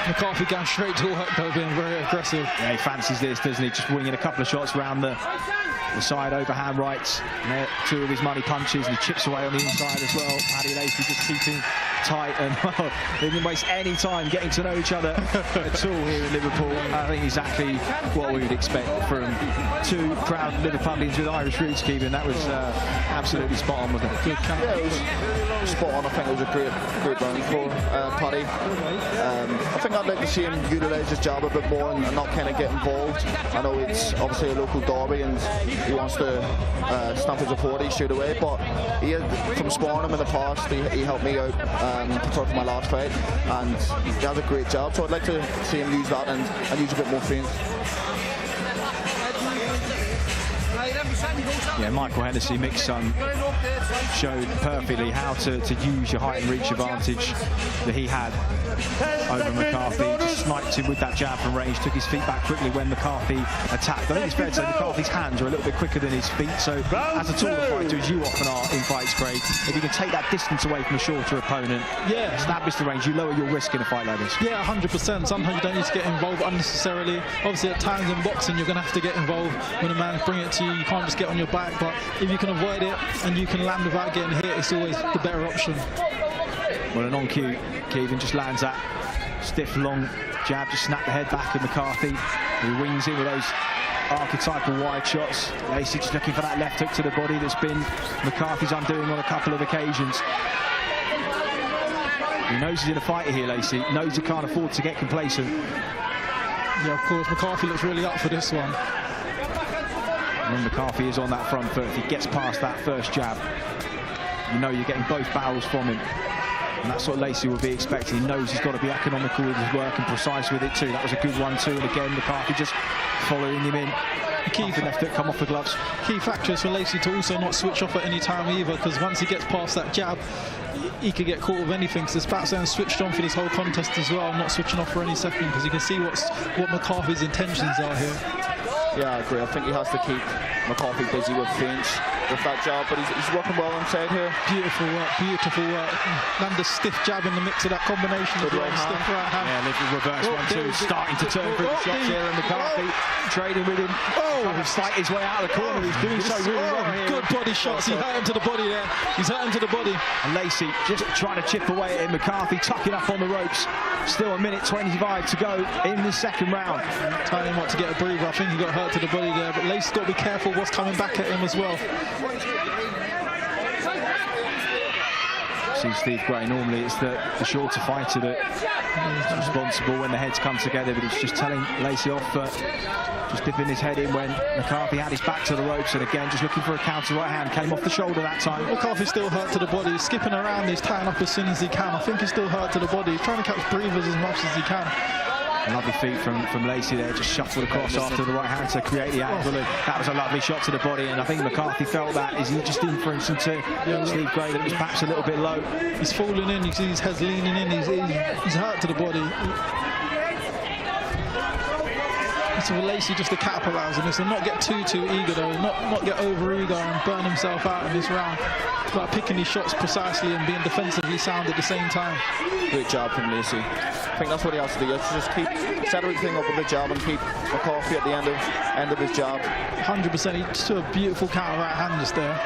McCarthy going straight to work though, being very aggressive. Yeah, he fancies this, doesn't he? Just winging a couple of shots around the side overhand rights. And there, 2 of his money punches, and he chips away on the inside as well. Paddy Lacey just keeping tight, and well, they didn't waste any time getting to know each other at all here in Liverpool. I think exactly what we would expect from 2 proud Liverpudlians with Irish roots, Keegan. That was absolutely spot on, wasn't it? Good count. Yeah, it was spot on. I think it was a great round for Paddy. I think I'd like to see him utilise his jab a bit more and not kind of get involved. I know it's obviously a local derby and he wants to stamp his authority straight away, but from sparring him in the past, he helped me out for my last fight, and he has a great jab, so I'd like to see him use that and use a bit more feints. Yeah, Michael Hennessy, Mick's son, showed perfectly how to use your height and reach advantage that he had over McCarthy. Just sniped him with that jab from range, took his feet back quickly when McCarthy attacked. I think it's fair to say McCarthy's hands are a little bit quicker than his feet, so as a taller fighter, as you often are in fights, Craig, if you can take that distance away from a shorter opponent, establish the range, you lower your risk in a fight like this. Yeah, 100%. Sometimes you don't need to get involved unnecessarily. Obviously, at times in boxing, you're going to have to get involved when a man's bringing it to you. You can't just get on your back, but if you can avoid it and you can land without getting hit, it's always the better option. Well, an on-cue, Kevin just lands that stiff, long jab, just snap the head back of McCarthy. He wings in with those archetypal wide shots. Lacey just looking for that left hook to the body that's been McCarthy's undoing on a couple of occasions. He knows he's in a fighter here, Lacey. Knows he can't afford to get complacent. Yeah, of course, McCarthy looks really up for this one. And when McCarthy is on that front foot, if he gets past that first jab, you know you're getting both barrels from him. And that's what Lacey will be expecting. He knows he's got to be economical with his work and precise with it too. That was a good one too, and again McCarthy just following him in. Key left foot come off the gloves. Key factor is for Lacey to also not switch off at any time either, because once he gets past that jab, he could get caught with anything. So his back's switched on for this whole contest as well, not switching off for any second, because you can see what McCarthy's intentions are here. Yeah, I agree. I think he has to keep McCarthy busy with feints with that jab, but he's working well inside here. Beautiful work, beautiful work. Land a stiff jab in the mix of that combination as well. Stiff right hand. Yeah, little reverse 1-2, starting to turn through the shots here, and McCarthy trading with him. Trying to fight his way out of the corner. He's doing so really well here. Good body shots. He hurt him to the body there. He's hurt him to the body. And Lacey just trying to chip away at him. McCarthy tucking up on the ropes. Still a minute 25 to go in the second round. Telling him not to get a breather. I think he got hurt to the body there, but Lacey's got to be careful what's coming back at him as well. See Steve Gray, normally it's the shorter fighter that's responsible when the heads come together, but it's just telling Lacey off, just dipping his head in when McCarthy had his back to the ropes, and again just looking for a counter right hand, came off the shoulder that time. McCarthy's still hurt to the body. He's skipping around, he's tying up as soon as he can. I think he's still hurt to the body. He's trying to catch breathers as much as he can. Lovely feet from Lacey there, just shuffled across after the right hand to create the angle. That was a lovely shot to the body, and I think McCarthy felt that. Is he just inferencing to Steve Gray that it was perhaps a little bit low? He's falling in, you see his head's leaning in, he's hurt to the body. So for Lacey just to capitalise on this and not get too eager though, not get over eager and burn himself out in this round. Like picking his shots precisely and being defensively sound at the same time. Great job from Lacey. I think that's what he has to do. Just set everything up with the jab and keep McCarthy at the end of his jab. 100%. He just took a beautiful counter right hand just there.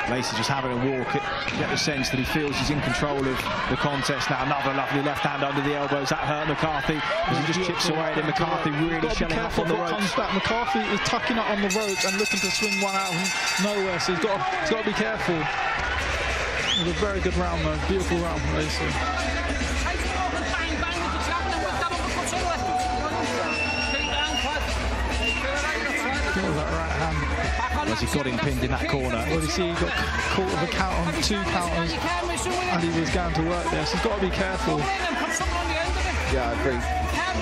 Lacey just having a walk, get the sense that he feels he's in control of the contest now. Another lovely left hand under the elbows. That hurt McCarthy as he just chips away at him. McCarthy really shelling up on the ropes. McCarthy is tucking up on the ropes and looking to swing one out of nowhere, so he's got to be careful. It was a very good round though, beautiful round from Lacey. That right hand. as he got him pinned in that corner. Well, you see, he got caught with a count on 2 counters, and he was going to work there, so he's got to be careful. Yeah, I agree.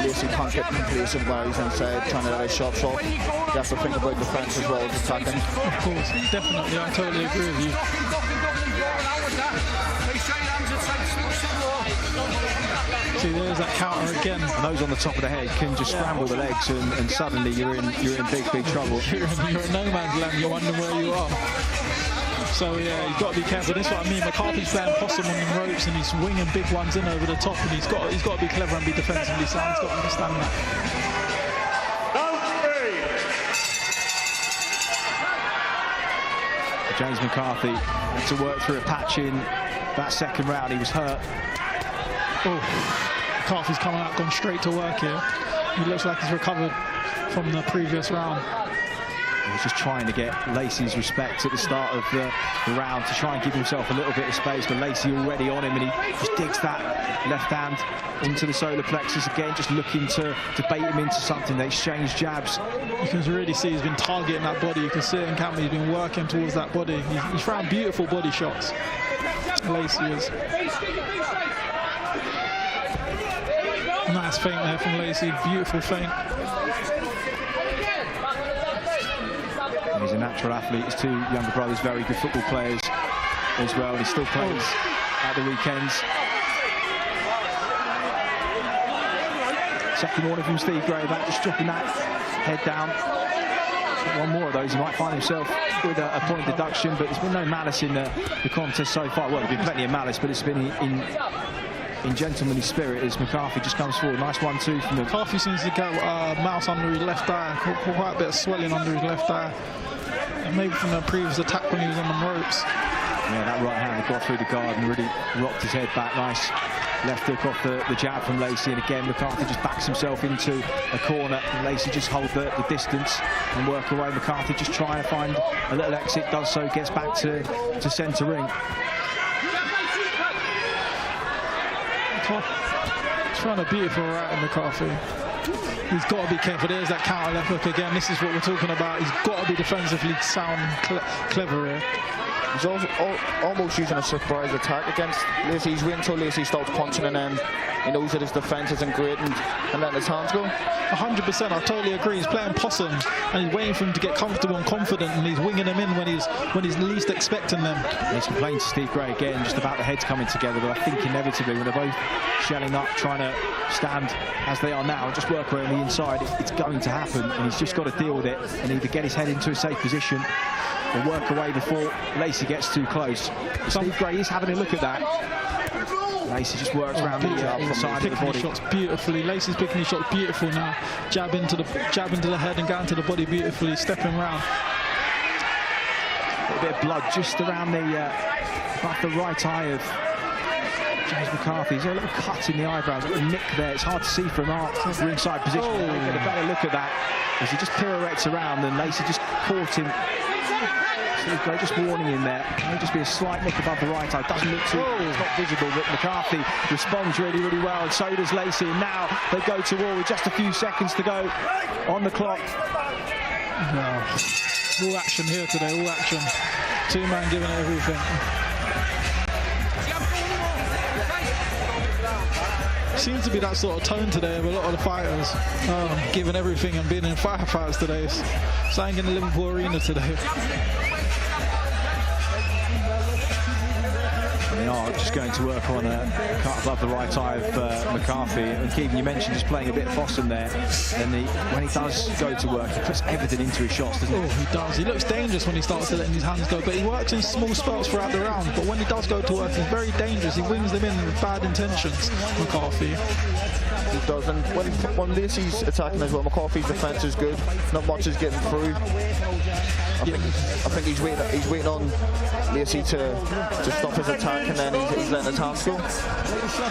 Lacey can't get complacent where he's inside, trying to let his shots off. He has to think about defence as well as attacking. Of course, definitely, I totally agree with you. See, there's that counter again. And those on the top of the head can just scramble the legs, and suddenly you're in big trouble. You're in no man's land. You're wondering where you are. So yeah, you've got to be careful. This is what I mean. McCarthy's playing possum on the ropes, and he's winging big ones in over the top, and he's got to be clever and be defensively sound. He's got to understand that. James McCarthy had to work through a patch in that second round. He was hurt. Oh, McCarthy's coming out, gone straight to work here. He looks like he's recovered from the previous round. He was just trying to get Lacey's respect at the start of the round to try and give himself a little bit of space, but Lacey already on him, and he just digs that left hand into the solar plexus again, just looking to bait him into something. They exchange jabs. You can really see he's been targeting that body. You can see it in camera. He's been working towards that body. He's found beautiful body shots. Lacey is. Nice feint there from Lacey. Beautiful feint. He's a natural athlete. His 2 younger brothers, very good football players as well, and he still plays at the weekends. Second warning from Steve Gray about just dropping that head down. One more of those, he might find himself with a point deduction, but there's been no malice in the contest so far. Well, there's been plenty of malice, but it's been in gentlemanly spirit as McCarthy just comes forward. Nice 1-2 from McCarthy seems to get mouse under his left eye, quite a bit of swelling under his left eye. Maybe from the previous attack when he was on the ropes. Yeah, that right hand got through the guard and really rocked his head back. Nice left hook off the jab from Lacey, and again McCarthy just backs himself into a corner, and Lacey just hold the distance and work away. McCarthy just trying to find a little exit, does so, gets back to centre ring. Trying a beautiful right in McCarthy. He's got to be careful. There's that counter left hook again. This is what we're talking about. He's got to be defensively sound and clever here. He's also almost using a surprise attack against Lacey. He's waiting until Lacey starts punching, and then he knows that his defence isn't great, and letting his hands go. 100%, I totally agree. He's playing possum, and he's waiting for him to get comfortable and confident, and he's winging them in when he's least expecting them. He's complaining to Steve Gray again just about the heads coming together, but I think inevitably when they're both shelling up, trying to stand as they are now, just work around the inside, it's going to happen, and he's just got to deal with it and either get his head into a safe position or work away before Lacey gets too close. Steve Gray is having a look at that. Lacey just works around the inside of the body. Shots beautifully. Lacey's picking his shots beautiful now. Jab into the head and going to the body beautifully, stepping round. A bit of blood just around above the right eye of James McCarthy. There's a little cut in the eyebrows, a little nick there. It's hard to see from our ringside position. We'll get a better look at that as he just pirouettes around, and Lacey just caught him. Steve Gray just warning him there. It may just be a slight nick above the right eye. Doesn't look too, it's not visible, but McCarthy responds really, really well, and so does Lacey. And now they go to war with just a few seconds to go on the clock. No. All action here today, all action. 2 men giving it everything. Seems to be that sort of tone today of a lot of the fighters, giving everything and being in firefights today. Saying in the Liverpool arena today. They are just going to work on a cut above the right eye of McCarthy. And Keegan, you mentioned just playing a bit of possum there. And when he does go to work, he puts everything into his shots, doesn't he? Oh, he does. He looks dangerous when he starts to letting his hands go, but he works in small spurts throughout the round. But when he does go to work, he's very dangerous. He wings them in with bad intentions, McCarthy. He does, and when Lacey's attacking as well, McCarthy's defence is good. Not much is getting through. I think he's waiting on Lacey to stop his attack, and then he's letting his hands go.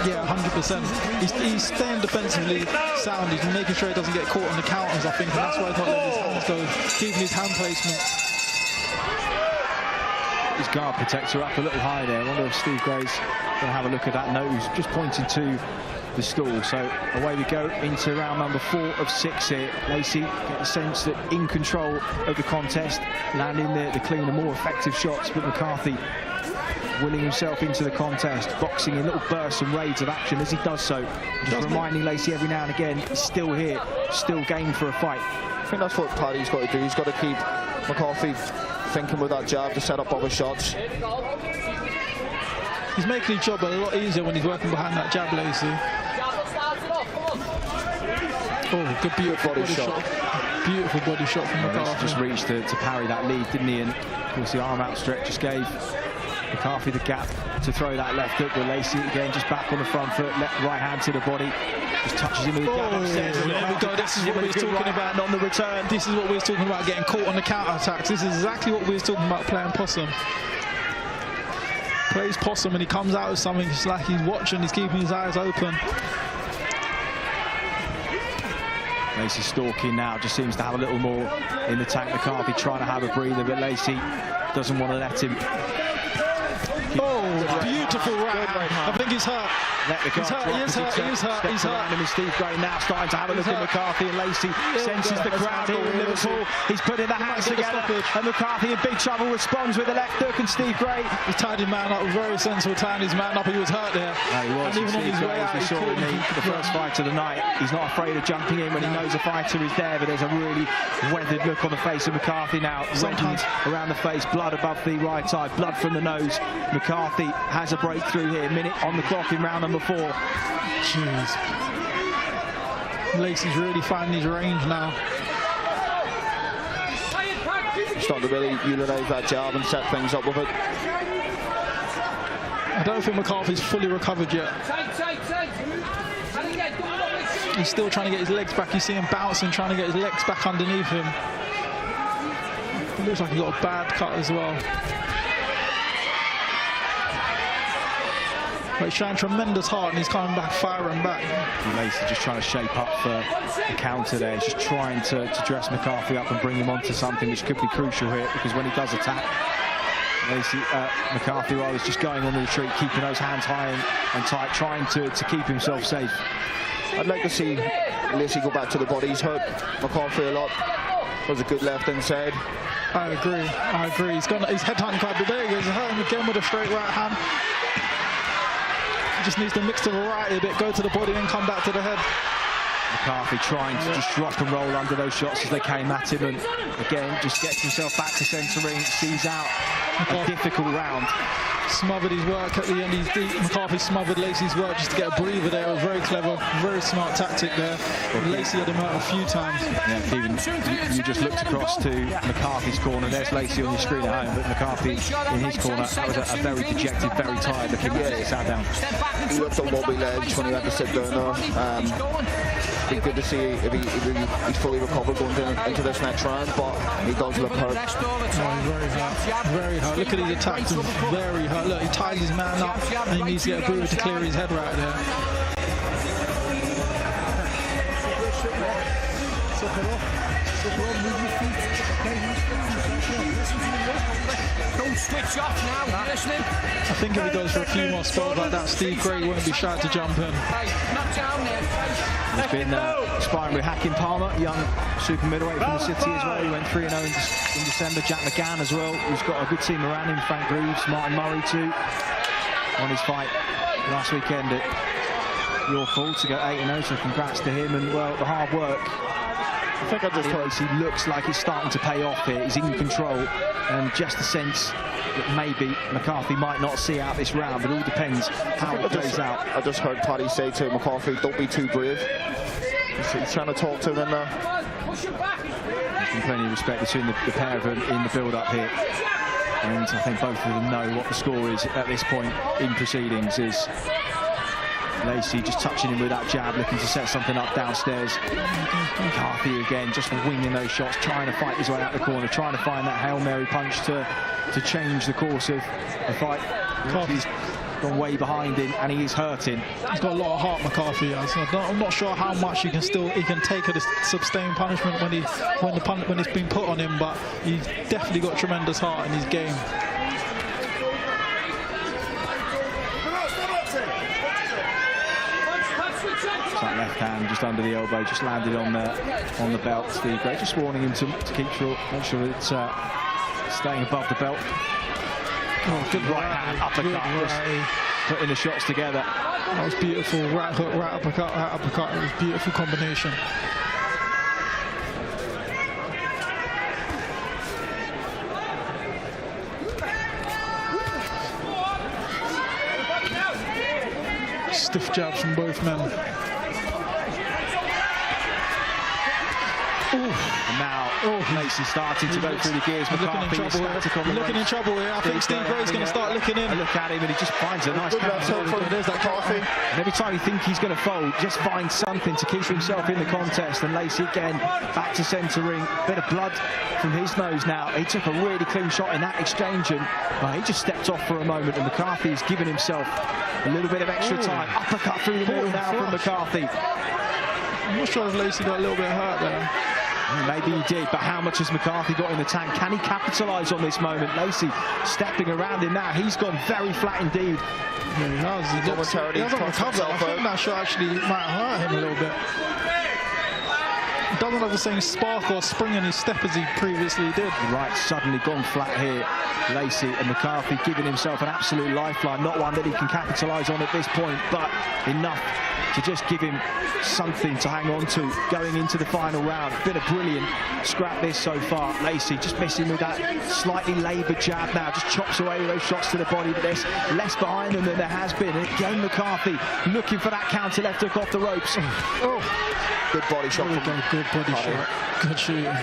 Yeah, 100%. He's staying defensively sound. He's making sure he doesn't get caught on the counters, I think, and that's why he's not letting his hands go, keeping his hand placement. his guard protector up a little high there. I wonder if Steve Gray's going to have a look at that nose, just pointing to the stall. So away we go into round number 4 of 6 here. Lacey get the sense that in control of the contest, landing the cleaner, more effective shots, but McCarthy willing himself into the contest, boxing in little bursts and raids of action as he does so. Just reminding Lacey every now and again, he's still here, still game for a fight. I think that's what Paddy's got to do. He's got to keep McCarthy thinking with that jab to set up other shots. He's making his job a lot easier when he's working behind that jab, Lacey. Oh, good, beautiful body shot. Beautiful body shot from McCarthy. Just reached to parry that lead, didn't he? And of course the arm outstretch just gave McCarthy the gap to throw that left hook, but Lacey again just back on the front foot, left right hand to the body, just touches him with the jab upstairs. There we go. This is what we was talking about on the return. This is what we was talking about, getting caught on the counter attacks. This is exactly what we was talking about, playing possum. Plays possum and he comes out with something. It's like he's watching, he's keeping his eyes open. Lacey stalking now, just seems to have a little more in the tank. McCarthy trying to have a breather, but Lacey doesn't want to let him. Oh, beautiful right hand. I think he's hurt. He's hurt, he is hurt, he is hurt, he's hurt. And Steve Gray now starting to have a look at McCarthy, and Lacey senses the crowd here in Liverpool. He's putting the hands together, and McCarthy in big trouble, responds with the left hook, and Steve Gray. He tied his man up, very sensible, tying his man up. He was hurt there. No, he was. And even on his way out, we saw in the first fight of the night, he's not afraid of jumping in when he knows a fighter is there, but there's a really weathered look on the face of McCarthy now. Sometimes around the face, blood above the right eye, blood from the nose. McCarthy has a breakthrough here, minute on the clock in round number 4. Jeez. Lacey's really finding his range now. Starting to really utilise that jab and set things up with it. I don't think McCarthy's fully recovered yet. He's still trying to get his legs back. You see him bouncing, trying to get his legs back underneath him. It looks like he got a bad cut as well. But he's showing tremendous heart and he's coming back, firing back. Lacey just trying to shape up for the counter there. He's just trying to dress McCarthy up and bring him onto something which could be crucial here, because when he does attack, McCarthy is just going on the retreat, keeping those hands high and tight, trying to keep himself safe. I'd like to see Lacey go back to the body. He's hurt McCarthy a lot. That was a good left inside. I agree. He's headhunting quite a bit. There he goes. He's hurting again with a straight right hand. Just needs to mix the variety a bit, go to the body and come back to the head. McCarthy trying to just rock and roll under those shots as they came at him, and again just gets himself back to centre ring, sees out a difficult round. Smothered his work at the end. McCarthy smothered Lacey's work just to get a breather there. It was very clever, very smart tactic there. Lacey had him hurt a few times. Yeah, Stephen, you just looked across to McCarthy's corner. There's Lacey on your screen at home, but McCarthy in his corner. That was a very dejected, very tired looking man as he sat down. He looked on wobbly legs when he had to sit down there. Be good to see if he's fully recovered going into this next round, but he does look hurt. Very hurt. Very hurt. Look at his attacks. Very hurt. Look, he ties his man up and he needs to get a breather to clear his head right there. Don't switch off now, you listening? I think if he goes for a few more spells like that, Steve Gray won't be shy to jump in. He's been sparring with Hakim Palmer, young super middleweight from the city as well. He went 3-0 in December. Jack McGann as well, who's got a good team around him. Frank Greaves, Martin Murray too. Won his fight last weekend at York to go 8-0, so congrats to him. And well, the hard work. I think he looks like he's starting to pay off here. He's in control, and just a sense that maybe McCarthy might not see out this round, but it all depends how it plays out. I just heard Paddy say to McCarthy, don't be too brave. He's trying to talk to him in there. There's been plenty of respect between the pair of them in the build-up here. And I think both of them know what the score is at this point in proceedings. Is Lacey just touching him with that jab, looking to set something up downstairs. McCarthy again, just winging those shots, trying to fight his way out the corner, trying to find that Hail Mary punch to change the course of the fight. He's gone way behind him, and he is hurting. He's got a lot of heart, McCarthy has. I'm not sure how much he can take of the sustained punishment when it's been put on him, but he's definitely got tremendous heart in his game. That left hand just under the elbow, just landed on the belt. Steve Gray just warning him to keep sure, make sure it's staying above the belt. Oh, good right hand, uppercut, just putting the shots together. That was beautiful. Right hook, right uppercut, right uppercut. It was a beautiful combination. Stiff jabs from both men. And now Lacey starting to go through the gears. McCarthy is static on the looking in trouble here. I think Steve Gray's going to start looking in. A look at him and he just finds a nice counter. There's that coffee. And every time you think he's going to fold, just finds something to keep himself in the contest. And Lacey again back to centre ring. Bit of blood from his nose now. He took a really clean shot in that exchange and he just stepped off for a moment. And McCarthy's given himself a little bit of extra time. Uppercut through the middle now from McCarthy. I'm not sure if Lacey got a little bit hurt there. Maybe he did, but how much has McCarthy got in the tank? Can he capitalise on this moment? Lacey stepping around him now. He's gone very flat indeed. Yeah, he has. He hasn't recovered. I think that shot actually might hurt him a little bit. He doesn't have the same spark or spring in his step as he previously did. Right, suddenly gone flat here. Lacey and McCarthy giving himself an absolute lifeline. Not one that he can capitalise on at this point, but enough to just give him something to hang on to going into the final round. Been a brilliant scrap this so far. Lacey just missing with that slightly laboured jab now. Just chops away with those shots to the body, but there's less behind them than there has been. And again, McCarthy looking for that counter left hook off the ropes. Good body shot. Good body shot. Good shooting.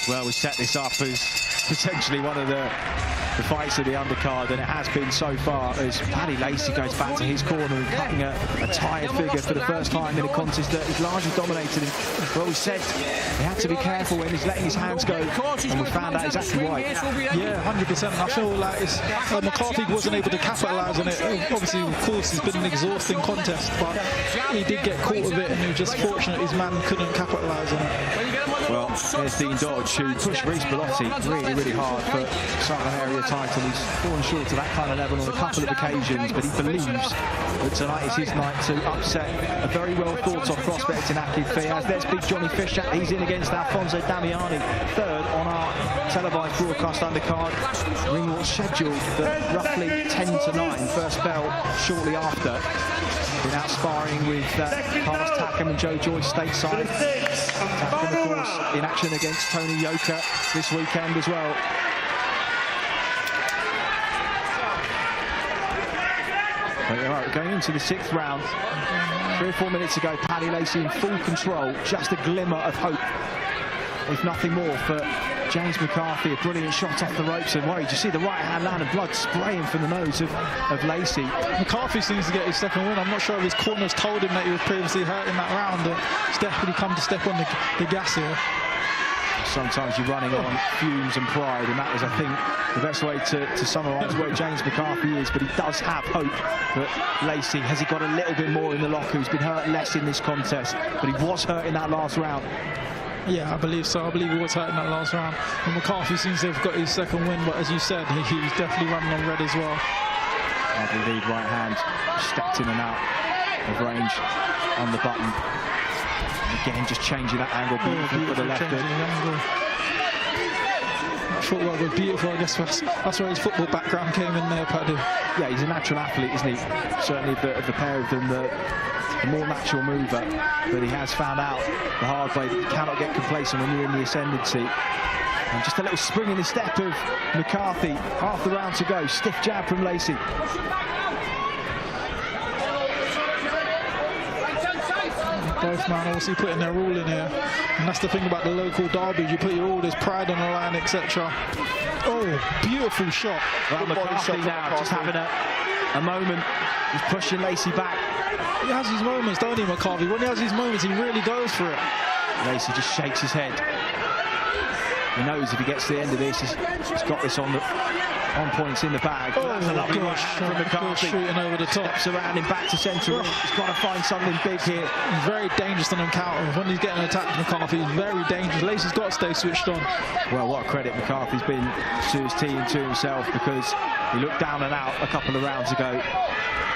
Well, we set this up as potentially one of the fights of the undercard, and it has been so far, as Paddy Lacey goes back to his corner and cutting a tired figure for the first time in a contest that is largely dominated him. Well, we said he had to be careful when he's letting his hands go, and we found out exactly why. Yeah, 100%. I feel like McCarthy wasn't able to capitalise on it. Obviously, of course, it's been an exhausting contest, but he did get caught with it, and he was just fortunate his man couldn't capitalise on it. Well, there's Dean Dodge, who pushed Reece Bellotti really, really hard for Southern Area title. He's fallen short to that kind of level on a couple of occasions, but he believes that tonight is his night to upset a very well thought of prospect in Akif Fiaz. There's big Johnny Fisher. He's in against Alfonso Damiani, third on our televised broadcast undercard. Ring was scheduled at roughly 10 to 9, first bell shortly after. Been out sparring with Carlos Takam and Joe Joyce stateside. Takam, of course, in action against Tony Yoka this weekend as well. All right, going into the 6th round. 3 or 4 minutes ago, Paddy Lacey in full control. Just a glimmer of hope, if nothing more, for James McCarthy. A brilliant shot off the ropes, and worried. You see the right hand land and blood spraying from the nose of Lacey. McCarthy seems to get his second win. I'm not sure if his corners told him that he was previously hurt in that round. He's definitely come to step on the gas here. Sometimes you're running on fumes and pride, and that is, I think, the best way to summarise where James McCarthy is. But he does have hope that Lacey, has he got a little bit more in the locker? He's been hurt less in this contest, but he was hurt in that last round. Yeah, I believe so. I believe he was hurt in that last round. And McCarthy seems to have got his second win, but as you said, he's definitely running on red as well. Lovely lead right hand, stepped in and out of range on the button. Again, just changing that angle beautifully with the left hook. Footwork was beautiful. I guess that's where his football background came in there, Paddy. Yeah, he's a natural athlete, isn't he? Certainly of the pair of them, the more natural mover. But he has found out the hard way that you cannot get complacent when you're in the ascendancy. And just a little spring in the step of McCarthy. Half the round to go. Stiff jab from Lacey. Both men obviously putting their all in here, and that's the thing about the local derbies. You put your all, there's pride on the line, etc. Oh, beautiful shot. Well, McCarthy now just having a moment. He's pushing Lacey back. He has his moments, don't he, McCarthy? When he has his moments, he really goes for it. Lacey just shakes his head. He knows if he gets to the end of this, he's got this on points in the bag. Oh, that's a lovely right from McCarthy. Shooting over the top. Steps around him back to centre. He's got to find something big here. He's very dangerous on encounter. When he's getting attacked, McCarthy is very dangerous. Lacey's got to stay switched on. Well, what a credit McCarthy's been to his team, to himself, because He looked down and out a couple of rounds ago,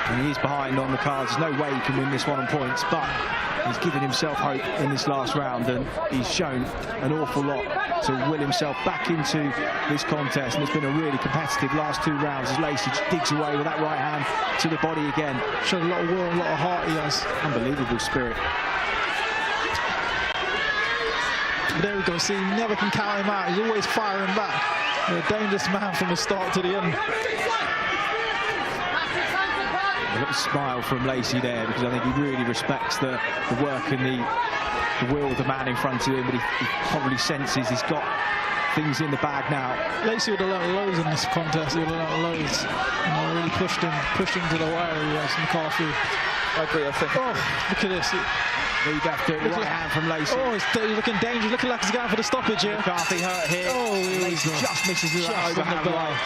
and he is behind on the cards. There's no way he can win this one on points, but he's given himself hope in this last round, and he's shown an awful lot to will himself back into this contest. And it's been a really competitive last 2 rounds as Lacey digs away with that right hand to the body again. Showed a lot of will, a lot of heart he has. Unbelievable spirit. But there we go, see, you never can count him out. He's always firing back. A dangerous man from the start to the end. A little smile from Lacey there, because I think he really respects the work and the will of the man in front of him, but he probably senses he's got things in the bag now. Lacey would have learned loads in this contest. He would have learned loads. You know, really pushed him to the wire. He was McCarthy. I agree, I think. Oh, look at this. Lead after right hand from Lacey. Oh, he's looking dangerous. Looking like he's going for the stoppage here. McCarthy hurt here. Oh, Lacey just misses with that overhand right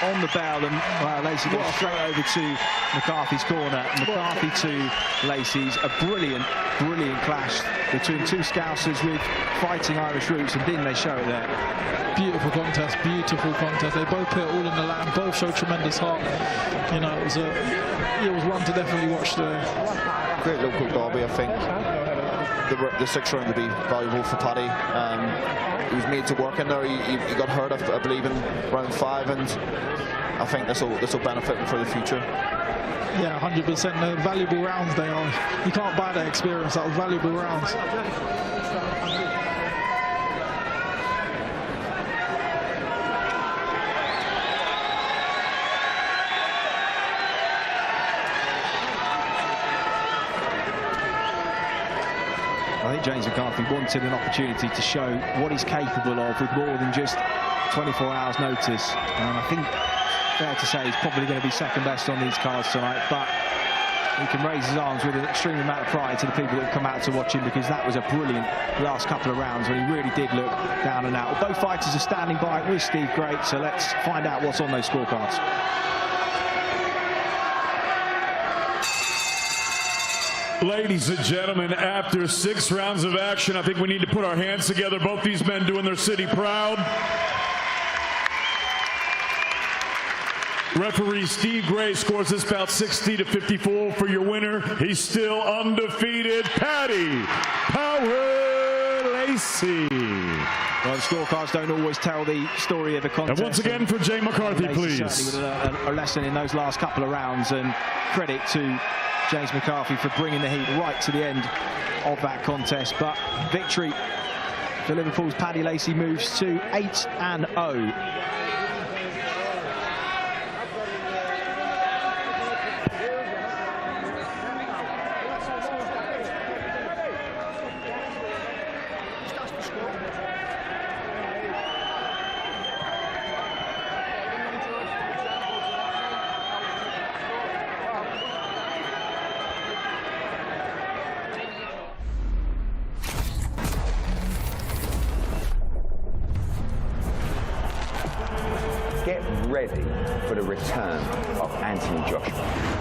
on the bell, and Lacey goes straight over to McCarthy's corner. McCarthy to Lacey's. A brilliant clash between 2 Scousers with fighting Irish roots, and didn't they show it there? Beautiful contest, beautiful contest. They both put it all in the land, both showed tremendous heart. You know, it was one to definitely watch. The great local derby, I think. The 6th round would be valuable for Paddy. He was made to work in there. He got hurt, I believe, in round 5, and I think this will benefit him for the future. Yeah, 100%. They're valuable rounds they are. You can't buy that experience. That was valuable rounds. I think James McCarthy wanted an opportunity to show what he's capable of with more than just 24 hours notice. And I think, fair to say, he's probably going to be second best on these cards tonight, but he can raise his arms with an extreme amount of pride to the people that have come out to watch him, because that was a brilliant last couple of rounds when he really did look down and out. Both fighters are standing by with Steve Great, so let's find out what's on those scorecards. Ladies and gentlemen, after 6 rounds of action, I think we need to put our hands together. Both these men doing their city proud. Referee Steve Gray scores this bout 60-54 for your winner. He's still undefeated, Paddy Power Lacey. Well, the scorecards don't always tell the story of a contest. And once again for Jay McCarthy, please. Certainly with a lesson in those last couple of rounds, and credit to James McCarthy for bringing the heat right to the end of that contest. But victory for Liverpool's Paddy Lacey moves to 8-0. Get ready for the return of Anthony Joshua.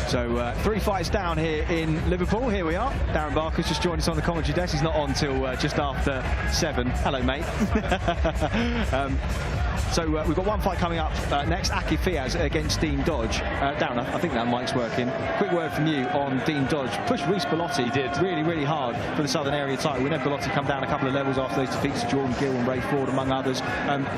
So 3 fights down here in Liverpool. Here we are. Darren Barker's just joined us on the commentary desk. He's not on till just after 7. Hello, mate. So we've got one fight coming up next. Aki Fiaz against Dean Dodge. Darren, I think that mic's working. Quick word from you on Dean Dodge. Pushed Reece Bellotti. He did really hard for the Southern Area title. We know Bellotti come down a couple of levels after those defeats to Jordan Gill and Ray Ford, among others.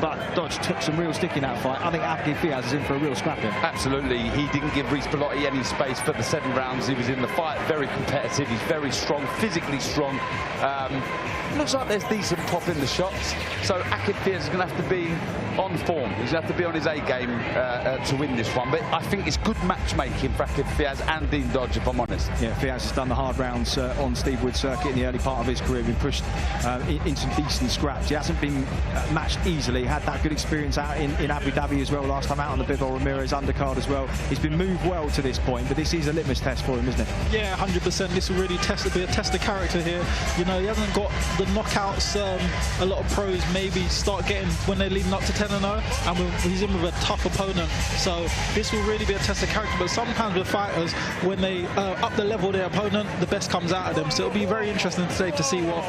But Dodge took some real stick in that fight. I think Aki Fiaz is in for a real scrapping. Absolutely. He didn't give Reece Bellotti any space space for the 7 rounds he was in the fight. Very competitive, he's very strong, physically strong. Looks like there's decent pop in the shots, so Akif Fiaz is going to have to be on form. He's going to have to be on his A game to win this one. But I think it's good matchmaking for Akif Fiaz and Dean Dodge, if I'm honest. Yeah, Fiaz has done the hard rounds on Steve Wood's circuit in the early part of his career, been pushed in some decent scraps. He hasn't been matched easily, had that good experience out in Abu Dhabi as well, last time out on the Bivol Ramirez undercard as well. He's been moved well to this point, but this is a litmus test for him, isn't it? Yeah, 100%. This will really be a test of character here. You know, he hasn't got the knockouts a lot of pros maybe start getting when they're leading up to 10-0, and he's in with a tough opponent. So this will really be a test of character. But sometimes with fighters, when they up the level of their opponent, the best comes out of them. So it'll be very interesting today to see what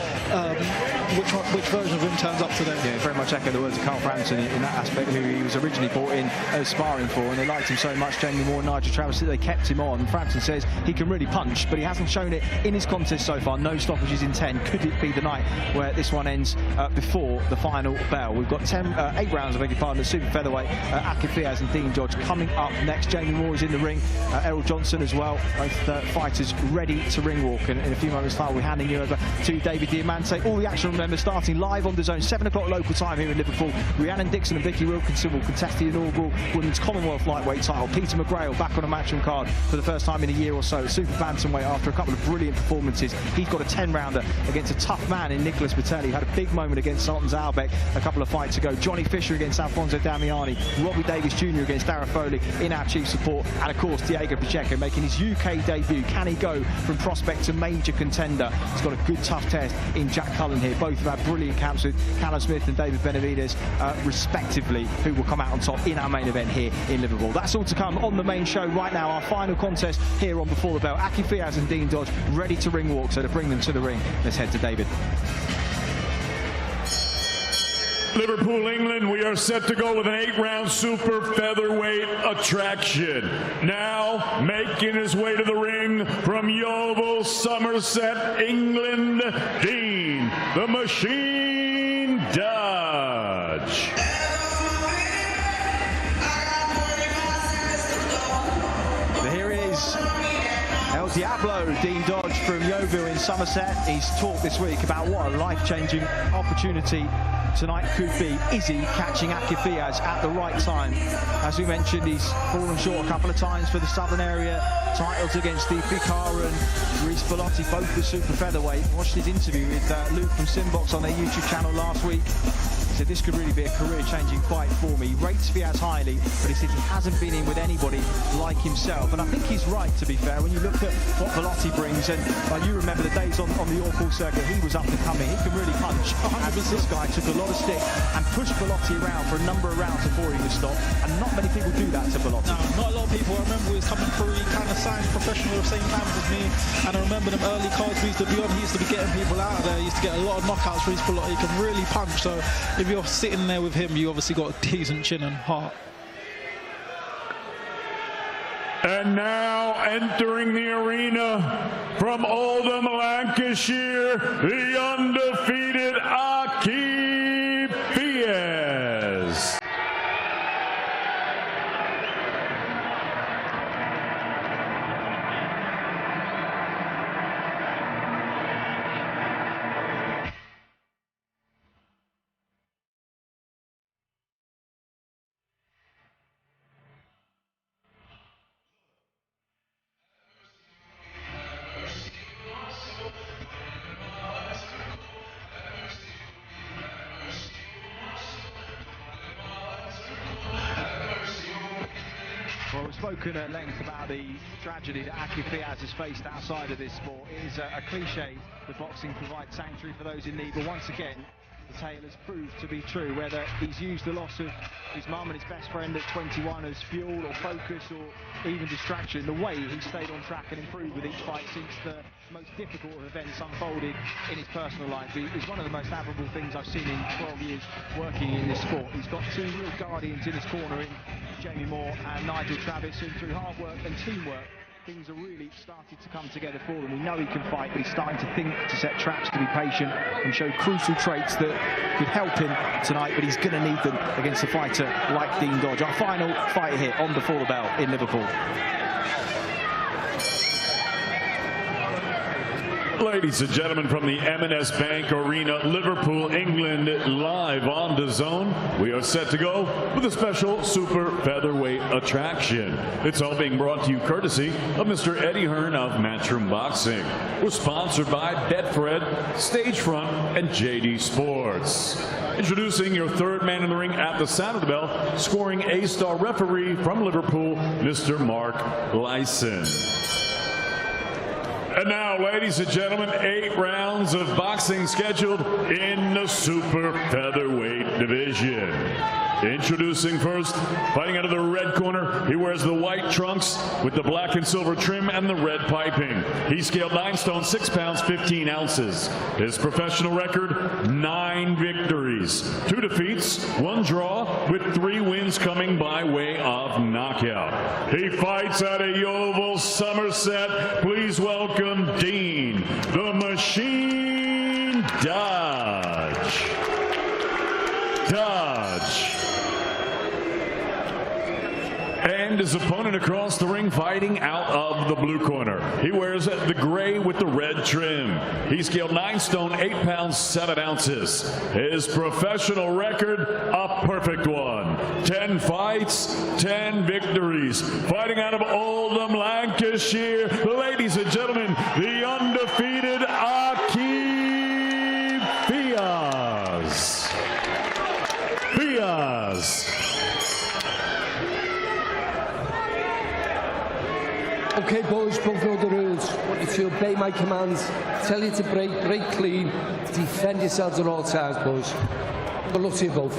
which version of him turns up today. Yeah, very much echo the words of Carl Frampton in that aspect, who he was originally brought in sparring for, and they liked him so much, Jamie Moore and Nigel Travis, that they kept him on. Frampton says he can really punch, but he hasn't shown it in his contest so far. No stoppages in 10. Could it be the night where this one ends before the final bell? We've got 8 rounds, I beg your pardon, at super featherweight. Akif Fiaz and Dean Dodge coming up next. Jamie Moore is in the ring, Errol Johnson as well. Both fighters ready to ring walk, and in a few moments time we'll be handing you over to David Diamante. All the action, remember, starting live on DAZN, 7 o'clock local time here in Liverpool. Rhiannon Dixon and Vicky Wilkinson will contest the inaugural Women's Commonwealth lightweight title. Peter McGrail back on a matchroom card for the first time in a year or so. Super bantamweight after a couple of brilliant performances. He's got a 10-rounder against a tough man in Nicholas Batelli. Had a big moment against Sultan Zalbek a couple of fights ago. Johnny Fisher against Alfonso Damiani. Robbie Davies Jr. against Darragh Foley in our chief support. And of course, Diego Pacheco making his UK debut. Can he go from prospect to major contender? He's got a good tough test in Jack Cullen here. Both have had brilliant camps with Callum Smith and David Benavides, respectively, who will come out on top in our main event here in Liverpool. That's all to come on the main show right now. Our final contest here on Before the Bell. Akif Fiaz and Dean Dodge ready to ring walk, so to bring them to the ring, let's head to David. Liverpool, England, we are set to go with an 8-round super featherweight attraction. Now, making his way to the ring from Yeovil, Somerset, England, Dean the Machine Dodge. Here is El Diablo, Dean Dodge from Yeovil in Somerset. He's talked this week about what a life-changing opportunity tonight could be. Is he catching Akif Fiaz at the right time? As we mentioned, he's fallen short a couple of times for the Southern Area titles against Steve Bikar and Reece Bellotti, both the super featherweight. Watched his interview with Luke from Simbox on their YouTube channel last week. He said this could really be a career-changing fight for me. He rates Fiaz highly, but he said he hasn't been in with anybody like himself. And I think he's right, to be fair, when you look at what Bellotti brings. And you remember the days on the York circuit, he was up and coming. He can really punch. And this guy took a lot of stick and pushed Bellotti around for a number of rounds before he was stopped. And not many people do that to Bellotti. No, not a lot of people. I remember he was coming through, he kind of signed professional the same time as me. And I remember them early cards we used to be on, he used to be getting people out of there. He used to get a lot of knockouts for his Bellotti. He can really punch. So if you're sitting there with him, you obviously got a decent chin and heart. And now entering the arena from Oldham, Lancashire, the undefeated Akif Fiaz. Well, we've spoken at length about the tragedy that Akif Fiaz has faced outside of this sport. It is a cliche that boxing provides sanctuary for those in need, but once again, the tale has proved to be true, whether he's used the loss of his mum and his best friend at 21 as fuel or focus or even distraction. The way he's stayed on track and improved with each fight since the most difficult of events unfolded in his personal life is one of the most admirable things I've seen in 12 years working in this sport. He's got two real guardians in his corner in Jamie Moore and Nigel Travis, who through hard work and teamwork, things are really starting to come together for them. We know he can fight, but he's starting to think, to set traps, to be patient and show crucial traits that could help him tonight, but he's going to need them against a fighter like Dean Dodge. Our final fight here on Before the Bell in Liverpool. Ladies and gentlemen, from the M&S Bank Arena, Liverpool, England, live on DAZN, we are set to go with a special super featherweight attraction. It's all being brought to you courtesy of Mr. Eddie Hearn of Matchroom Boxing. We're sponsored by Betfred, Stagefront, and JD Sports. Introducing your third man in the ring at the sound of the bell, scoring A-star referee from Liverpool, Mr. Mark Lyson. And now, ladies and gentlemen, 8 rounds of boxing scheduled in the super featherweight division. Introducing first, fighting out of the red corner, he wears the white trunks with the black and silver trim and the red piping. He scaled 9 stone, 6 pounds, 15 ounces. His professional record, 9 victories, 2 defeats, 1 draw, with 3 wins coming by way of knockout. He fights out of Yeovil, Somerset. Please welcome Dean, the Machine Dodge. And his opponent across the ring, fighting out of the blue corner. He wears the gray with the red trim. He scaled 9 stone, 8 pounds, 7 ounces. His professional record, a perfect one. 10 fights, 10 victories. Fighting out of Oldham, Lancashire, ladies and gentlemen, the undefeated Aqib Fiaz. Okay, boys, both know the rules. I want you to obey my commands. Tell you to break clean, defend yourselves at all times, boys. Good luck to you both.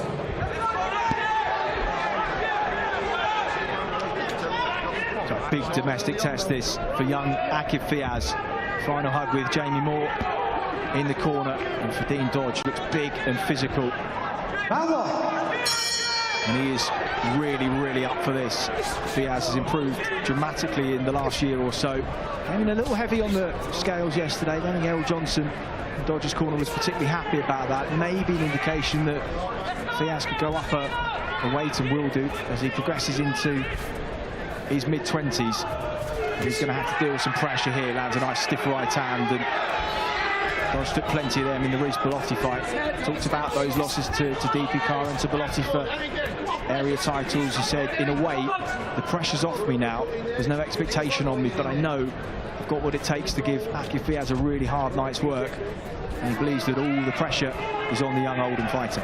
So a big domestic test this for young Aqib Fiaz. Final hug with Jamie Moore in the corner, and for Dean Dodge, looks big and physical. And he is really up for this. Fiaz has improved dramatically in the last year or so. Came in a little heavy on the scales yesterday. I don't think Errol Johnson in Dodge's corner was particularly happy about that. Maybe an indication that Fiaz could go up a weight, and will do as he progresses into his mid-20s. He's going to have to deal with some pressure here. Lands a nice stiff right hand, and Dodge took plenty of them in the Reece Bellotti fight. Talked about those losses to DP Carr and to Bellotti for area titles. He said, in a way, the pressure's off me now. There's no expectation on me, but I know I've got what it takes to give Aqib Fiaz a really hard night's work. And he believes that all the pressure is on the young Oldham fighter.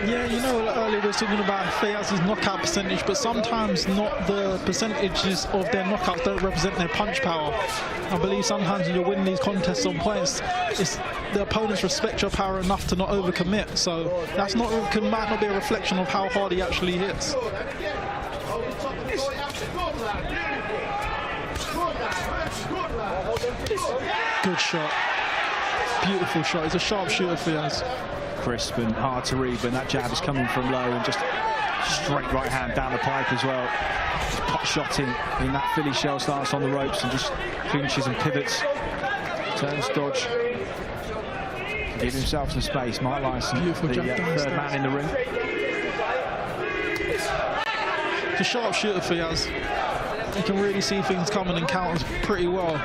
Yeah, you know, earlier we were talking about Fiaz's knockout percentage, but sometimes not the percentages of their knockouts don't represent their punch power. I believe sometimes when you win these contests on points, it's the opponents respect your power enough to not overcommit. So that's might not be a reflection of how hard he actually hits. Good shot. Beautiful shot. He's a sharp shooter, Fiaz. Crisp and hard to read, but that jab is coming from low, and just straight right hand down the pipe as well. Just pot shotting in that Philly shell stance on the ropes, and just clinches and pivots. Turns Dodge to give himself some space. Mark Lyson, the third man in the ring. The sharp shooter Fiaz. He can really see things coming and counters pretty well.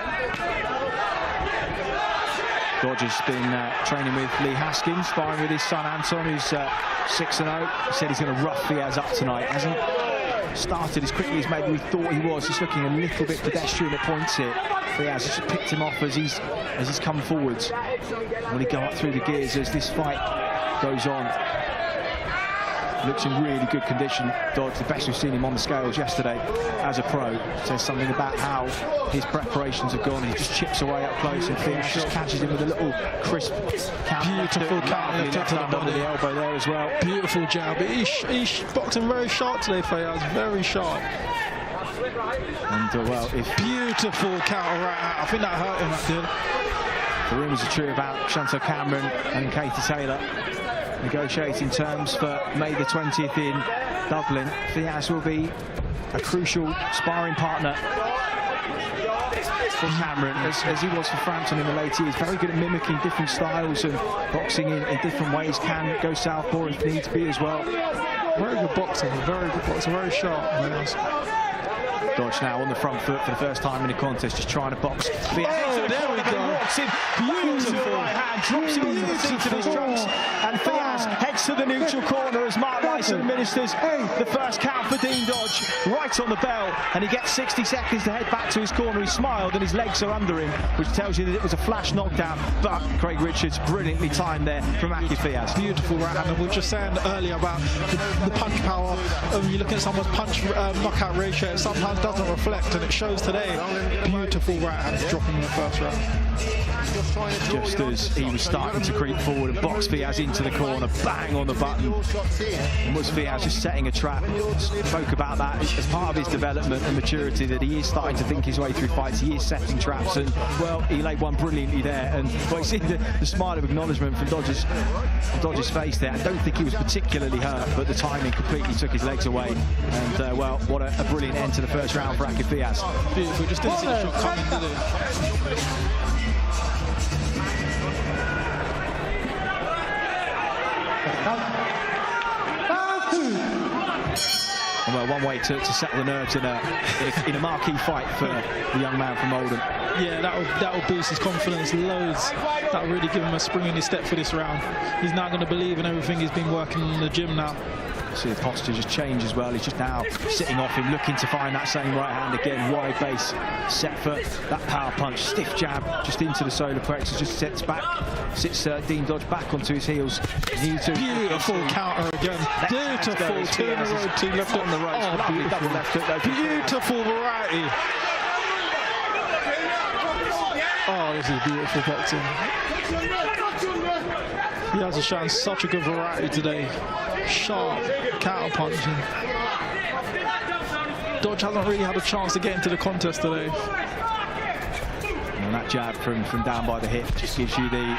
Dodge has been training with Lee Haskins, sparring with his son Anton, who's 6-0. He said he's going to rough Fiaz up tonight. Hasn't started as quickly as maybe we thought he was. He's looking a little bit pedestrian at points here. Fiaz has just picked him off as he's come forwards. Will he go up through the gears as this fight goes on? Looks in really good condition. Dodge, the best we've seen him on the scales yesterday as a pro. Says something about how his preparations have gone. He just chips away up close, and Fiaz just catches him with a little crisp counter. Beautiful counter left to the body. The elbow there as well. Beautiful jab. He's boxing very sharp today, Fiaz. Very sharp. And well, if beautiful counter right out. I think that hurt him. That did. The rumours are true about Chantal Cameron and Katie Taylor negotiating terms for May the 20th in Dublin. Fiaz will be a crucial sparring partner for Cameron, as he was for Frampton in the late years. Very good at mimicking different styles and boxing in different ways. Can go southpaw if needs be as well. Very good boxer, very sharp. Dodge now on the front foot for the first time in the contest, just trying to box. Oh, there we go. Walks in, beautiful right hand, drops him onto the seat of his trunks, and Fiaz heads to the neutral corner as Mark Lyson administers the first count for Dean Dodge, right on the bell, and he gets 60 seconds to head back to his corner. He smiled and his legs are under him, which tells you that it was a flash knockdown, but Craig Richards brilliantly timed there from Aki Fiaz. Beautiful right hand, and we were just saying earlier about the punch power. You look at someone's punch knockout ratio, it sometimes doesn't reflect, and it shows today. Beautiful right hand dropping in the first round. Just as he was starting to creep forward and box Fiaz into the corner, bang on the button. And was Fiaz just setting a trap? Spoke about that as part of his development and maturity, that he is starting to think his way through fights. He is setting traps, and well, he laid one brilliantly there. And well, you see the smile of acknowledgement from Dodge's face there. I don't think he was particularly hurt, but the timing completely took his legs away. And well, what a brilliant end to the first round for Aki Fiaz. Beautiful, just didn't see the shot coming, did it? And well, one way to settle the nerves in a marquee fight for the young man from Oldham. Yeah, that'll boost his confidence loads. That'll really give him a spring in his step for this round. He's now going to believe in everything he's been working in the gym now. See the posture just change as well. He's just now sitting off him, looking to find that same right hand again, wide base, set foot, that power punch, stiff jab, just into the solar plexus, just sits Dean Dodge back onto his heels. Beautiful counter again. Beautiful, two in a row, two left on the road. Oh, beautiful left hook. Beautiful variety. Oh, this is beautiful boxing. He has shown such a good variety today. Sharp, counter punching. Dodge hasn't really had a chance to get into the contest today. And that jab from down by the hip just gives you the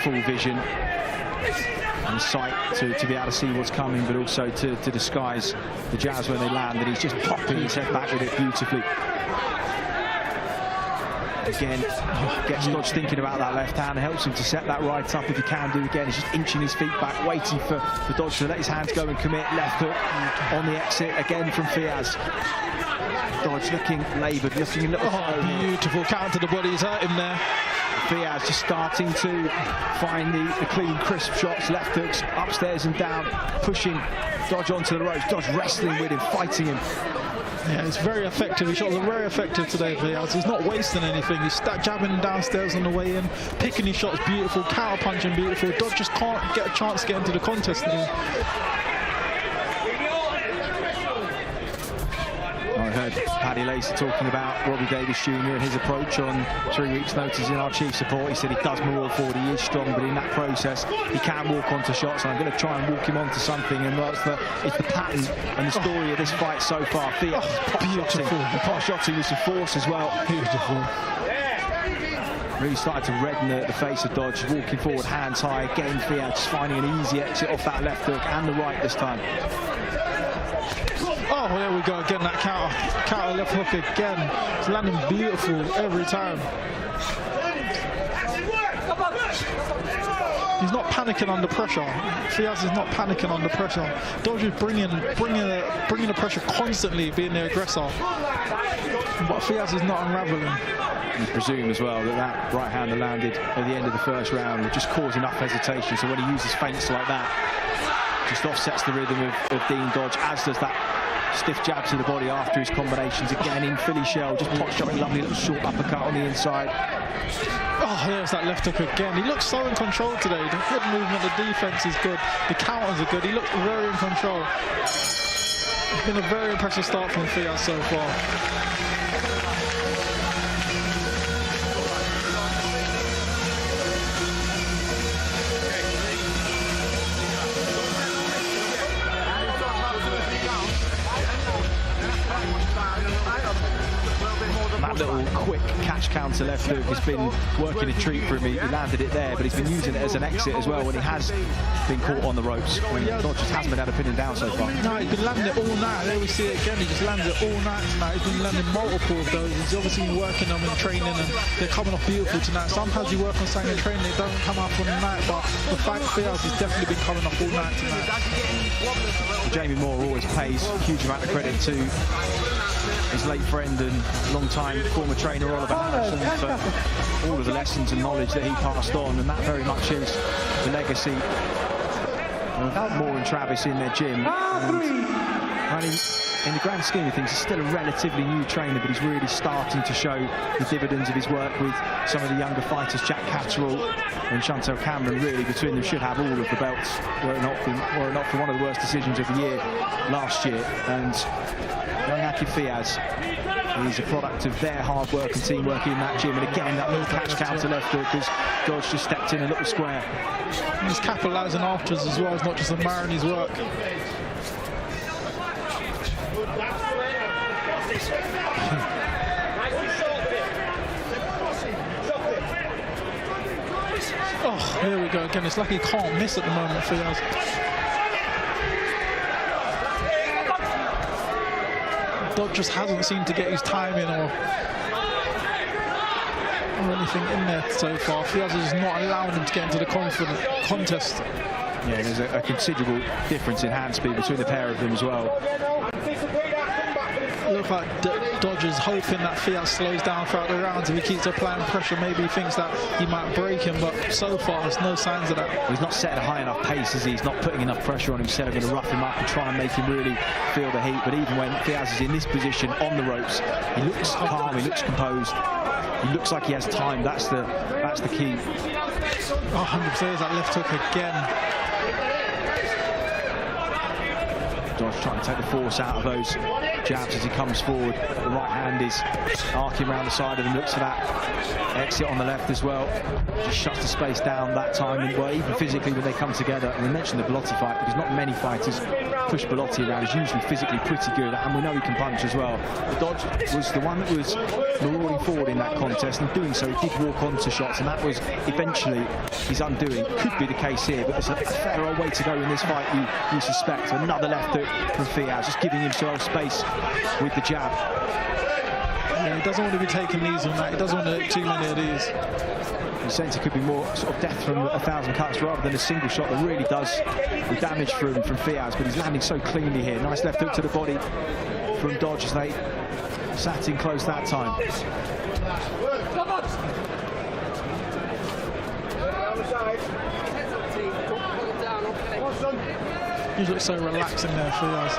full vision and sight to be able to see what's coming, but also to disguise the jabs when they land. And he's just popping his head back with it beautifully. Again, gets Dodge thinking about that left hand, helps him to set that right up if he can do again. He's just inching his feet back, waiting for Dodge to let his hands go and commit. Left hook on the exit again from Fiaz. Dodge looking laboured, looking a little... beautiful counter to the body, he's hurt him there. Fiaz just starting to find the clean, crisp shots, left hooks, upstairs and down, pushing Dodge onto the ropes. Dodge wrestling with him, fighting him. Yeah, it's very effective. His shots are very effective today, Fiaz. He's not wasting anything. He's jabbing downstairs on the way in, picking his shots beautiful, counter punching beautiful. Dodge just can't get a chance to get into the contest now. I heard Paddy Lacey talking about Robbie Davies Jr. and his approach on 3 weeks' notice in our chief support. He said he does move forward, he is strong, but in that process he can walk onto shots, and I'm going to try and walk him onto something. And well, it's the pattern and the story of this fight so far. Fiaz beautiful, and pot-shotting with some force as well. Beautiful. Really started to redden the face of Dodge, walking forward, hands high. Again, Fiaz just finding an easy exit off that left hook and the right this time. Oh, there we go again, that counter left hook again. It's landing beautiful every time. He's not panicking under pressure. Fiaz is not panicking under pressure. Dodge is bringing the pressure constantly, being the aggressor. But Fiaz is not unraveling. You presume as well that right hand that landed at the end of the first round would just cause enough hesitation. So when he uses feints like that, just offsets the rhythm of Dean Dodge, as does that stiff jab to the body after his combinations. Again in Philly shell, just pot shotting, lovely little short uppercut on the inside. Oh, there's that left hook again. He looks so in control today. The good movement, the defense is good, the counters are good. He looks very in control. It's been a very impressive start from Fiaz so far. That little quick catch counter left hook has been working a treat for him. He landed it there, but he's been using it as an exit as well when he has been caught on the ropes. Dodge just hasn't been able to pin him down so far. No, he's been landing it all night. There we see it again. He just landed it all night tonight. He's been landing multiple of those. He's obviously been working them in training, and they're coming off beautiful tonight. Sometimes you work on something in training, it doesn't come up on the night, but the fact Fiaz has definitely been coming off all night tonight. Jamie Moore always pays a huge amount of credit to his late friend and long-time former trainer Oliver Harrison for all of the lessons and knowledge that he passed on, and that very much is the legacy of Moore and Travis in their gym. And in the grand scheme of things, he's still a relatively new trainer, but he's really starting to show the dividends of his work with some of the younger fighters. Jack Catterall and Chantel Cameron, really, between them, should have all of the belts, were it not for one of the worst decisions of the year last year. And young Aki Fiaz, he's a product of their hard work and teamwork in that gym. And again, that little catch counter left hook as Dodge just stepped in a little square. And he's capitalising afterwards as well. It's not just admiring his work. Oh, here we go again. It's like he can't miss at the moment, Fiaz. Dodd just hasn't seemed to get his timing or anything in there so far. Fiaz is not allowing him to get into the contest. Yeah, there's a considerable difference in hand speed between the pair of them as well. It looks like Dodger's hoping that Fiaz slows down throughout the rounds. If he keeps applying pressure, maybe he thinks that he might break him, but so far there's no signs of that. Well, he's not set a high enough pace, is he? He's not putting enough pressure on himself, going to rough him up and try and make him really feel the heat. But even when Fiaz is in this position on the ropes, he looks calm, he looks composed, he looks like he has time. That's the key. 100%. There's that left hook again. Dodge trying to take the force out of those jabs as he comes forward. The right hand is arcing around the side of him, looks for that exit on the left as well. Just shuts the space down that time. And, well, even physically when they come together, and we mentioned the Bellotti fight, because not many fighters push Bellotti around. He's usually physically pretty good, and we know he can punch as well. But Dodge was the one that was marauding forward in that contest, and doing so he did walk onto shots, and that was eventually his undoing. Could be the case here, but there's a fair old way to go in this fight, you suspect. Another left hook from Fiaz, just giving himself space with the jab. Yeah, he doesn't want to be taking these on that. He doesn't want to take too many of these. You sense it could be more sort of death from 1,000 cuts rather than a single shot that really does the damage from Fiaz, but he's landing so cleanly here. Nice left hook to the body from Dodge as they sat in close that time. He looks so relaxed in there, Fiaz.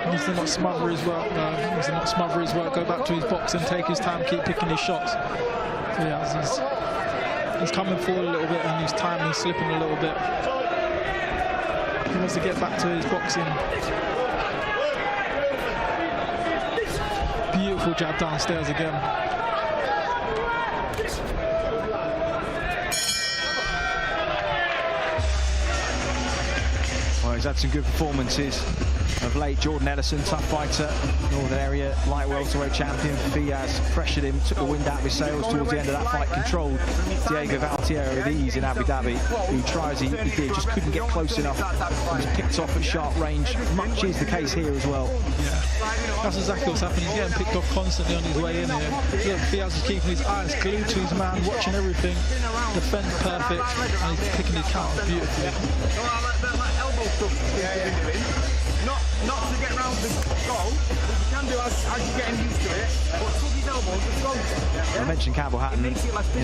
Needs to not smother his work, no. Needs to not smother his work, go back to his box and take his time, keep picking his shots. Fiaz, he's coming forward a little bit and his timing is slipping a little bit. He wants to get back to his boxing. Beautiful jab downstairs again. Well, he's had some good performances of late. Jordan Ellison, tough fighter, Northern Area light welterweight champion. Fiaz pressured him, took the wind out of his sails towards the end of that fight, controlled Diego Valtiero with ease in Abu Dhabi, who tried as he did, just couldn't get close enough. He was picked off at sharp range. Much is the case here as well. Yeah, that's exactly what's happening. He's getting picked off constantly on his way in here. Look, Fiaz is keeping his eyes glued to his man, watching everything, defend perfect, and he's picking his counters beautifully. Not to get round the goal, but you can do as you're getting used to it, but took his elbows and goes. I mentioned Campbell Hatton in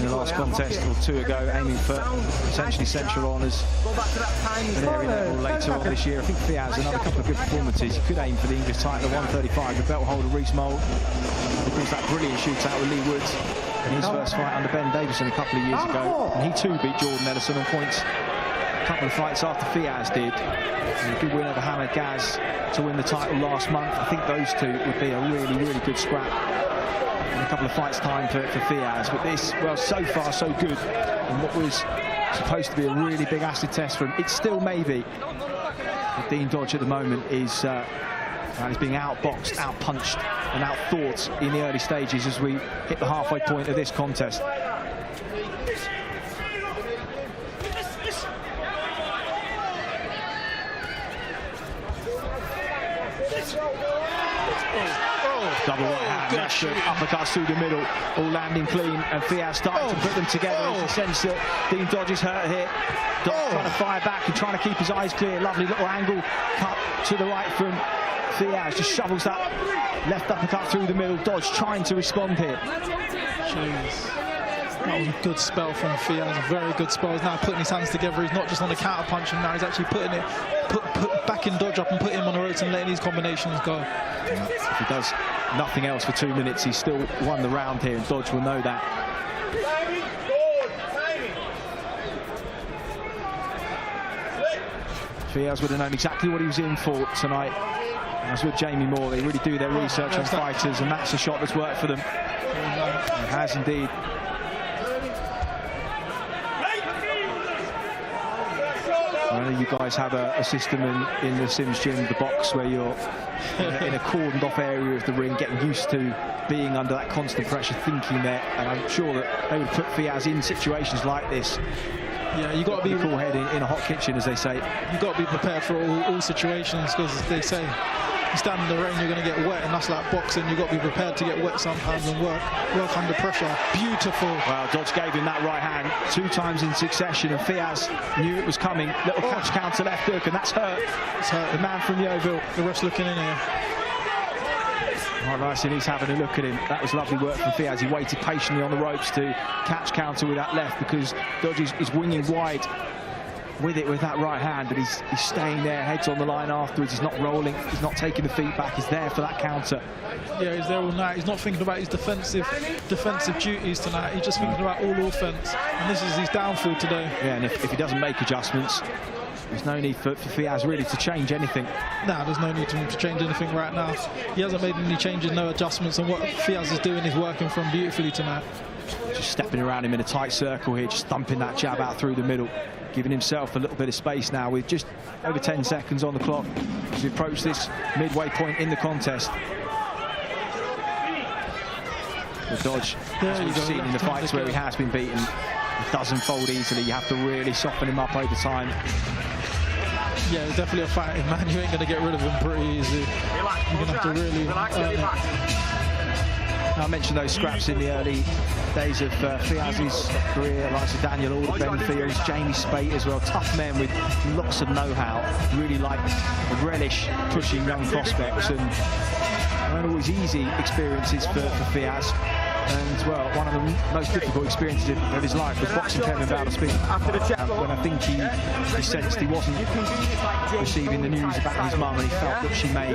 the last contest or two ago, aiming for essentially central honours at area level later on this year. I think Fiaz, another couple of good performances. He could aim for the English title at 135. The belt holder Reece Mould, of course, that brilliant shootout with Lee Woods in his first fight under Ben Davison a couple of years ago, and he too beat Jordan Ellison on points a couple of fights after Fiaz did. And a good win over Hamad Gaz to win the title last month. I think those two would be a really, really good scrap in a couple of fights' time for Fiaz. But this, well, so far so good. And what was supposed to be a really big acid test for him, it's still maybe. But Dean Dodge at the moment is he's being outboxed, outpunched and outthought in the early stages as we hit the halfway point of this contest. Double right hand, left hook, uppercuts through the middle, all landing clean, and Fiaz starting to put them together as he senses that Dean Dodge is hurt here. Dodge trying to fire back and trying to keep his eyes clear. Lovely little angle cut to the right from Fiaz, just shovels that left uppercut through the middle. Dodge trying to respond here. Jeez. That was a good spell from Fiaz, a very good spell. He's now putting his hands together. He's not just on the counter punch, and now he's actually putting it, backing Dodge up and putting him on the ropes and letting these combinations go. If he does nothing else for 2 minutes, he's still won the round here, and Dodge will know that. Fiaz would have known exactly what he was in for tonight. As with Jamie Moore, they really do their research on fighters, and that's a shot that's worked for them. It has indeed. I know you guys have a system in the Sims gym, the box, where you're in a cordoned off area of the ring, getting used to being under that constant pressure, thinking there, and I'm sure that they would put Fiaz in situations like this. Yeah, you got to be cool head in a hot kitchen, as they say. You got to be prepared for all situations, because they say you stand in the ring, you're going to get wet, and that's like boxing. You've got to be prepared to get wet sometimes and work under pressure. Beautiful. Well, Dodge gave him that right hand 2 times in succession, and Fiaz knew it was coming. Little catch counter left hook, and that's hurt. It's hurt. The man from Yeovil. The rest looking in here. Right, nice, and he's having a look at him. That was lovely work from Fiaz. He waited patiently on the ropes to catch counter with that left, because Dodge is winging wide with it with that right hand, and he's staying there, heads on the line afterwards. He's not rolling, he's not taking the feet back, he's there for that counter. Yeah, he's there all night. He's not thinking about his defensive duties tonight. He's just thinking about all offense, and this is his downfall today. Yeah, and if he doesn't make adjustments, there's no need for Fiaz really to change anything. No, there's no need to change anything right now. He hasn't made any changes, no adjustments, and what Fiaz is doing is working for him beautifully tonight. Just stepping around him in a tight circle here, just thumping that jab out through the middle, giving himself a little bit of space now with just over 10 seconds on the clock as we approach this midway point in the contest. The Dodge, as we've seen in the fights where he has been beaten, it doesn't fold easily. You have to really soften him up over time. Yeah, he's definitely a fighting man. You ain't going to get rid of him pretty easy. You're going to have to really earn it. I mentioned those scraps in the early days of Fiaz's career, like Daniel Alder, Ben Fields, Jamie Spate as well. Tough men with lots of know-how, really like relish pushing young prospects, and not always easy experiences for Fiaz. And, well, one of the most difficult experiences of his life was boxing Kevin Valdespin. When I think he sensed he wasn't receiving the news about his mum, and he felt that she may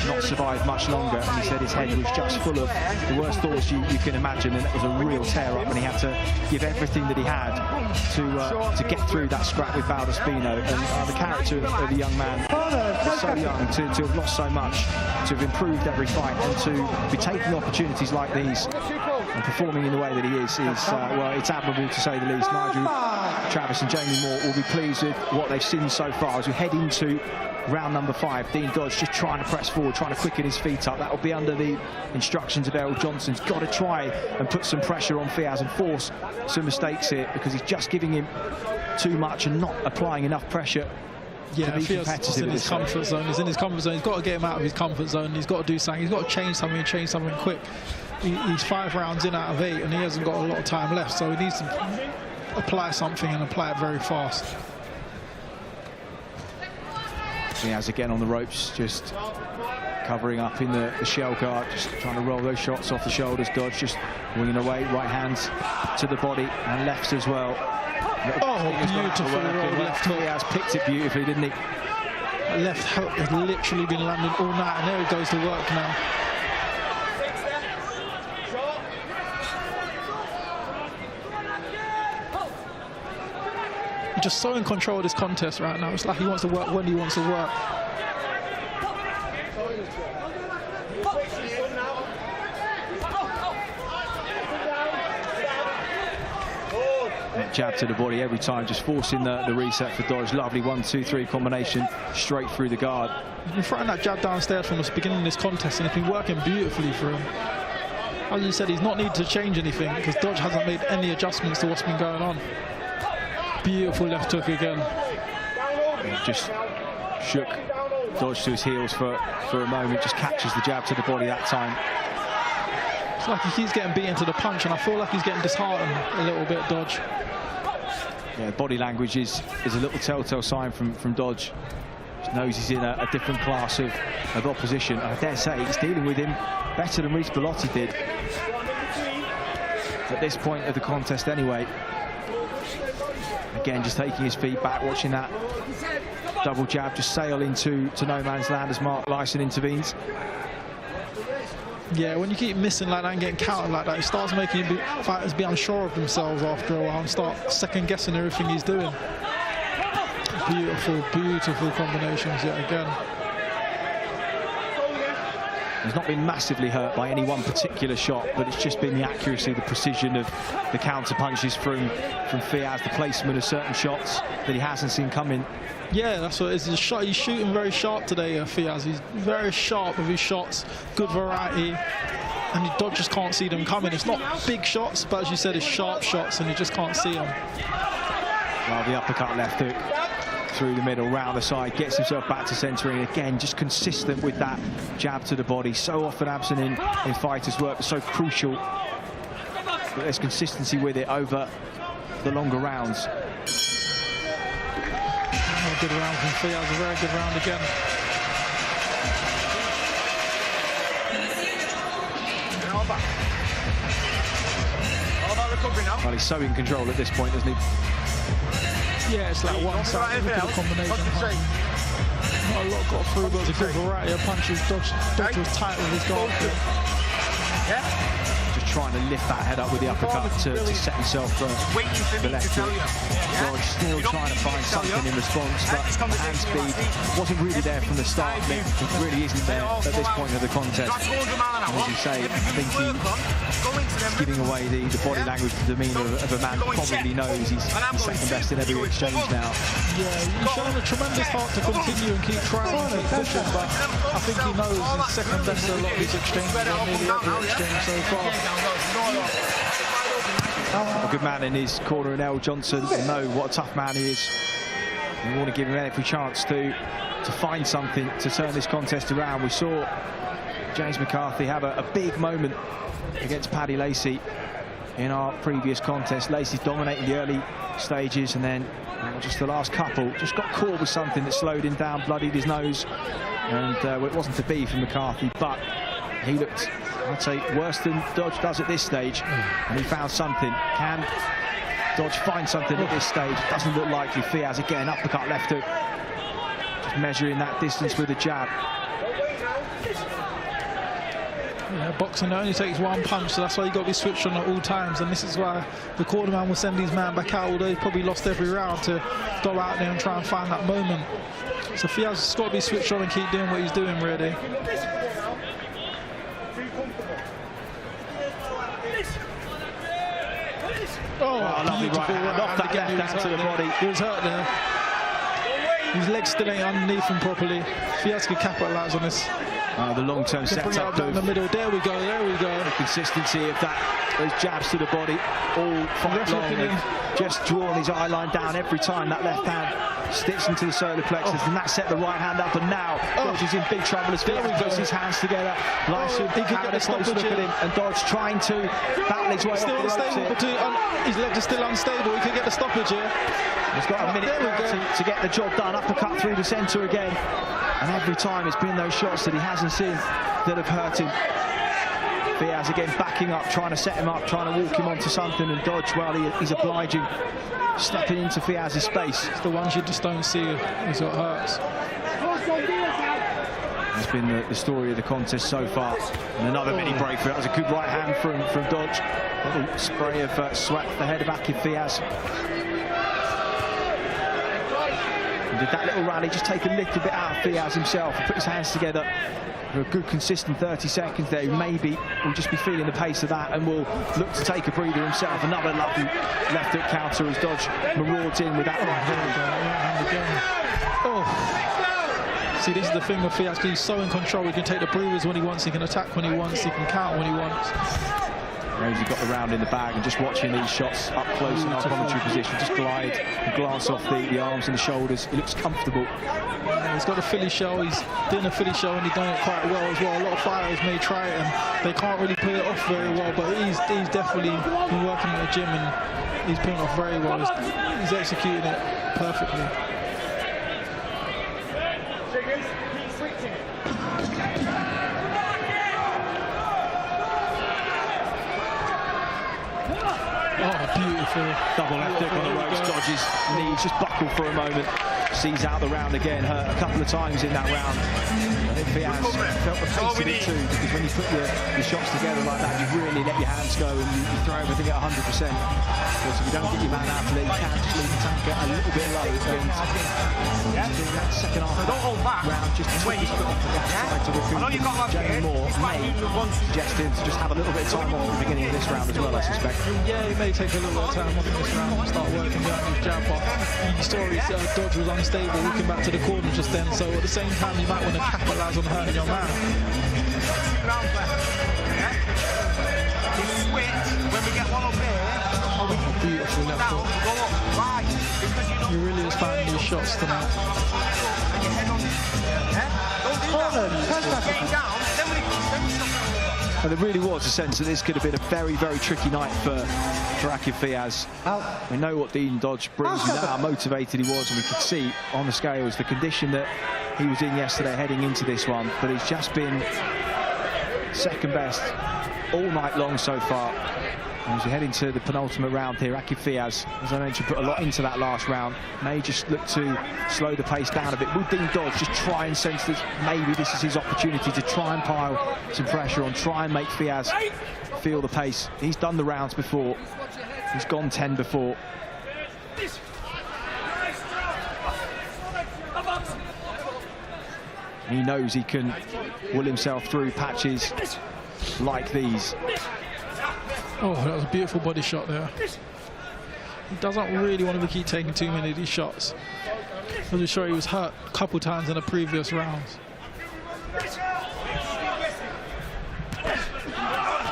not survive much longer, and he said his head was just full of the worst thoughts you can imagine, and it was a real tear-up, and he had to give everything that he had to get through that scrap with Valdespino. And the character of the young man, so young, to have lost so much, to have improved every fight, and to be taking opportunities like these and performing in the way that he is well, it's admirable to say the least. Nigel Travis and Jamie Moore will be pleased with what they've seen so far as we head into round number 5. Dean Dodge just trying to press forward, trying to quicken his feet up. That will be under the instructions of Errol Johnson. He's got to try and put some pressure on Fiaz and force some mistakes here, because he's just giving him too much and not applying enough pressure. Yeah, Fiaz is in his comfort zone. He's in his comfort zone. He's got to get him out of his comfort zone. He's got to do something. He's got to change something quick. He's 5 rounds in out of 8, and he hasn't got a lot of time left, so he needs to apply something and apply it very fast. Fiaz again on the ropes, just covering up in the shell guard, just trying to roll those shots off the shoulders. Dodge just winging away, right hands to the body and lefts as well. Beautiful left hook. Fiaz picked it beautifully, didn't he? Left hook has literally been landing all night, and there he goes to work now. He's just so in control of this contest right now. It's like he wants to work when he wants to work. Jab to the body every time, just forcing the reset for Dodge. Lovely 1-2-3 combination straight through the guard. He's been throwing that jab downstairs from the beginning of this contest, and it's been working beautifully for him. As you said, he's not needed to change anything, because Dodge hasn't made any adjustments to what's been going on. Beautiful left hook again. Just shook Dodge to his heels for a moment, just catches the jab to the body that time. It's like he keeps getting beaten to the punch, and I feel like he's getting disheartened a little bit, Dodge. Yeah, body language is a little telltale sign from Dodge. He knows he's in a different class of opposition. I dare say he's dealing with him better than Reece Bellotti did at this point of the contest anyway. Again, just taking his feet back, watching that double jab just sail into no man's land as Mark Lyson intervenes. Yeah, when you keep missing like that and getting countered like that, it starts making fighters be unsure of themselves after a while and start second-guessing everything he's doing. Beautiful, beautiful combinations yet again. He's not been massively hurt by any one particular shot, but it's just been the accuracy, the precision of the counter punches from Fiaz, the placement of certain shots that he hasn't seen coming. Yeah, that's what it is. He's shooting very sharp today, Fiaz. He's very sharp with his shots, good variety, and Dodge just can't see them coming. It's not big shots, but as you said, it's sharp shots, and you just can't see them. Well, the uppercut left hook through the middle, round the side, gets himself back to centering. Again, just consistent with that jab to the body. So often absent in fighters' work, but so crucial that there's consistency with it over the longer rounds. A good round from Fiaz, a very good round again. Well, he's so in control at this point, isn't he? Yeah, it's like one side. Look at the combination. Not a lot got through, but it's a good variety of punches. Dodge was tight with his guard. Just trying to lift that head up with the uppercut to set himself for the left hook. Dodge still trying to find something in response, but the hand speed wasn't really there from the start. It really isn't there at this point of the contest. And as you say, I think he's giving away the body language, the demeanour of a man who probably knows he's second best in every exchange now. Yeah, he's shown a tremendous heart to continue and keep trying and keep pushing, but I think he knows he's second best in a lot of these exchanges, nearly every exchange so far. A good man in his corner in L. Johnson. You know what a tough man he is. We want to give him every chance to find something to turn this contest around. We saw James McCarthy have a big moment against Paddy Lacey in our previous contest. Lacey dominating the early stages, and then just the last couple just got caught with something that slowed him down, bloodied his nose, and it wasn't to be for McCarthy, but he looked, I'd say, worse than Dodge does at this stage, and he found something. Can Dodge find something at this stage? Doesn't look likely. Fiaz again, uppercut left hook, just measuring that distance with a jab. Yeah, boxing only takes one punch, so that's why you've got to be switched on at all times, and this is why the cornerman will send his man back out, although he's probably lost every round, to go out there and try and find that moment. So Fiaz has got to be switched on and keep doing what he's doing, really. Oh, a lovely right hand off that left hand to the body. He was hurt there. His legs still ain't underneath him properly. Fiaz could capitalise on this. The long-term setup in the middle. There we go. There we go. The consistency of those jabs to the body all fight long. Just drawn his eye line down every time that left hand sticks into the solar plexus, and that set the right hand up. And now Dodge is in big trouble as Fiaz puts his hands together. Lyson, he could get a close look at him, and Dodge trying to battle his way still unstable, his legs are still unstable. He could get the stoppage here. He's got a minute to get the job done. Uppercut through the centre again. And every time it's been those shots that he hasn't seen that have hurt him. Fiaz again backing up, trying to set him up, trying to walk him onto something, and Dodge, well, he's obliging, stepping into Fiaz's space. It's the ones you just don't see is what hurts. That's been the story of the contest so far. And another mini breakthrough. That was a good right hand from Dodge. A little spray of sweat off the head back in Fiaz. Did that little rally just take a little bit out of Fiaz himself and put his hands together for a good consistent 30 seconds there. Maybe will just be feeling the pace of that and will look to take a breather himself. Another lovely left hook counter as Dodge marauds in with that right hand. See, this is the thing with Fiaz. He's so in control. He can take the breathers when he wants, he can attack when he wants, he can counter when he wants. Knows he got the round in the bag, and just watching these shots up close in our commentary position, just glide and glance off the arms and the shoulders. He looks comfortable. Yeah, he's got a Philly show. He's doing a Philly show, and he's done it quite well as well. A lot of fighters may try it, and they can't really pull it off very well. But he's definitely been working at the gym, and he's pulling it off very well. He's executing it perfectly. Oh, beautiful. Double left hook on the ropes, dodges, knees, just buckle for a moment. Sees out the round again, hurt a couple of times in that round. I think Fiaz felt the pace of it too, because when you put your shots together like that, you really let your hands go and you throw everything at 100%. Because if you don't get your man out of there, you can just leave the tanker a little bit low. And that second half round, just to take his foot off the gas, trying to recruit Jamie Moore, may suggest him to just have a little bit of time off at the beginning of this round as well, I suspect. Yeah, he may take a little bit of time off in this round and start working out his jab off. You saw his dodge was unstable, looking back to the corner just then, so at the same time you might want to capitalise on hurting your man. When we get one up here, Beautiful left hook. You're really expanding your shots tonight. And there really was a sense that this could have been a very, very tricky night for Darragh Fiaz. We know what Dean Dodge brings and how motivated he was, and we could see on the scales the condition that he was in yesterday heading into this one. But he's just been second best all night long so far. And as we head into the penultimate round here, Darragh Fiaz, as I mentioned, put a lot into that last round. May just look to slow the pace down a bit. Will Dean Dodge just try and sense that maybe this is his opportunity to try and pile some pressure on, try and make Fiaz feel the pace? He's done the rounds before. He's gone 10 before. He knows he can will himself through patches like these. Oh, that was a beautiful body shot there. He doesn't really want to keep taking too many of these shots. I'm sure he was hurt a couple times in the previous rounds.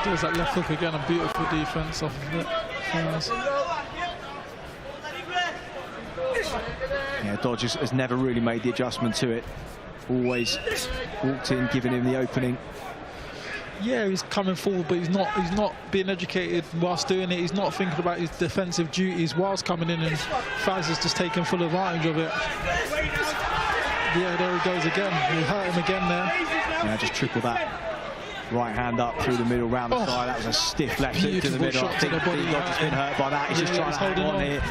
There's that left hook again, a beautiful defense off of it. Yeah, Dodge has never really made the adjustment to it. Always walked in, giving him the opening. Yeah, he's coming forward, but he's not being educated whilst doing it. He's not thinking about his defensive duties whilst coming in, and Faz is just taking full advantage of it. Yeah, there he goes again. He hurt him again there. Yeah, just triple that right hand up through the middle, round the thigh. That was a stiff left hook to the middle. I think Dean Dodge has been hurt by that. He's just trying to hold on here.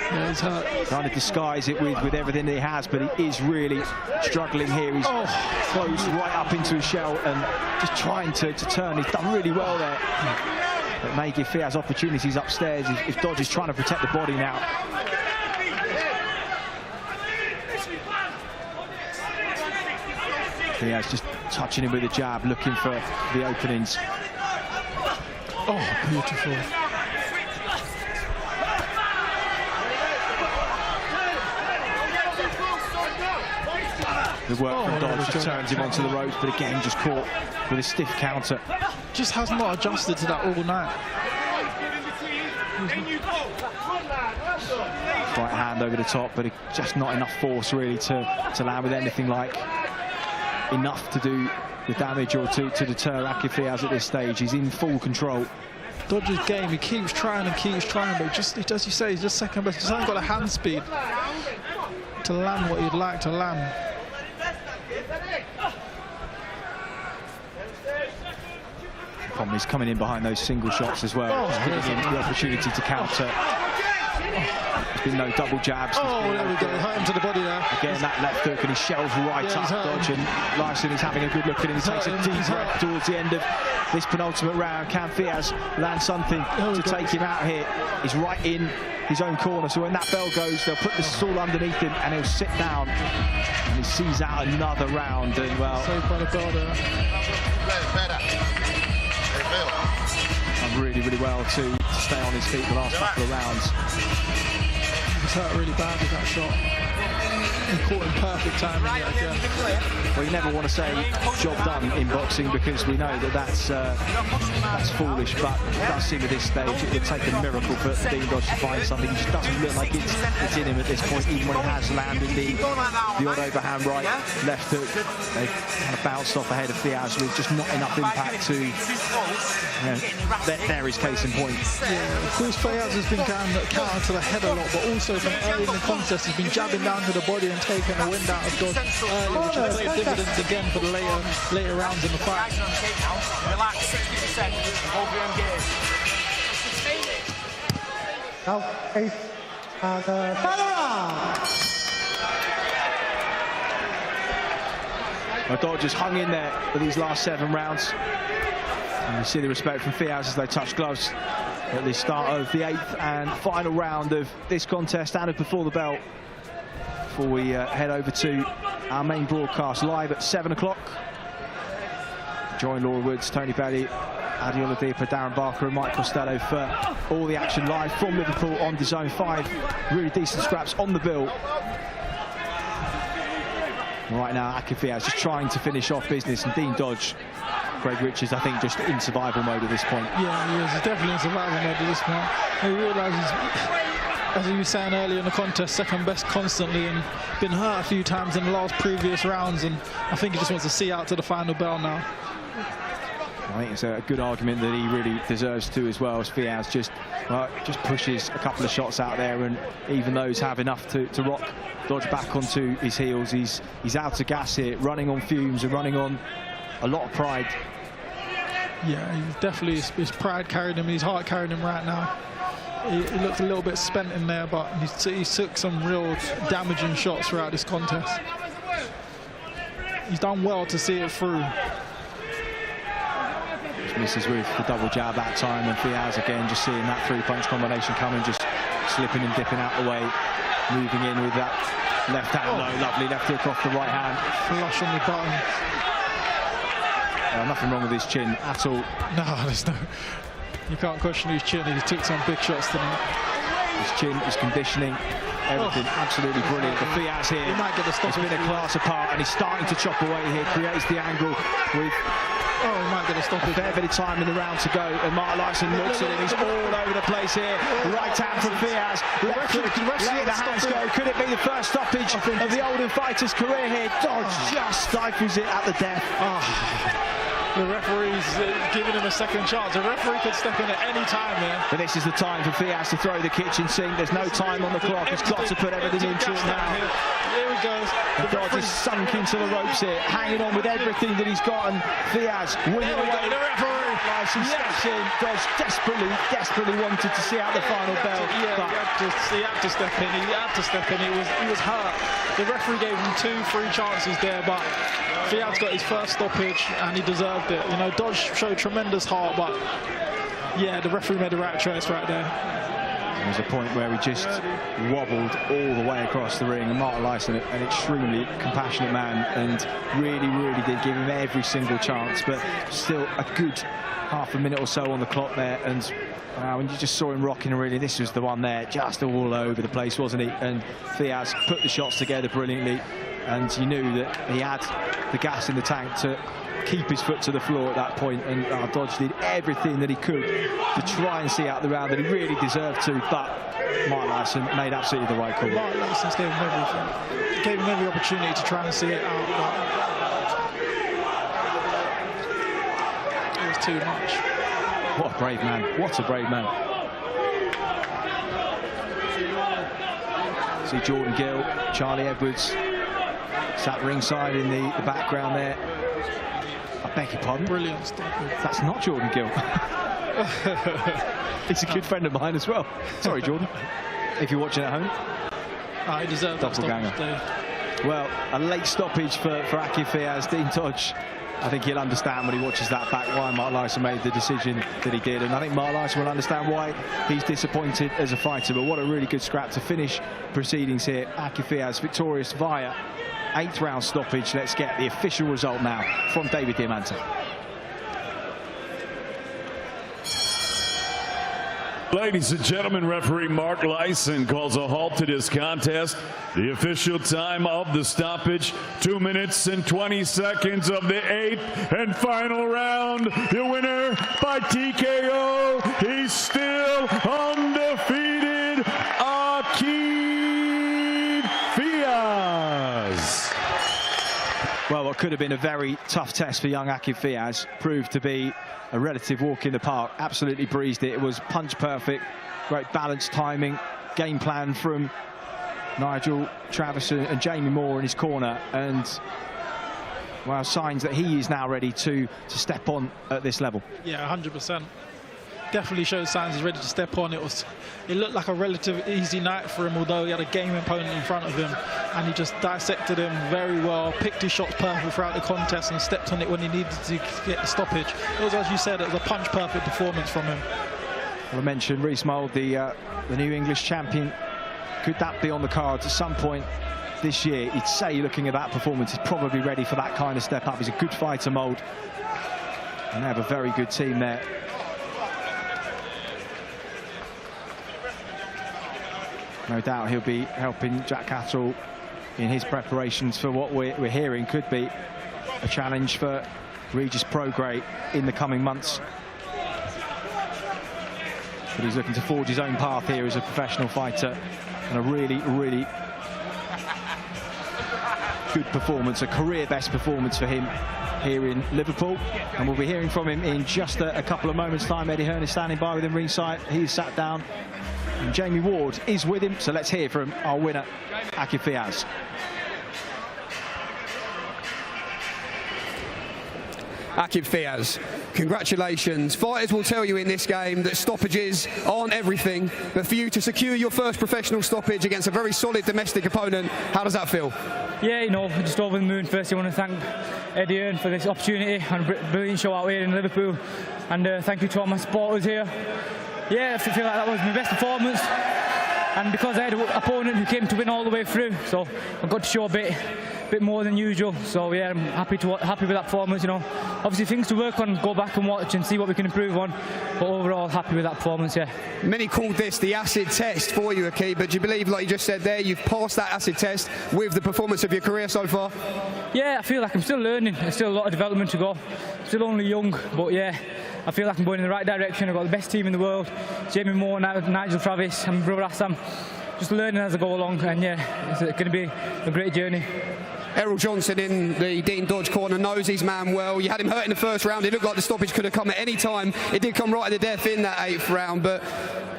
Yeah, he's hurt. Trying to disguise it with everything that he has, but he is really struggling here. He's closed right up into his shell and just trying to turn. He's done really well there. But may give Fiaz opportunities upstairs if Dodge is trying to protect the body now. Fiaz just touching him with a jab, looking for the openings. Oh, beautiful. The work from Dodge just turns him onto the ropes, but again just caught with a stiff counter. Just has not adjusted to that all night. Right hand over the top, but just not enough force really to land with anything like enough to do the damage or to deter Darragh Fiaz at this stage. He's in full control. Dodge's game, he keeps trying, but just as you say, he's just second best. He just hasn't got a hand speed to land what he'd like to land. Problem is coming in behind those single shots as well, giving him the opportunity to counter. There's been no double jabs. There we go, hurt him to the body there. Again, that left hook, and he shells right up Dodge, and Lyson is having a good look at him. He takes a deep breath towards the end of this penultimate round. Can Fiaz land something to take him out here? He's right in his own corner, so when that bell goes, they'll put the stool underneath him, and he'll sit down, and he sees out another round, and well... Saved by the bell there. Done really, really well to stay on his feet the last couple of rounds. He was hurt really bad with that shot. He caught him perfect timing yet again. Well, you never want to say job done in boxing because we know that that's foolish, but it does seem at this stage it would take a miracle for Dean Dodge to find something. He just doesn't look like it's in him at this point, even when he has landed the odd overhand right, left hook. They've kind of bounced off ahead of Diaz with just not enough impact to, there is case in point. Yeah, of course, Diaz has been counter to the head a lot, but also from early in the contest, he's been jabbing down to the body and taking a wind out of Dodge early, which has paid dividends again for the later rounds in the fight. Relax, 60%, hold your own game. Now, eight, and final round. Well, Dodge has hung in there for these last 7 rounds. And you see the respect from Fiaz as they touch gloves at the start of the 8th and final round of this contest and of Before the Bell. Before we head over to our main broadcast live at 7 o'clock. Join Laura Woods, Tony Belly, Adi Oladipo, Darren Barker and Mike Costello for all the action live from Liverpool on DAZN. 5 really decent scraps on the bill. Right now, Akin Fiaz just trying to finish off business, and Dean Dodge, Greg Richards, I think, just in survival mode at this point. Yeah, he is. He's definitely in survival mode at this point. He realises, as he was saying earlier in the contest, second best constantly and been hurt a few times in the last previous rounds, and I think he just wants to see out to the final bell now. I think it's a good argument that he really deserves to as well, as Fiaz just pushes a couple of shots out there, and even those have enough to rock Dodge back onto his heels. He's out to gas here, running on fumes and running on a lot of pride. Yeah, he's definitely, his pride carried him, his heart carried him right now. He looked a little bit spent in there, but he took some real damaging shots throughout this contest. He's done well to see it through. Just misses with the double jab that time, and Fiaz again just seeing that 3-punch combination coming, just slipping and dipping out the way, moving in with that left hand. Oh, lovely left hook off the right hand. Flush on the button. Nothing wrong with his chin at all. No, there's no. You can't question his chin. He took some big shots tonight. His chin, his conditioning, everything absolutely brilliant. But Fiaz here has been a class apart, and he's starting to chop away here, creates the angle with he might get a stop. A fair bit of time in the round to go, and Martin Lyson looks at him. He's all over the place here. Right hand from Fiaz. Letting the hands go. Could it be the first stoppage of the Olden fighter's career here? Dodge just stifles it at the death. The referee's giving him a second chance. The referee could step in at any time here. But this is the time for Fiaz to throw the kitchen sink. There's no time on the clock. He's got to put everything into it now. Here he goes. And Dodge is sunk into the ropes here, hanging on with everything that he's got, and Fiaz winning away. The referee. Lyson steps in. Dodge desperately wanted to see out the final bell. Yeah, he had to step in. He had to step in. He was hurt. The referee gave him 2-3 chances there, but Fiaz got his first stoppage and he deserved it. You know, Dodge showed tremendous heart, but yeah, the referee made the right choice right there. There was a point where he just wobbled all the way across the ring, and Martin Lyson, an extremely compassionate man, and really did give him every single chance, but still a good half a minute or so on the clock there, and when you just saw him rocking, and really this was the one there, just all over the place, wasn't he? And Fiaz put the shots together brilliantly, and you knew that he had the gas in the tank to keep his foot to the floor at that point, and Dodge did everything that he could to try and see out the round that he really deserved to, but Martin Lyson made absolutely the right call. Martin Lyson gave him everything. Gave him every opportunity to try and see it out, but it was too much. What a brave man. What a brave man. See Jordan Gill, Charlie Edwards sat ringside in the background there. I beg your pardon. Brilliant stuff. That's not Jordan Gill. He's a good friend of mine as well. Sorry, Jordan, if you're watching at home. He deserved that stoppage. Well, a late stoppage for Akin Fiaz. Dean Dodge, I think he'll understand when he watches that back why Martin Lyson made the decision that he did, and I think Martin Lyson will understand why he's disappointed as a fighter. But what a really good scrap to finish proceedings here. Akin Fiaz victorious via 8th round stoppage. Let's get the official result now from David Diamante. Ladies and gentlemen, referee Mark Lyson calls a halt to this contest. The official time of the stoppage, 2 minutes and 20 seconds of the 8th and final round. The winner by TKO, he's still undefeated, Akib Fiaz. Well, what could have been a very tough test for young Akib Fiaz proved to be a relative walk in the park. Absolutely breezed it. It was punch perfect, great balance, timing, game plan from Nigel Travis and Jamie Moore in his corner, and well, signs that he is now ready to step on at this level. Yeah, 100%. Definitely shows signs he's ready to step on. It looked like a relatively easy night for him, although he had a game opponent in front of him, and he just dissected him very well, picked his shots perfect throughout the contest and stepped on it when he needed to get the stoppage. It was, as you said, it was a punch perfect performance from him. Well, I mentioned Rees Mould, the new English champion. Could that be on the cards at some point this year? He'd say, looking at that performance, he's probably ready for that kind of step up. He's a good fighter, Mould, and they have a very good team there. No doubt he'll be helping Jack Catterall in his preparations for what we're hearing could be a challenge for Regis Prograis in the coming months. But he's looking to forge his own path here as a professional fighter, and a really, really good performance, a career best performance for him here in Liverpool. And we'll be hearing from him in just a couple of moments' time. Eddie Hearn is standing by with him ringside. He's sat down, and Jamie Ward is with him, so let's hear from our winner, Akib Fiaz. Akib Fiaz, congratulations. Fighters will tell you in this game that stoppages aren't everything, but for you to secure your first professional stoppage against a very solid domestic opponent, how does that feel? Yeah, you know, just over the moon. First, I want to thank Eddie Hearn for this opportunity and a brilliant show out here in Liverpool, and thank you to all my supporters here. Yeah, I feel like that was my best performance, and because I had an opponent who came to win all the way through, so I got to show a bit more than usual. So yeah, I'm happy with that performance. You know, obviously things to work on, go back and watch and see what we can improve on, but overall happy with that performance. Yeah. Many called this the acid test for you, Akib, but do you believe, like you just said there, you've passed that acid test with the performance of your career so far? Yeah, I feel like I'm still learning. There's still a lot of development to go. Still only young, but yeah, I feel like I'm going in the right direction. I've got the best team in the world, Jamie Moore, Nigel Travis, and my brother Assam. Just learning as I go along, and yeah, it's going to be a great journey. Errol Johnson in the Dean Dodge corner knows his man well. You had him hurt in the first round. It looked like the stoppage could have come at any time. It did come right at the death in that 8th round, but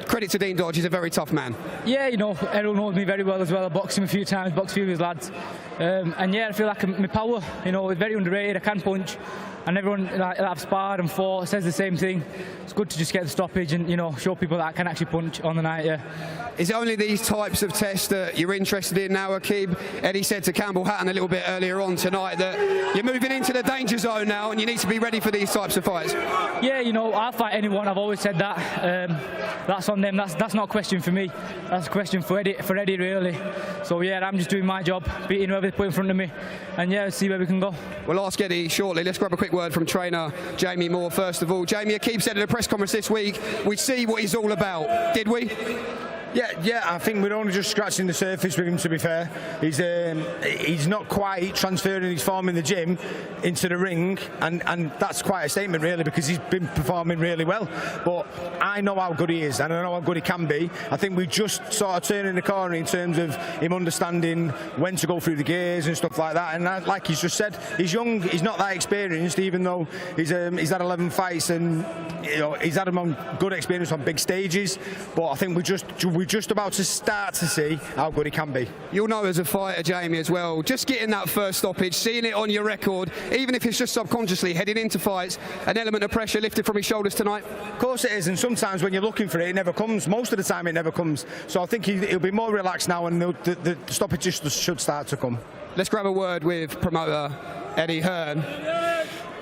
credit to Dean Dodge, he's a very tough man. Yeah, you know, Errol knows me very well as well. I boxed him a few times, boxed a few of his lads. And yeah, I feel like my power, you know, is very underrated. I can punch, and everyone that I've sparred and fought says the same thing. It's good to just get the stoppage and, you know, show people that I can actually punch on the night, yeah. Is it only these types of tests that you're interested in now, Akib? Eddie said to Campbell Hatton a little bit earlier on tonight that you're moving into the danger zone now and you need to be ready for these types of fights. Yeah, you know, I'll fight anyone. I've always said that. That's on them. That's not a question for me. That's a question for Eddie, really. So yeah, I'm just doing my job, beating whoever they put in front of me, and yeah, see where we can go. We'll ask Eddie shortly. Let's grab a quick word from trainer Jamie Moore first of all. Jamie, Akib said at a press conference this week, we'd see what he's all about. Did we? Yeah, I think we're only just scratching the surface with him, to be fair. He's not quite transferring his form in the gym into the ring, and that's quite a statement, really, because he's been performing really well. But I know how good he is, and I know how good he can be. I think we're just sort of turning the corner in terms of him understanding when to go through the gears and stuff like that. And like he's just said, he's young, he's not that experienced, even though he's had 11 fights, and you know, he's had him on good experience on big stages. But I think we're just about to start to see how good he can be. You'll know as a fighter, Jamie, as well, just getting that first stoppage, seeing it on your record, even if it's just subconsciously heading into fights, an element of pressure lifted from his shoulders tonight? Of course it is, and sometimes when you're looking for it, it never comes. Most of the time it never comes. So I think he'll be more relaxed now, and the stoppage just should start to come. Let's grab a word with promoter Eddie Hearn.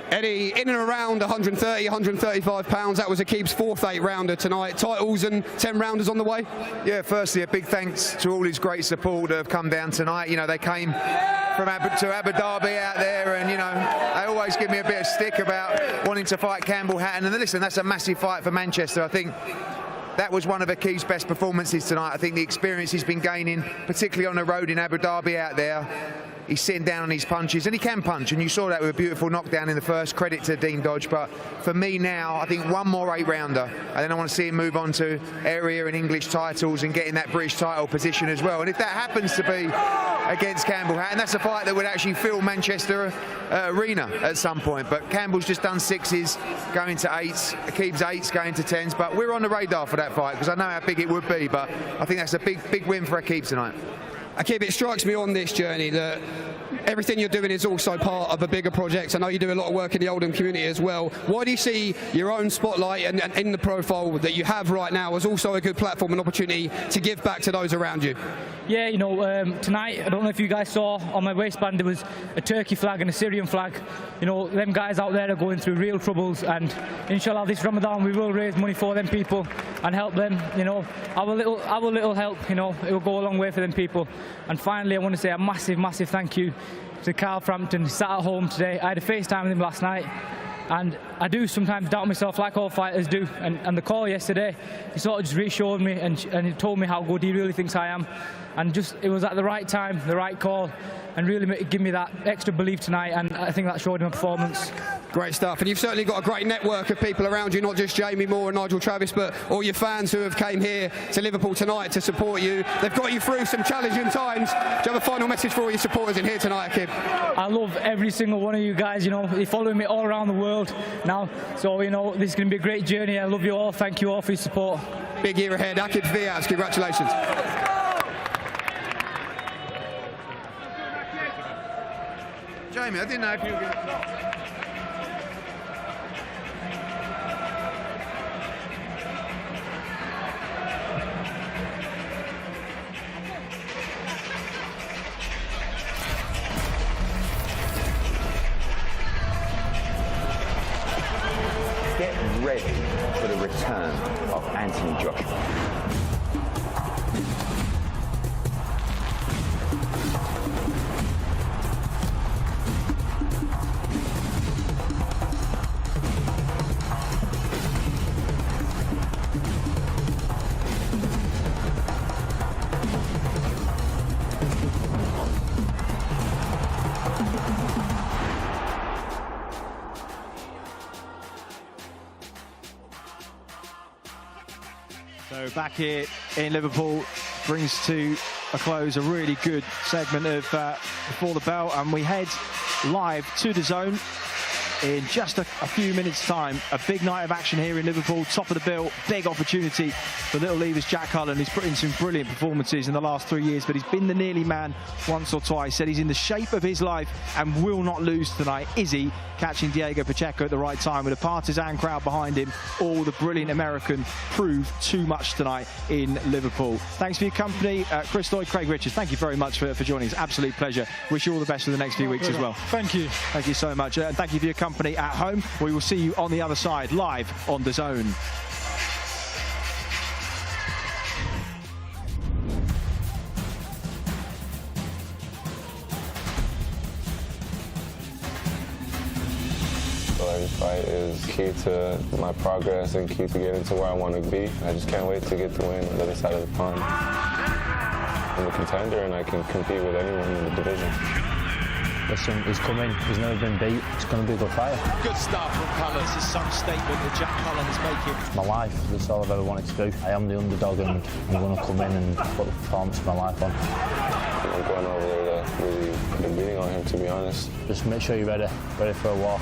Eddie, in and around 130, 135 pounds. That was Akib's 4th 8-rounder tonight. Titles and 10-rounders on the way? Yeah, firstly, a big thanks to all his great support that have come down tonight. You know, they came from Abu Dhabi out there, and, you know, they always give me a bit of stick about wanting to fight Campbell Hatton. And listen, that's a massive fight for Manchester. I think that was one of Aqib's best performances tonight. I think the experience he's been gaining, particularly on the road in Abu Dhabi out there, he's sitting down on his punches, and he can punch, and you saw that with a beautiful knockdown in the first. Credit to Dean Dodge, but for me now, I think one more 8-rounder, and then I want to see him move on to area and English titles and get in that British title position as well. And if that happens to be against Campbell Hatton, that's a fight that would actually fill Manchester Arena at some point. But Campbell's just done 6s, going to 8s, Aqib's 8s, going to 10s, but we're on the radar for that fight because I know how big it would be, but I think that's a big win for Aqib tonight. Aqib, it strikes me on this journey that everything you're doing is also part of a bigger project. I know you do a lot of work in the Oldham community as well. Why do you see your own spotlight and in the profile that you have right now as also a good platform and opportunity to give back to those around you? Yeah, you know, tonight, I don't know if you guys saw, on my waistband there was a Turkey flag and a Syrian flag. You know, them guys out there are going through real troubles, and inshallah this Ramadan we will raise money for them people and help them. You know, our little help, you know, it will go a long way for them people. And finally, I want to say a massive thank you to Carl Frampton, who sat at home today. I had a FaceTime with him last night, and I do sometimes doubt myself like all fighters do, and the call yesterday, he sort of just reassured me and he told me how good he really thinks I am, and just it was at the right time, the right call, and really give me that extra belief tonight, and I think that showed in my performance. Great stuff, and you've certainly got a great network of people around you, not just Jamie Moore and Nigel Travis, but all your fans who have came here to Liverpool tonight to support you. They've got you through some challenging times. Do you have a final message for all your supporters in here tonight, Aqib? I love every single one of you guys, you know, you're following me all around the world now, so, you know, this is going to be a great journey. I love you all, thank you all for your support. Big year ahead. Aqib Fiaz, congratulations. Jamie, I didn't know if you were going to... Get ready for the return of Anthony Joshua. So back here in Liverpool brings to a close a really good segment of Before the Bell, and we head live to DAZN in just a few minutes' time. A big night of action here in Liverpool, top of the bill, big opportunity for little Lever's Jack Cullen. He's put in some brilliant performances in the last 3 years, but he's been the nearly man once or twice. Said he's in the shape of his life and will not lose tonight. Is he? Catching Diego Pacheco at the right time with a partisan crowd behind him. All the brilliant American proved too much tonight in Liverpool. Thanks for your company, Chris Lloyd, Craig Richards. Thank you very much for joining us. Absolute pleasure. Wish you all the best for the next few weeks as well. Thank you. Thank you so much, and thank you for your company at home. We will see you on the other side, live on DAZN. So every fight is key to my progress and key to getting to where I want to be. I just can't wait to get the win on the other side of the pond. I'm a contender and I can compete with anyone in the division. Listen, he's coming, he's never been beat, it's going to be a good fight. Good start from Cullen. This is some statement that Jack Cullen is making. It's my life, this is all I've ever wanted to do. I am the underdog and I'm going to come in and put the performance of my life on. I'm going over there to really put a beating on him, to be honest. Just make sure you're ready for a war.